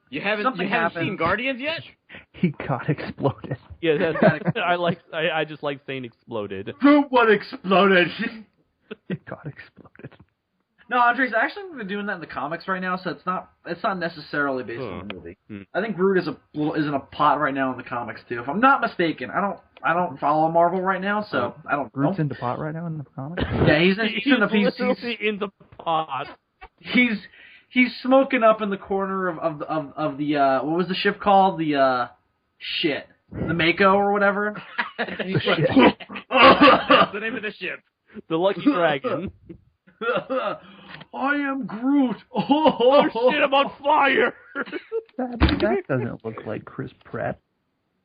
You haven't seen Guardians yet? He got exploded. Yeah, I just like saying exploded. Groot what exploded? He got exploded. No, Andres, actually they're doing that in the comics right now, so it's not necessarily based on the movie. I think Groot is in a pot right now in the comics too. If I'm not mistaken, I don't follow Marvel right now, so I don't. Groot's in the pot right now in the comics. Yeah, he's in the pot. He's smoking up in the corner of the what was the ship called? The Mako or whatever. That's the name of the ship. The Lucky Dragon. I am Groot. Oh shit! I'm on fire. That doesn't look like Chris Pratt.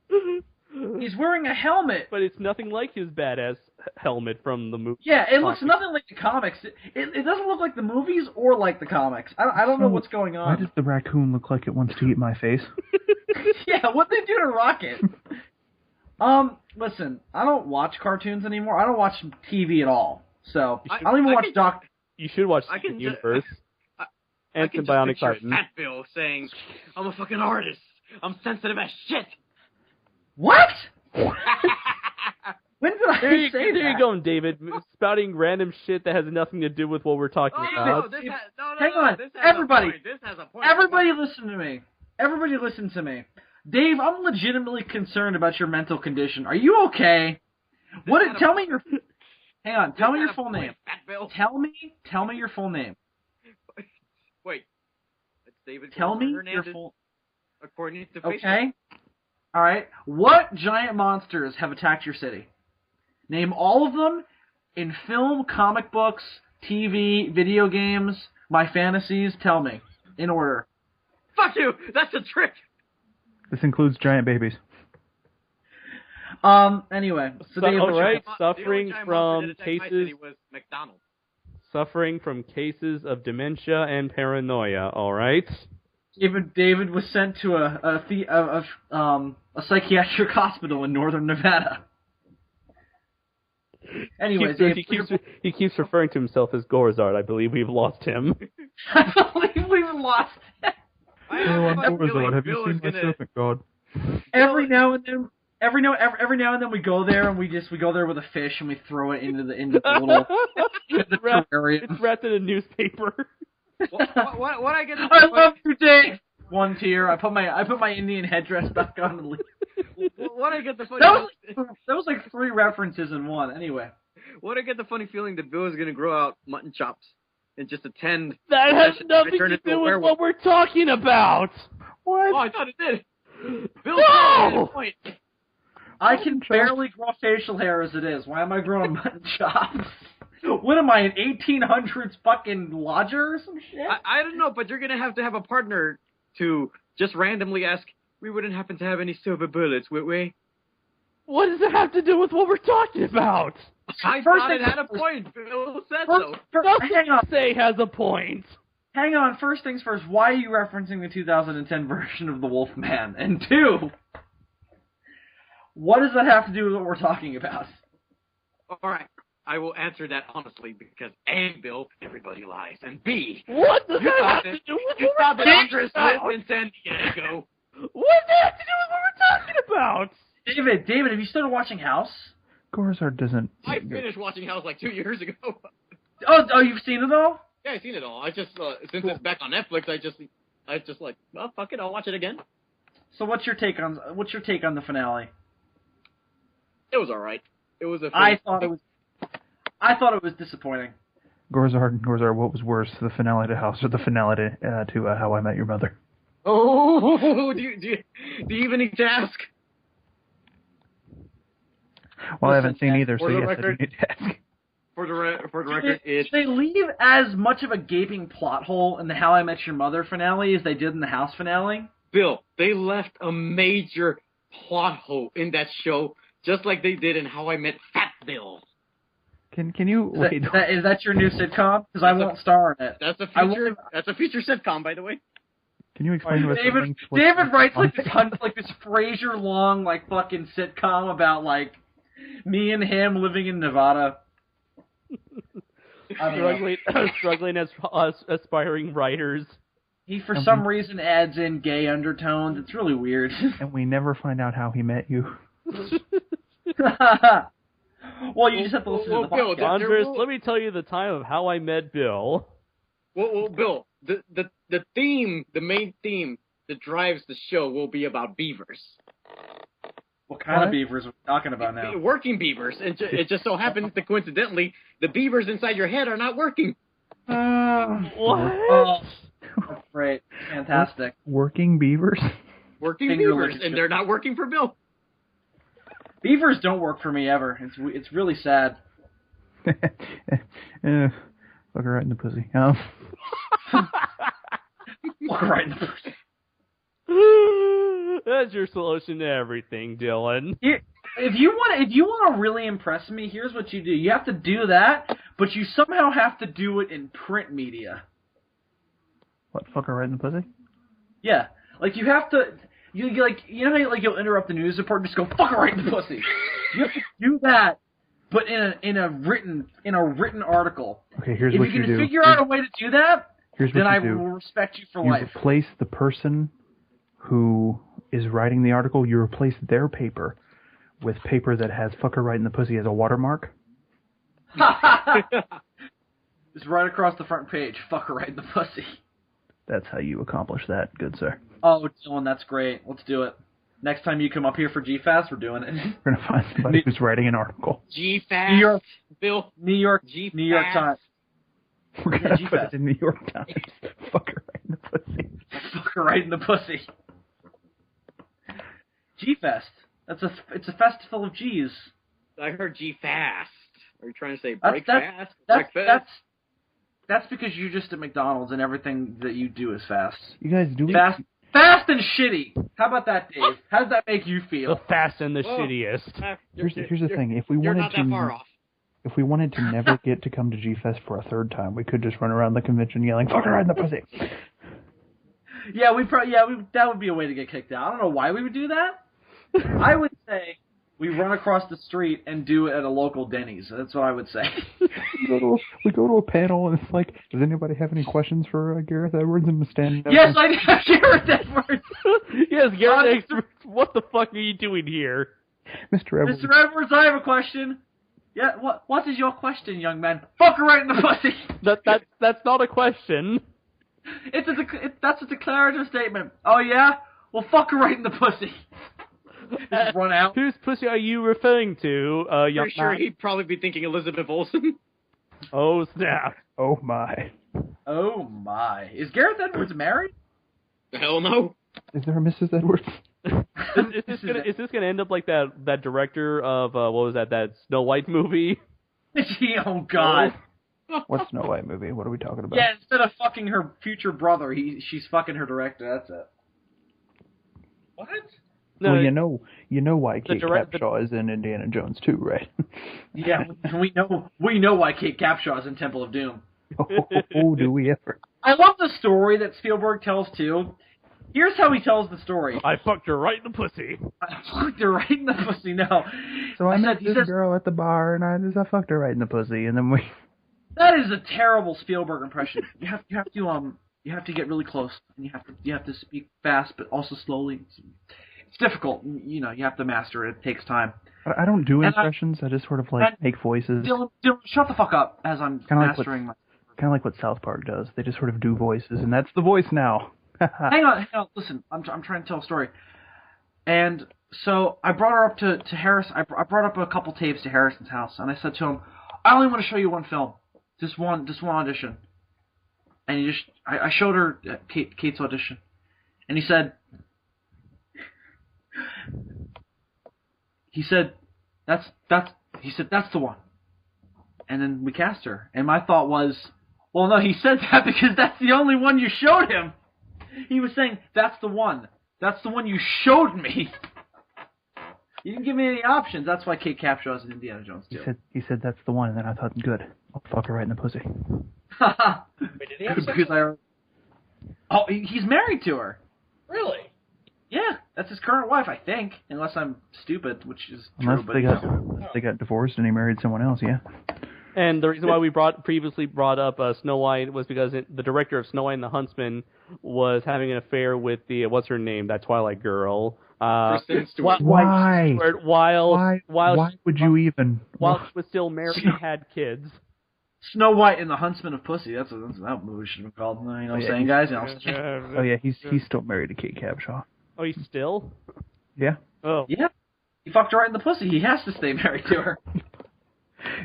He's wearing a helmet. But it's nothing like his badass helmet from the movie. Yeah, it looks nothing like the comics. It doesn't look like the movies or like the comics. I don't know what's going on. Why does the raccoon look like it wants to eat my face? Yeah, what'd they do to Rocket? Listen, I don't watch cartoons anymore. I don't watch TV at all. So, I don't even watch Doc... You should watch Steven Universe. And some Bionic Titan. Fat Bill saying, I'm a fucking artist. I'm sensitive as shit. What? When did I say that? There you go, David. Spouting random shit that has nothing to do with what we're talking about. Hang on. Everybody. Everybody listen to me. Everybody listen to me. Dave, I'm legitimately concerned about your mental condition. Are you okay? Tell me your... Hang on. Tell me your full name. Tell me your full name. Wait. It's David. Tell me your full... According to Facebook. Okay. All right. What giant monsters have attacked your city? Name all of them in film, comic books, TV, video games, my fantasies. Tell me. In order. Fuck you! That's a trick! This includes giant babies. Anyway. So Dave, suffering from cases of dementia and paranoia, alright? David was sent to a psychiatric hospital in northern Nevada. Anyways, he keeps referring to himself as Gorzard. I believe we've lost him. I believe we've lost him. Have you seen my serpent god? Every now and then we go there and we go there with a fish and we throw it into the little terrarium. It's wrapped in a newspaper. What I get? I love you, Dave. One tear. I put my Indian headdress back on and leave. What I get the funny? That was like 3 references in one. Anyway. What I get the funny feeling that Bill is going to grow out mutton chops and just attend. That has nothing to do with what we're talking about. What? Oh, I thought it did. Bill, no! Point. I can barely grow facial hair as it is. Why am I growing mutton chops? What am I, an 1800s fucking lodger or some shit? I don't know, but you're going to have a partner to just randomly ask, we wouldn't happen to have any silver bullets, would we? What does it have to do with what we're talking about? I thought it had a point. Bill said so. Hang on. Say has a point. Hang on. First things first, why are you referencing the 2010 version of the Wolfman? And 2, what does that have to do with what we're talking about? All right. I will answer that honestly because A, Bill, everybody lies, and B, what does that have to do with what we're talking about? In San Diego. What does that have to do with what we're talking about? David, have you started watching House? Gorzard doesn't. I finished watching House like 2 years ago. Oh, you've seen it all? Yeah, I've seen it all. I just since it's back on Netflix, I just like, well, fuck it, I'll watch it again. So what's your take on the finale? It was all right. It was I thought it was disappointing. Gorzard, what was worse, the finale to House or the finale to How I Met Your Mother? Oh, do you even need to ask? Well, I haven't seen either, so yes, I do need to ask. For the record, they leave as much of a gaping plot hole in the How I Met Your Mother finale as they did in the House finale. Bill, they left a major plot hole in that show, just like they did in How I Met Fat Bill. Can you wait? Is that your new sitcom? Because I won't star in it. That's a future sitcom, by the way. Can you explain what David writes like this Frasier long like fucking sitcom about like me and him living in Nevada. Struggling as aspiring writers. He for some reason adds in gay undertones. It's really weird. And we never find out how he met you. Well, you just have to listen to the podcast. Andres, let me tell you the time of how I met Bill. Well, Bill, the theme, the main theme that drives the show will be about beavers. What kind of beavers are we talking about now? Working beavers. And it just so happens that coincidentally, the beavers inside your head are not working. What? Oh, that's great. Fantastic. Working beavers? Working beavers, and they're not working for Bill. Beavers don't work for me ever. It's really sad. Fuck her right in the pussy. Fuck her right in the pussy. That's your solution to everything, Dylan. If you want to really impress me, here's what you do. You have to do that, but you somehow have to do it in print media. What? Fuck her right in the pussy? Yeah, like you have to. You know how like you'll interrupt the news report and just go fuck her right in the pussy. You have to do that, but in a written article. Okay, here's if what you do. If you can figure out a way to do that, then I will respect you for life. You replace the person who is writing the article. You replace their paper with paper that has "fuck her right in the pussy" as a watermark. Just right across the front page. Fuck her right in the pussy. That's how you accomplish that, good sir. Oh, Dylan, that's great. Let's do it. Next time you come up here for GFAS, we're doing it. We're going to find somebody who's writing an article. GFAS. New York. Bill. New York. GFAS. New York Times. We're going to put it in New York Times. Fuck her right in the pussy. Fuck her right in the pussy. G-Fest. It's a festival of G's. I heard G-Fast. Are you trying to say break fast? That's because you're just at McDonald's and everything that you do is fast. You guys do Fast and shitty. How about that, Dave? How does that make you feel? The fast and the shittiest. Here's the thing. If we wanted to never get to come to G-Fest for a third time, we could just run around the convention yelling, "Fuck her right in the pussy." Yeah, that would be a way to get kicked out. I don't know why we would do that. I would say we run across the street and do it at a local Denny's. That's what I would say. we go to a panel and it's like, does anybody have any questions for Gareth Edwards? And stand up. Yes, I do. Gareth Edwards. Yes, Gareth Edwards. What the fuck are you doing here? Mr. Edwards. Mr. Edwards, I have a question. Yeah, what is your question, young man? Fuck her right in the pussy. That's not a question. That's a declarative statement. Oh yeah? Well, fuck her right in the pussy. Just run out. Whose pussy are you referring to, young Pretty sure man? he'd probably be thinking Elizabeth Olsen. Oh, snap. Oh, my. Oh, my. Is Gareth Edwards married? Hell no. Is there a Mrs. Edwards? Is this gonna end up like that director of, what was that Snow White movie? Oh, God. What Snow White movie? What are we talking about? Yeah, instead of fucking her future brother, she's fucking her director. That's it. What? No, well, you know why Kate Capshaw is in Indiana Jones 2, right? Yeah, we know why Kate Capshaw is in Temple of Doom. Oh, do we ever? I love the story that Spielberg tells too. Here's how he tells the story. I fucked her right in the pussy. I fucked her right in the pussy. No. So I met this girl at the bar, and I fucked her right in the pussy, and then we. That is a terrible Spielberg impression. You have to get really close, and you have to speak fast, but also slowly. It's difficult. You have to master it. It takes time. I don't do impressions. I just sort of make voices. Dylan, shut the fuck up as I'm mastering. Kind of like what South Park does. They just sort of do voices, and that's the voice now. Hang on. Listen, I'm trying to tell a story. And so I brought her up to Harris. I brought up a couple tapes to Harrison's house, and I said to him, "I only want to show you one film, just one audition." And I showed her Kate's audition, and he said, that's the one. And then we cast her. And my thought was, well, no, he said that because that's the only one you showed him. He was saying, that's the one. That's the one you showed me. You didn't give me any options. That's why Kate Capshaw is in Indiana Jones 2. He said that's the one, and then I thought, good, I'll fuck her right in the pussy. Wait, did he have sex? Oh, he's married to her. Really? Yeah, that's his current wife, I think. Unless I'm stupid, which is unless true. They got divorced and he married someone else, yeah. And the reason why we previously brought up Snow White was because the director of Snow White and the Huntsman was having an affair with the what's her name, that Twilight girl. Kristen Stewart. Why? Why would you even? While she was still married and had kids. Snow White and the Huntsman of Pussy. That's what that movie should have been called. You know what I'm saying, guys? Oh yeah, he's still married to Kate Capshaw. Oh, he's still? Yeah. Oh. Yeah. He fucked her right in the pussy. He has to stay married to her.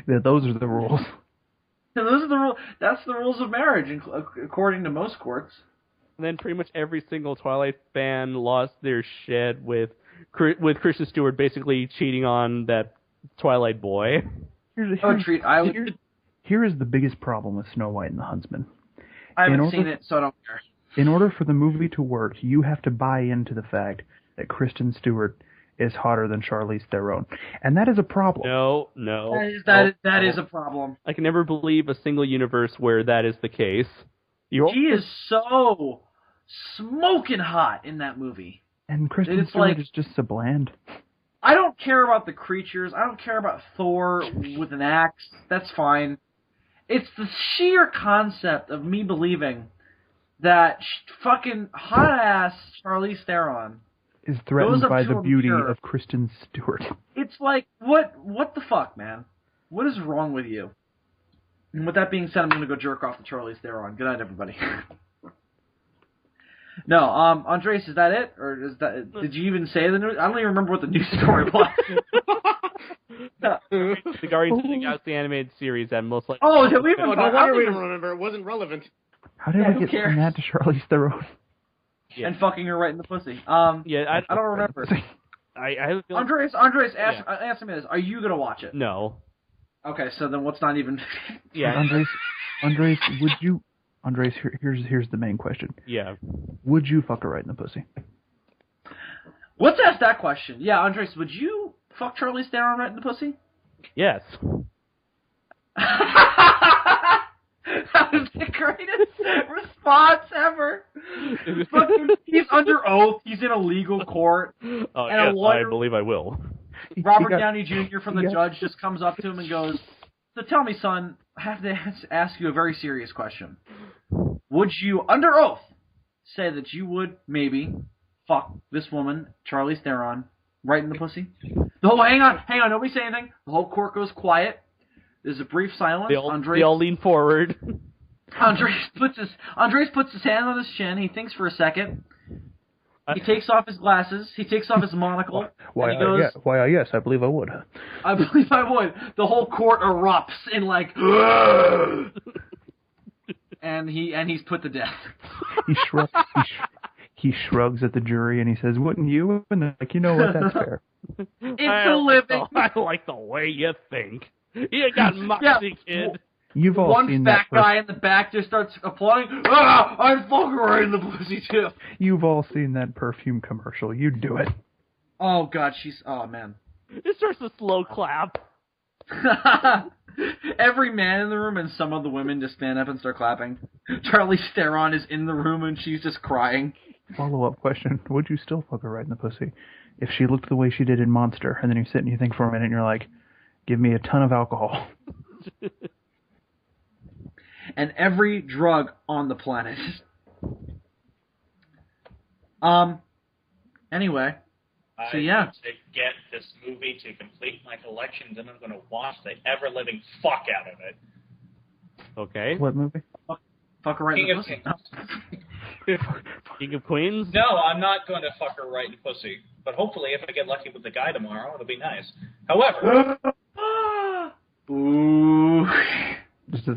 Yeah, those are the rules. Those are the rules. That's the rules of marriage, according to most courts. And then pretty much every single Twilight fan lost their shit with Kristen Stewart basically cheating on that Twilight boy. Here is the biggest problem with Snow White and the Huntsman. I haven't seen it, so I don't care. In order for the movie to work, you have to buy into the fact that Kristen Stewart is hotter than Charlize Theron. And that is a problem. No. That is a problem. I can never believe a single universe where that is the case. She is so smoking hot in that movie. And Kristen Stewart is just so bland. I don't care about the creatures. I don't care about Thor with an axe. That's fine. It's the sheer concept of me believing that fucking hot-ass Charlize Theron is threatened by the beauty of Kristen Stewart. It's like, what the fuck, man? What is wrong with you? And with that being said, I'm going to go jerk off to Charlize Theron. Good night, everybody. No, Andres, is that it? Or did you even say the news? I don't even remember what the news story was. The Guardians of the Galaxy animated series that most likely... Oh, did we even... No wonder we don't remember. It wasn't relevant. How did we get from that to Charlize Theron? Yeah. And fucking her right in the pussy. I don't remember. I have a feeling... Andres, answer me this. Are you going to watch it? No. Okay, so then what's not even... Yeah. Andres, would you... Andres, here's the main question. Yeah. Would you fuck her right in the pussy? Let's ask that question. Yeah, Andres, would you fuck Charlize Theron right in the pussy? Yes. That was the greatest response ever. He's under oath. He's in a legal court. Yes, I believe I will. Robert Downey Jr. from The Judge just comes up to him and goes, "So tell me, son, I have to ask you a very serious question. Would you, under oath, say that you would maybe fuck this woman, Charlize Theron, right in the pussy?" Hang on, nobody say anything. The whole court goes quiet. There's a brief silence. They all lean forward. Andres puts his hand on his chin. He thinks for a second. He takes off his glasses. He takes off his monocle. Why, yes, I believe I would. I believe I would. The whole court erupts in like, and he's put to death. He shrugs at the jury and he says, "Wouldn't you?" And they're like, "You know what? That's fair." It's a living. I like the way you think. You got moxie, kid. You've all seen that. One fat guy in the back just starts applauding. I'm fucking right in the pussy too. You've all seen that perfume commercial. You do it. Oh God, oh man. It starts a slow clap. Every man in the room and some of the women just stand up and start clapping. Charlize Theron is in the room and she's just crying. Follow-up question: would you still fuck her right in the pussy if she looked the way she did in Monster? And then you sit and you think for a minute and you're like, "Give me a ton of alcohol." And every drug on the planet. Anyway, so yeah. I need to get this movie to complete my collection, then I'm going to watch the ever-living fuck out of it. Okay. What movie? Fuck her right King in the of pussy. Kings. King of Queens? No, I'm not going to fuck her right in the pussy. But hopefully, if I get lucky with the guy tomorrow, it'll be nice. However... Ooh... The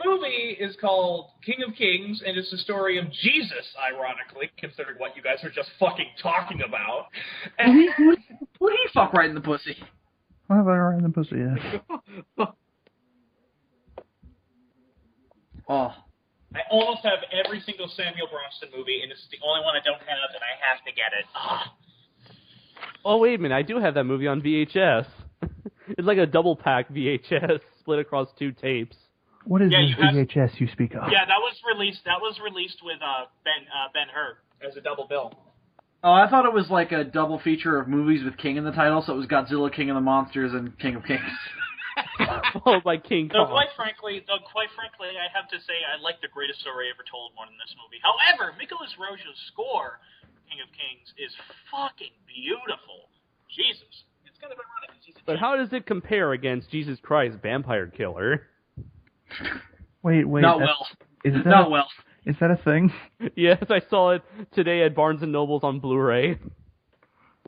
movie is called King of Kings, and it's the story of Jesus, ironically, considering what you guys are just fucking talking about. And would he fuck right in the pussy? Well, right in the pussy, yeah. Oh. I almost have every single Samuel Bronston movie, and this is the only one I don't have, and I have to get it. Oh, wait a minute, I do have that movie on VHS. It's like a double-pack VHS split across 2 tapes. What is this VHS you speak of? Yeah, that was released with Ben-Hur as a double bill. Oh, I thought it was like a double feature of movies with King in the title, so it was Godzilla, King of the Monsters, and King of Kings. Followed by King Kong. Quite frankly, I have to say I like The Greatest Story Ever Told more than this movie. However, Nicolas Roge's score, King of Kings, is fucking beautiful. Jesus. Kind of ironic, but how does it compare against Jesus Christ, Vampire Killer? Wait. Not well. Is that a thing? Yes, I saw it today at Barnes & Noble's on Blu-ray.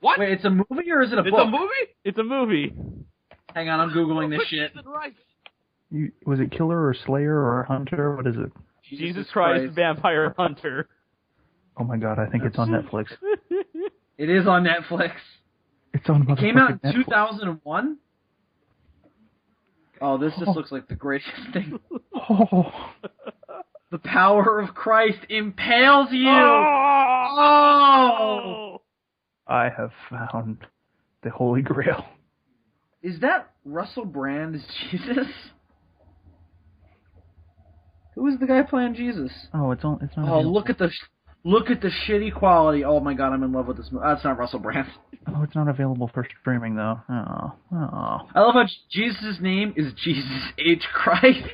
What? Wait, it's a movie or is it a book? It's a movie? It's a movie. Hang on, I'm Googling this shit. Was it Killer or Slayer or Hunter? What is it? Jesus Christ, Vampire Hunter. Oh my god, I think it's on Netflix. It is on Netflix. It's on It came out in Netflix. 2001? Oh, this just looks like the greatest thing. Oh. The power of Christ impales you! Oh! I have found the Holy Grail. Is that Russell Brand as Jesus? Who is the guy playing Jesus? Oh, it's not. Oh, look at the shitty quality. Oh my god, I'm in love with this movie. That's not Russell Brand. Oh, it's not available for streaming though. Oh. I love how Jesus' name is Jesus H. Christ.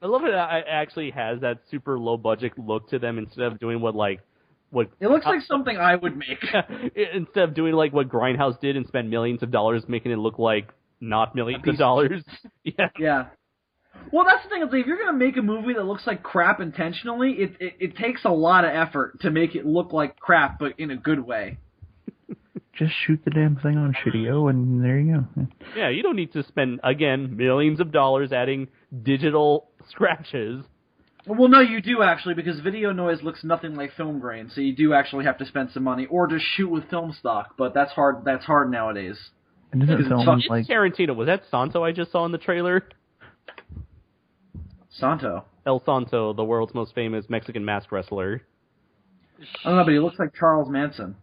I love it actually has that super low budget look to them instead of doing what it looks like something I would make. Instead of doing like what Grindhouse did and spend millions of dollars making it look like not millions of dollars. Yeah. Well, that's the thing. Is like, if you're going to make a movie that looks like crap intentionally, it takes a lot of effort to make it look like crap, but in a good way. Just shoot the damn thing on Shitty-O, and there you go. Yeah, you don't need to spend, again, millions of dollars adding digital scratches. Well, no, you do, actually, because video noise looks nothing like film grain, so you do actually have to spend some money, or just shoot with film stock, but that's hard nowadays. And isn't film like... Tarantino. Was that Santo I just saw in the trailer? Santo? El Santo, the world's most famous Mexican masked wrestler. I don't know, but he looks like Charles Manson.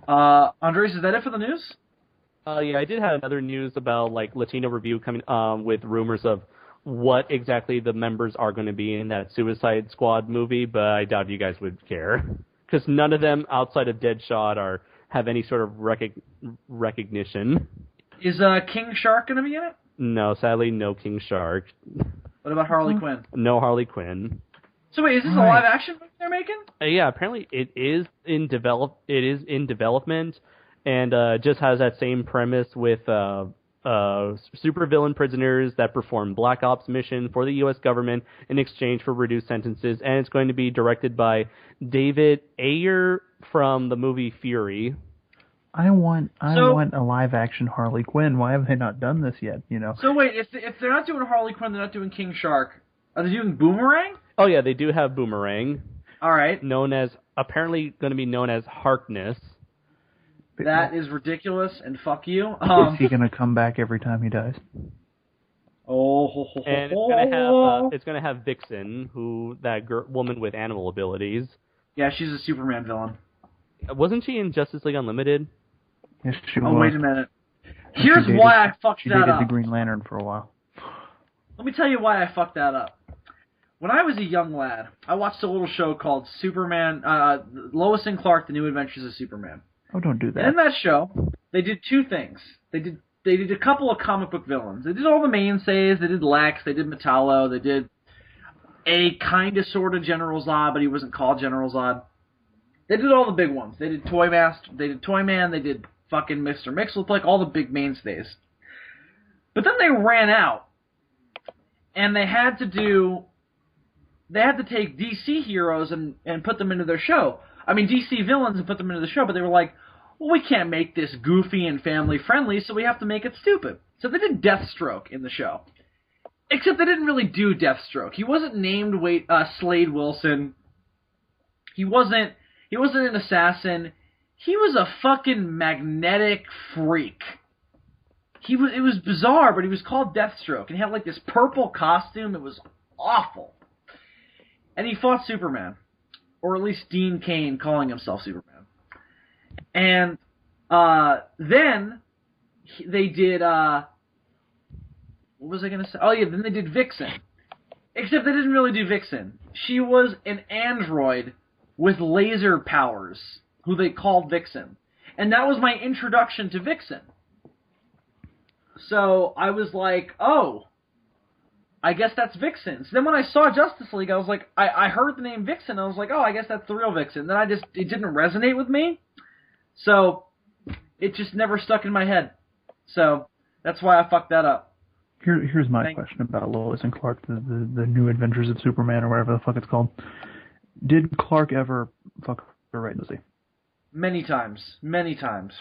Andres, is that it for the news? Yeah, I did have other news about like Latino Review coming with rumors of what exactly the members are going to be in that Suicide Squad movie, but I doubt you guys would care. Because none of them, outside of Deadshot, have any sort of recognition. Is King Shark going to be in it? No, sadly, no King Shark. What about Harley Quinn? No Harley Quinn. So wait, is this a live-action movie they're making? Yeah, apparently it is in development, and just has that same premise with supervillain prisoners that perform Black Ops mission for the U.S. government in exchange for reduced sentences, and it's going to be directed by David Ayer from the movie Fury. I want a live action Harley Quinn. Why have they not done this yet? So wait, if they're not doing Harley Quinn, they're not doing King Shark. Are they doing Boomerang? Oh yeah, they do have Boomerang. All right. Apparently going to be known as Harkness. That is ridiculous, and fuck you. Is he going to come back every time he dies? And it's gonna have Vixen, woman with animal abilities. Yeah, she's a Superman villain. Wasn't she in Justice League Unlimited? Yes, she was. Oh, wait a minute. Here's why I fucked that up. She dated the Green Lantern for a while. Let me tell you why I fucked that up. When I was a young lad, I watched a little show called Superman, Lois and Clark: The New Adventures of Superman. Oh, don't do that. And in that show, they did two things. They did a couple of comic book villains. They did all the mainstays. They did Lex. They did Metallo. They did a kind of sort of General Zod, but he wasn't called General Zod. They did all the big ones. They did Toymaster. They did Toyman. They did fucking Mr. Mix-a-Lot, like all the big mainstays. But then they ran out, and they had to take DC heroes and put them into their show. I mean, DC villains and put them into the show, but they were like, well, we can't make this goofy and family-friendly, so we have to make it stupid. So they did Deathstroke in the show. Except they didn't really do Deathstroke. He wasn't named Slade Wilson. He wasn't an assassin. He was a fucking magnetic freak. It was bizarre, but he was called Deathstroke, and he had like this purple costume. It was awful. And he fought Superman. Or at least Dean Cain calling himself Superman. And then they did, what was I going to say? Oh yeah, then they did Vixen. Except they didn't really do Vixen. She was an android with laser powers, who they called Vixen. And that was my introduction to Vixen. So I was like, oh, I guess that's Vixen. So then when I saw Justice League, I was like, I heard the name Vixen, I was like, oh, I guess that's the real Vixen. Then it didn't resonate with me, so it just never stuck in my head. So that's why I fucked that up. Here's my question about Lois and Clark, the New Adventures of Superman, or whatever the fuck it's called. Did Clark ever fuck her right in the pussy? Many times,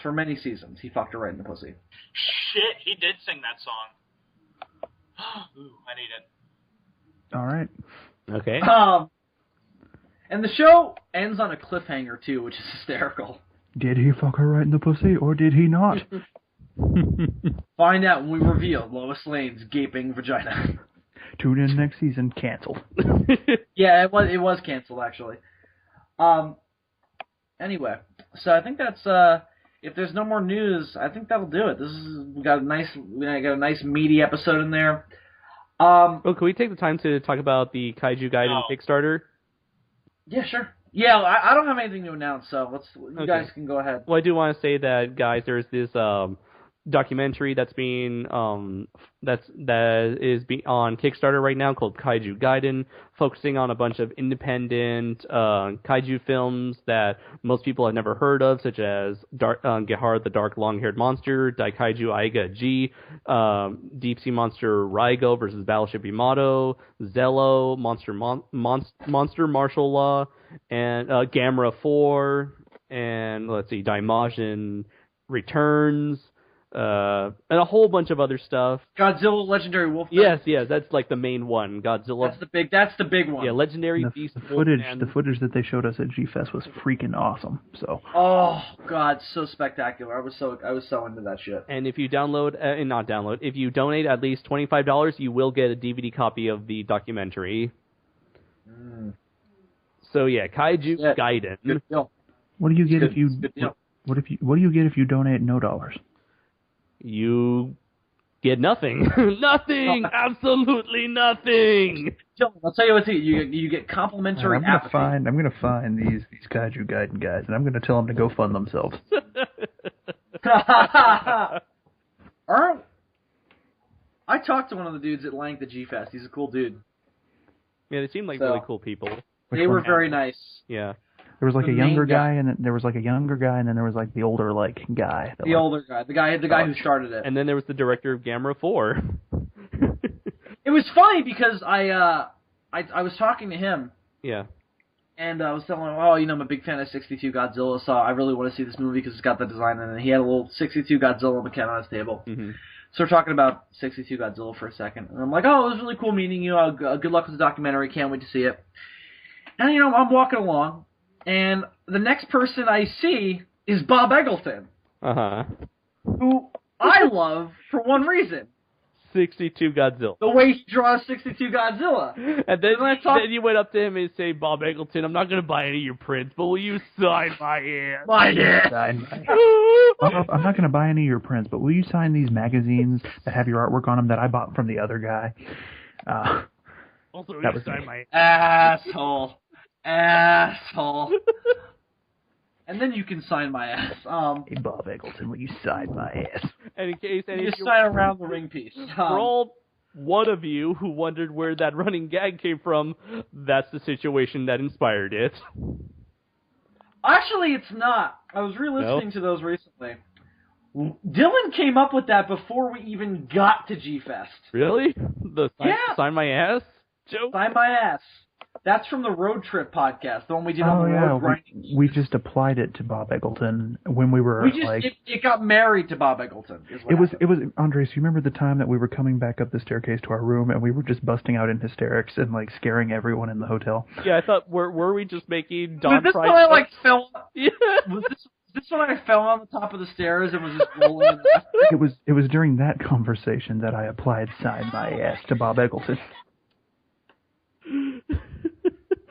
for many seasons, he fucked her right in the pussy. Shit, he did sing that song. Ooh, I need it. All right. Okay. And the show ends on a cliffhanger, too, which is hysterical. Did he fuck her right in the pussy, or did he not? Find out when we reveal Lois Lane's gaping vagina. Tune in next season. Canceled. Yeah, it was canceled, actually. Anyway, so I think that's if there's no more news, I think that'll do it. We got a nice meaty episode in there. Well, can we take the time to talk about the Kaiju Gaiden Kickstarter? Yeah, sure. Yeah, I don't have anything to announce, so you guys can go ahead. Well, I do want to say that, guys, there's this documentary that is on Kickstarter right now called Kaiju Gaiden, focusing on a bunch of independent kaiju films that most people have never heard of, such as Gehar the Dark Long-Haired Monster, Daikaiju Aiga G, Deep Sea Monster Raigo versus Battleship Yamato, Zello, Monster Martial Law, and Gamera 4, and let's see, Daimajin Returns, and a whole bunch of other stuff. Godzilla Legendary Wolf. Yes, that's like the main one. Godzilla. That's the big one. Yeah, Legendary Beast. The footage that they showed us at G-Fest was freaking awesome. So. Oh God, so spectacular! I was so into that shit. And if you if you donate at least $25, you will get a DVD copy of the documentary. So yeah, Kaiju Gaiden. Good deal. What do you get if you donate no dollars? You Get nothing. Nothing. Absolutely nothing. I'll tell you what, you get complimentary apathy. I'm gonna find these Kaiju Gaiden guys, and I'm gonna tell them to go fund themselves. I talked to one of the dudes at Length at G-Fest. He's a cool dude. Yeah, they seem like really cool people. They were very nice. Yeah. There was like a younger guy, and then there was like a younger guy, and then there was like the older guy. The older guy, the guy who started it. And then there was the director of Gamera 4. It was funny because I was talking to him. Yeah. And I was telling him, I'm a big fan of 62 Godzilla, so I really want to see this movie because it's got the design in it. And he had a little 62 Godzilla on the count on his table. Mm-hmm. So we're talking about 62 Godzilla for a second. And I'm like, it was really cool meeting you. Good luck with the documentary. Can't wait to see it. And, I'm walking along, and the next person I see is Bob Eggleton. Uh-huh. Who I love for one reason. 62 Godzilla. The way he draws 62 Godzilla. And then you went up to him and say, Bob Eggleton, I'm not going to buy any of your prints, but will you sign my ass? My ass. Bob, I'm not going to buy any of your prints, but will you sign these magazines that have your artwork on them that I bought from the other guy? Also, will you sign my asshole. Asshole. And then you can sign my ass. Hey, Bob Eggleton, will you sign my ass? And in case any you of you sign around the ring piece. For all one of you who wondered where that running gag came from, that's the situation that inspired it. Actually, it's not. I was re-listening to those recently. Dylan came up with that before we even got to G-Fest. Really? Sign my ass joke? Sign my ass. That's from the Road Trip podcast, the one we did on the road grinding. We just applied it to Bob Eggleton when we were it got married to Bob Eggleton. It was Andres, you remember the time that we were coming back up the staircase to our room and we were just busting out in hysterics and like scaring everyone in the hotel? Yeah, I thought were we just making Don Was this Price? when I fell? Yeah. Was this when I fell on the top of the stairs and was just rolling? It was during that conversation that I applied sign my ass to Bob Eggleton.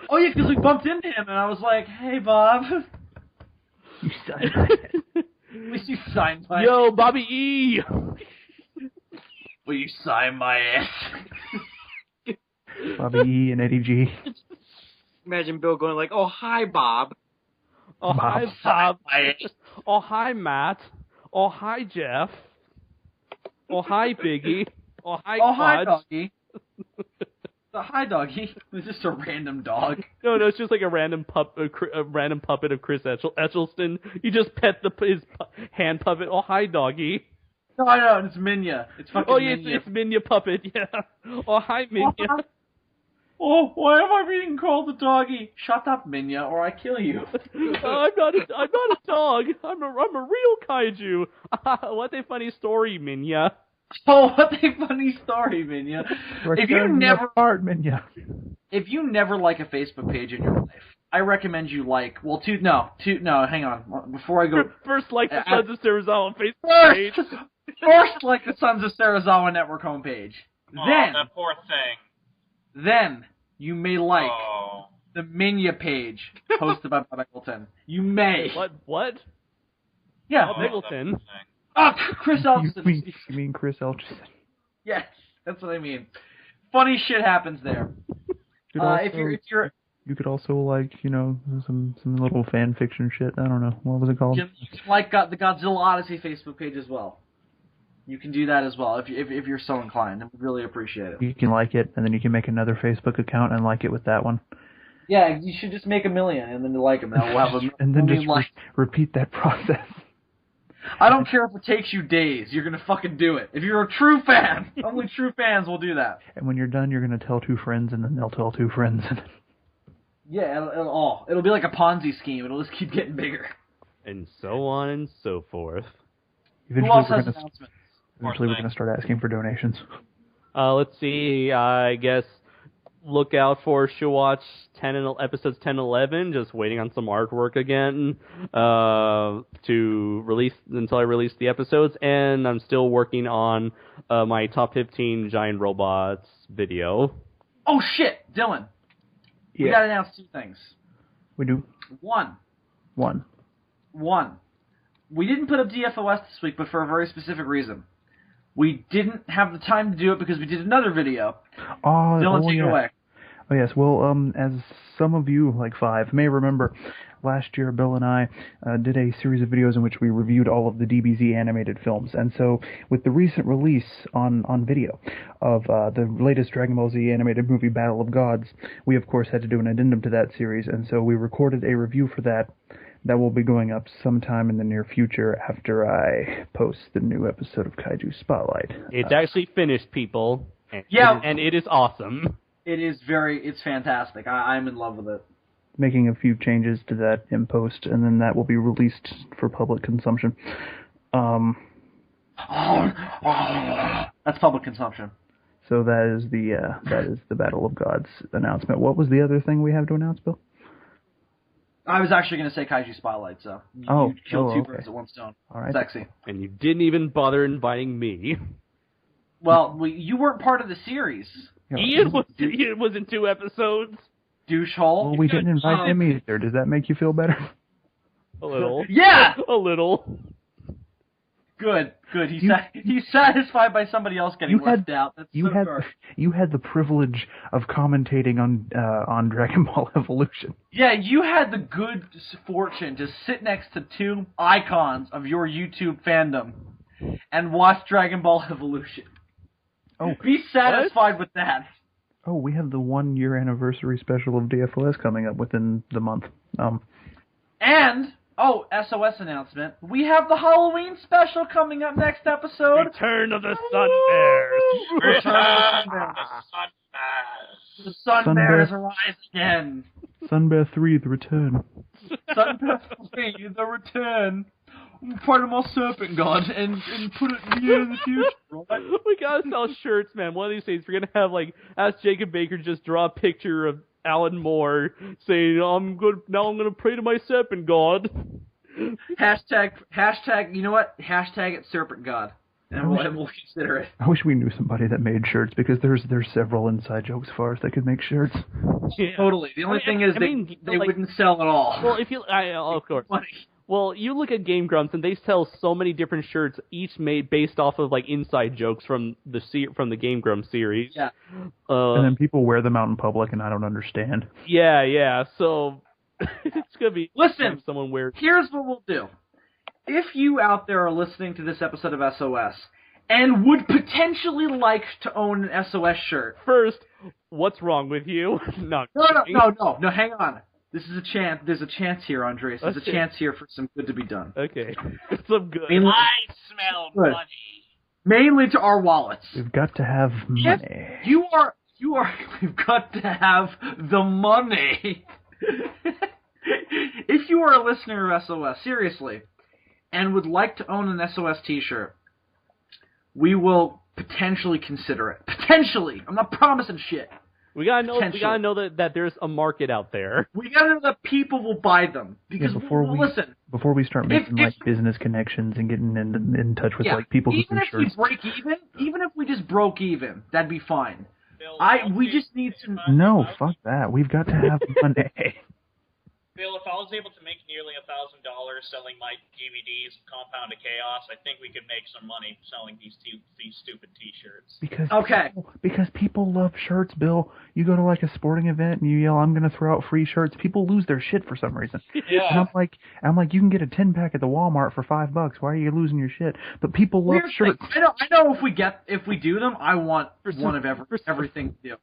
Oh, yeah, because we bumped into him, and I was like, hey, Bob. You signed my ass. At least you signed my ass. Yo, Bobby E! Will you sign my ass? Bobby E and Eddie G. Imagine Bill going like, oh, hi, Bob. Oh, hi, Bob. Oh, hi, Matt. Oh, hi, Jeff. Oh, hi, Biggie. Oh, hi, Oh, hi, Doggy. Hi, Doggy. It was just a random dog. No, it's just like a random puppet of Chris Etchelston. You just pet his hand puppet. Oh, hi, Doggy. No, it's Minya. It's fucking Minya. It's Minya puppet, yeah. Oh, hi, Minya. Oh, why am I being called a doggy? Shut up, Minya, or I kill you. I'm not a dog. I'm a real kaiju. What a funny story, Minya. Oh, what a funny story, Minya. If you never like a Facebook page in your life, I recommend you hang on. Before I go... First, like the Sons of Serizawa Facebook page. First, like the Sons of Serizawa Network homepage. Then, that poor thing. Then, you may like the Minya page hosted by Bob Eggleton. You may. What? Yeah. Bob Eggleton. Chris Elchison. You mean Chris Elchison? Yes, that's what I mean. Funny shit happens there. You could also like, some little fan fiction shit. I don't know. What was it called? You can like the Godzilla Odyssey Facebook page as well. You can do that as well if you're so inclined. I would really appreciate it. You can like it, and then you can make another Facebook account and like it with that one. Yeah, you should just make 1 million and then like them. And we'll have and then just repeat that process. I don't care if it takes you days. You're going to fucking do it. If you're a true fan, only true fans will do that. And when you're done, you're going to tell 2 friends, and then they'll tell 2 friends. Yeah, it'll be like a Ponzi scheme. It'll just keep getting bigger. And so on and so forth. Who else has announcements? Eventually we're going to start asking for donations. Let's see. I guess look out for Showatch episodes 10 and 11. Just waiting on some artwork again to release until I release the episodes. And I'm still working on my top 15 giant robots video. Oh shit, Dylan. Yeah. We got to announce 2 things. We do. One. We didn't put up DFOS this week, but for a very specific reason. We didn't have the time to do it because we did another video. Dylan, take it away. Oh, yes. Well, as some of you, like 5, may remember, last year Bill and I did a series of videos in which we reviewed all of the DBZ animated films. And so, with the recent release on video of the latest Dragon Ball Z animated movie, Battle of Gods, we, of course, had to do an addendum to that series. And so we recorded a review for that. That will be going up sometime in the near future after I post the new episode of Kaiju Spotlight. It's actually finished, people. And it is awesome. It's fantastic. I'm in love with it. Making a few changes to that in post, and then that will be released for public consumption. That's public consumption. So that is the Battle of Gods announcement. What was the other thing we have to announce, Bill? I was actually going to say Kaiju Spotlight, so you killed two birds with one stone. All right. Sexy. And you didn't even bother inviting me. Well, you weren't part of the series. Ian was in 2 episodes. Douchehole. Well, we didn't invite him either. Does that make you feel better? A little. Yeah! A little. Good. He's satisfied by somebody else getting left out. That's you had the privilege of commentating on Dragon Ball Evolution. Yeah, you had the good fortune to sit next to 2 icons of your YouTube fandom and watch Dragon Ball Evolution. Oh, be satisfied with that. Oh, we have the 1-year anniversary special of DFOS coming up within the month. SOS announcement. We have the Halloween special coming up next episode. Return of the Sun Bears. Return of the Sun Bears. The Sun Bears arise again. Sunbear 3, the return. Sunbear 3, the return. Part of my serpent god and put it near in the future, right? We gotta sell shirts, man. One of these days we're gonna have ask Jacob Baker to just draw a picture of Alan Moore saying, I'm gonna pray to my serpent god. Hashtag, you know what? Hashtag it serpent god. And we'll consider it. I wish we knew somebody that made shirts, because there's several inside jokes for us that could make shirts. Yeah. Totally. The only thing is they wouldn't sell at all. Well, of course. Well, you look at Game Grumps, and they sell so many different shirts, each made based off of inside jokes from the Game Grumps series. Yeah. And then people wear them out in public, and I don't understand. Yeah. So it's gonna be. Listen, someone wears. Here's what we'll do. If you out there are listening to this episode of SOS and would potentially like to own an SOS shirt, first, what's wrong with you? No, hang on. This is a chance. There's a chance here, Andres. There's a chance here for some good to be done. Okay. Some good. I smell money. Mainly to our wallets. We've got to have money. We've got to have the money. If you are a listener of SOS, seriously, and would like to own an SOS t-shirt, we will potentially consider it. Potentially. I'm not promising shit. We gotta know that there's a market out there. We gotta know that people will buy them. Because before we start making business connections and getting in touch with people who do shirts. Even if we just broke even, that'd be fine. We just need to. No, fuck that. We've got to have money. Bill, if I was able to make nearly $1,000 selling my DVDs of Compound of Chaos, I think we could make some money selling these stupid T-shirts. Because people love shirts, Bill. You go to a sporting event and you yell, "I'm going to throw out free shirts." People lose their shit for some reason. Yeah. And I'm like, you can get a 10-pack at the Walmart for $5. Why are you losing your shit? But people love shirts. I know. If we do them, I want one of everything to do.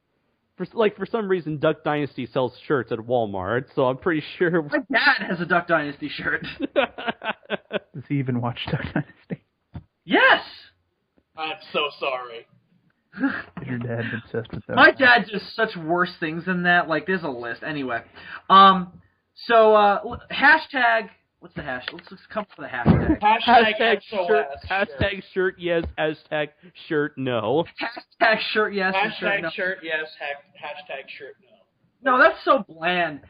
For some reason, Duck Dynasty sells shirts at Walmart, so I'm pretty sure. My dad has a Duck Dynasty shirt. Does he even watch Duck Dynasty? Yes! I'm so sorry. Your dad's obsessed with that. My dad does such worse things than that. There's a list. Anyway. Hashtag... What's the hash? Let's come up with a hashtag. Hashtag shirt. Hashtag shirt yes. Hashtag shirt no. Hashtag shirt yes. Hashtag shirt no. Shirt yes. Hashtag shirt no. No, that's so bland.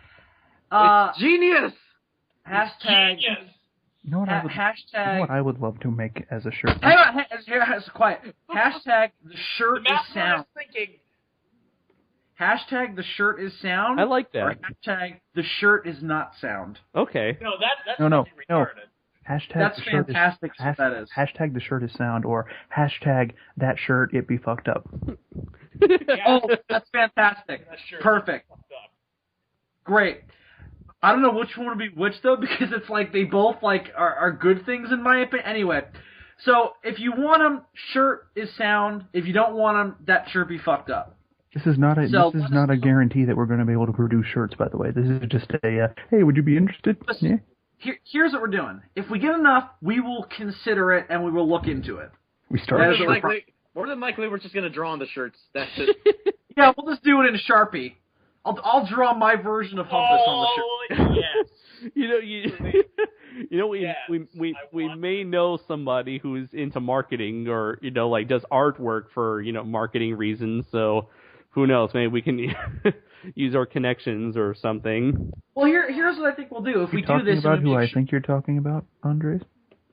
It's genius. Hashtag. Genius. You know what I would love to make as a shirt? Hang on, quiet. Hashtag the shirt is sound. Hashtag the shirt is sound. I like that. Or hashtag the shirt is not sound. Okay. No, that's no. retarded. Hashtag That's the shirt fantastic. is, That is. Hashtag the shirt is sound, or hashtag that shirt it be fucked up. Oh, that's fantastic. Perfect. Great. I don't know which one would be which though, because it's like they both like are good things in my opinion. Anyway, so if you want them, shirt is sound. If you don't want them, that shirt be fucked up. This is not a guarantee that we're going to be able to produce shirts. By the way, this is just a hey, would you be interested? Yeah. Here's what we're doing. If we get enough, we will consider it and we will look into it. We start. More than likely, we're just going to draw on the shirts. That's it. Yeah, we'll just do it in Sharpie. I'll draw my version of Humpus on the shirt. Yes. We may know somebody who's into marketing or like does artwork for marketing reasons. So who knows? Maybe we can use our connections or something. Well, here's what I think we'll do. If we do this, about who I think you're talking about, Andres?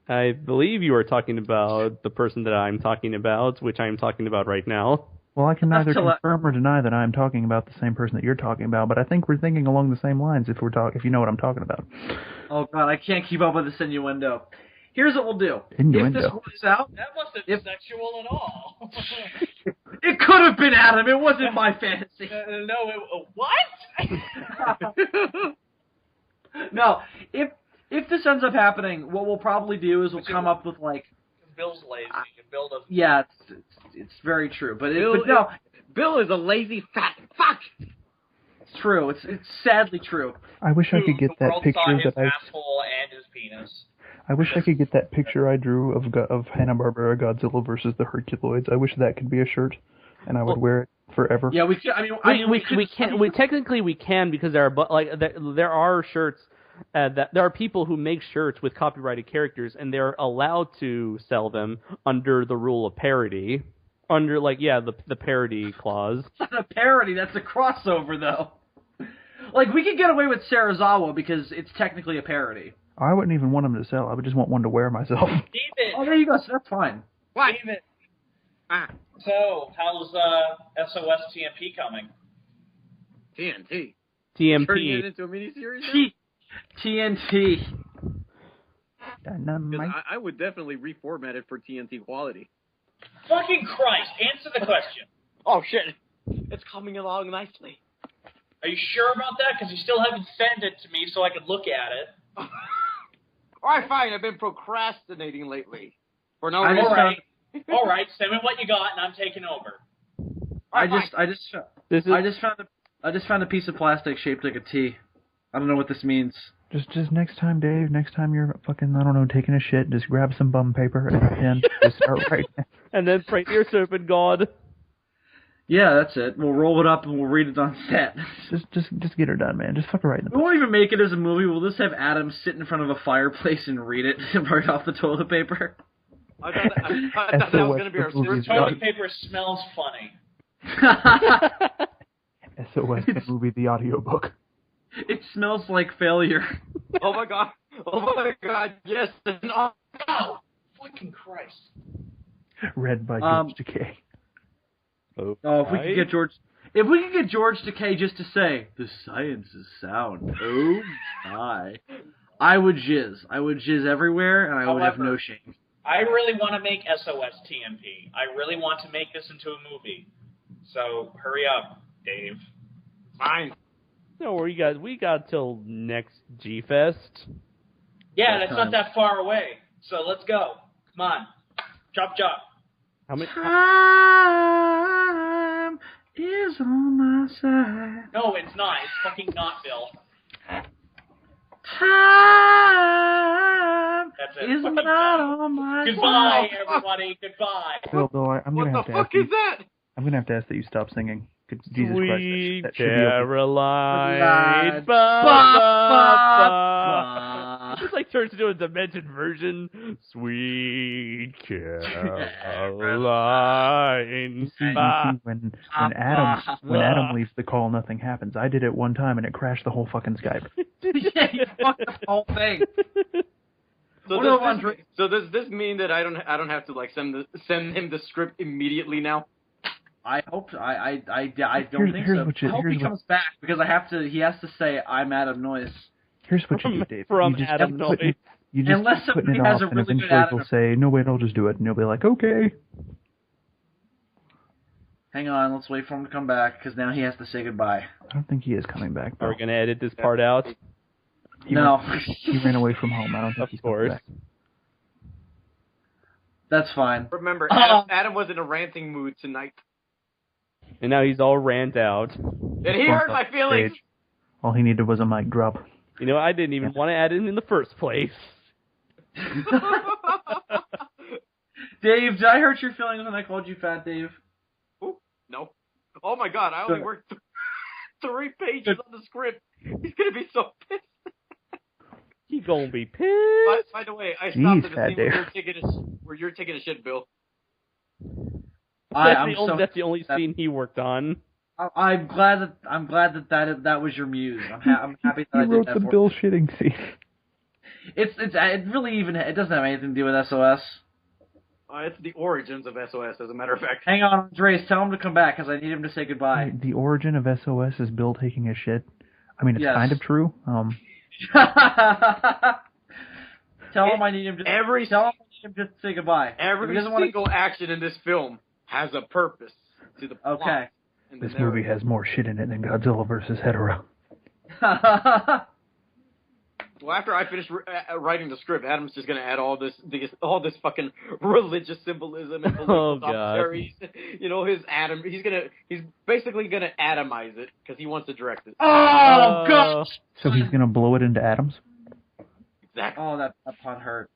I believe you are talking about the person that I'm talking about, which I'm talking about right now. Well, I can neither confirm or deny that I'm talking about the same person that you're talking about, but I think we're thinking along the same lines if you know what I'm talking about. Oh God, I can't keep up with this innuendo. Here's what we'll do. Innuendo. If this works out, that wasn't sexual at all. It could have been Adam. It wasn't my fantasy. What? No, if this ends up happening, what we'll probably do is we'll come up with like. Bill's lazy, and Bill doesn't. Yeah, it's very true, but Bill is a lazy fat fuck. It's true. It's sadly true. I wish I could get that picture asshole and his penis. I wish I could get that picture I drew of Hanna-Barbera Godzilla versus the Herculoids. I wish that could be a shirt, and I would wear it forever. Yeah, we can. We technically can because there are shirts. That there are people who make shirts with copyrighted characters, and they're allowed to sell them under the rule of parody, under the parody clause. It's not a parody. That's a crossover, though. Like we could get away with Serizawa because it's technically a parody. I wouldn't even want them to sell. I would just want one to wear myself. David. Oh, there you go. So that's fine. What? David. So, how's SOS TMP coming? TNT. TMP. Turning it into a miniseries? TNT. I would definitely reformat it for TNT quality. Fucking Christ! Answer the question. Oh shit! It's coming along nicely. Are you sure about that? Because you still haven't sent it to me so I could look at it. Alright, fine. I've been procrastinating lately. For no reason. Alright, send me what you got and I'm taking over. I just found a piece of plastic shaped like a T. I don't know what this means. Just next time, Dave, next time you're fucking, I don't know, taking a shit, just grab some bum paper and a pen, just start writing. And then pray to your serpent god. Yeah, that's it. We'll roll it up and we'll read it on set. Just get her done, man. Just fucking write it. We won't even make it as a movie. We'll just have Adam sit in front of a fireplace and read it right off the toilet paper. I thought that was going to be our series. Toilet paper smells funny. SOS the movie, the audiobook. It smells like failure. Oh my god, yes. Oh, fucking Christ. Read by George Takei. If we could get George Takei just to say, the science is sound. Oh my. I would jizz everywhere and I would have no shame. I really want to make SOS TMP. I really want to make this into a movie. So, hurry up, Dave. Fine. No worry, guys. We got till next G-Fest. Yeah, that's not that far away. So let's go. Come on. Chop. How many? Time is on my side. No, it's not. It's fucking not, Bill. Time is not on my side. Goodbye, everybody. Goodbye. Bill, I'm going to have to ask you. What the fuck is that? I'm going to have to ask that you stop singing. Jesus Sweet Christ, Caroline. It just turns into a demented version. Sweet Caroline. You see, when Adam leaves the call, nothing happens. I did it one time and it crashed the whole fucking Skype. Yeah, you fucked the whole thing. So does this mean that I don't have to send him the script immediately now? I hope I don't think so. I hope he comes back because he has to say I'm Adam Noyes. Here's what you do, Dave. From Adam Noyes. You just Unless keep putting somebody it has off, a really and good eventually Adam. they'll say, no, wait, I'll just do it. And you'll be like, okay. Hang on, let's wait for him to come back, because now he has to say goodbye. I don't think he is coming back, Are though. we going to edit this part out? No. He ran away from home. I don't think Of he's coming course. back. That's fine. Remember, Adam was in a ranting mood tonight. And now he's all rant out. And he hurt my feelings! All he needed was a mic drop. You know, I didn't even want to add it in the first place. Dave, did I hurt your feelings when I called you fat, Dave? Ooh, no. Oh my god, I only worked 3 pages on the script. He's gonna be so pissed. He gonna be pissed. By the way, I stopped at the Fat scene where you're taking a shit, Bill. That's the only scene he worked on. I'm glad that was your muse. I'm happy that I did wrote that the for Bill shitting scene. It really even it doesn't have anything to do with SOS. It's the origins of SOS, as a matter of fact. Hang on, Andres, tell him to come back because I need him to say goodbye. The origin of SOS is Bill taking a shit. I mean, it's kind of true. Tell him I need him to say goodbye. Every single action in this film has a purpose to the plot. Okay. This movie has more shit in it than Godzilla vs. Hetero. Well, after I finish writing the script, Adam's just gonna add all this fucking religious symbolism and commentaries. You know, he's basically gonna atomize it because he wants to direct it. Oh gosh! So he's gonna blow it into atoms? Exactly. Oh, that pun hurt.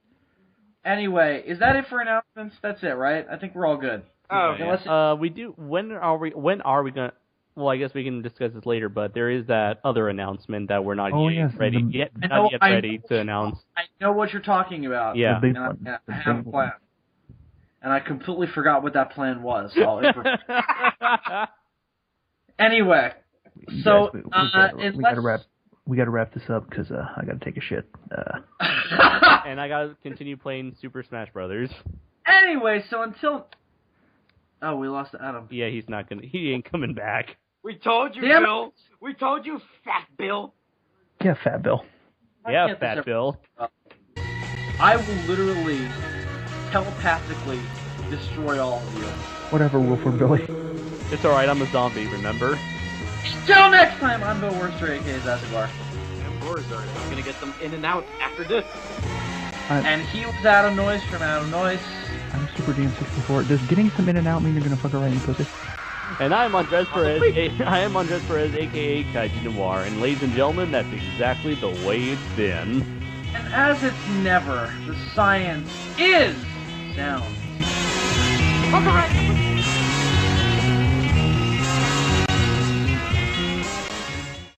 Anyway, is that it for announcements? That's it, right? I think we're all good. Oh, yeah. We do. When are we gonna? Well, I guess we can discuss this later, but there is that other announcement that we're not ready to announce. I know what you're talking about. Yeah. And I have a plan. And I completely forgot what that plan was. So anyway, so we gotta wrap this up because I gotta take a shit. And I gotta continue playing Super Smash Brothers. Anyway, so until. Oh, we lost Adam. Yeah, he ain't coming back. We told you, Bill. We told you, Fat Bill. Yeah, Fat Bill. Yeah, Fat Bill. I will literally telepathically destroy all of you. Whatever, Wilford Billy. It's alright, I'm a zombie, remember? Till next time, I'm Bill Worcester, aka Zazubaar. I'm gonna get them in and out after this. And he was Adam Noise from Adam Noise. I'm Super DM64. Does getting some in and out mean you're gonna fuck around, you pussy? And I'm Andres Perez, aka Kaiji Noir, and ladies and gentlemen, that's exactly the way it's been. And as it's never, the science is sound. Fuck around.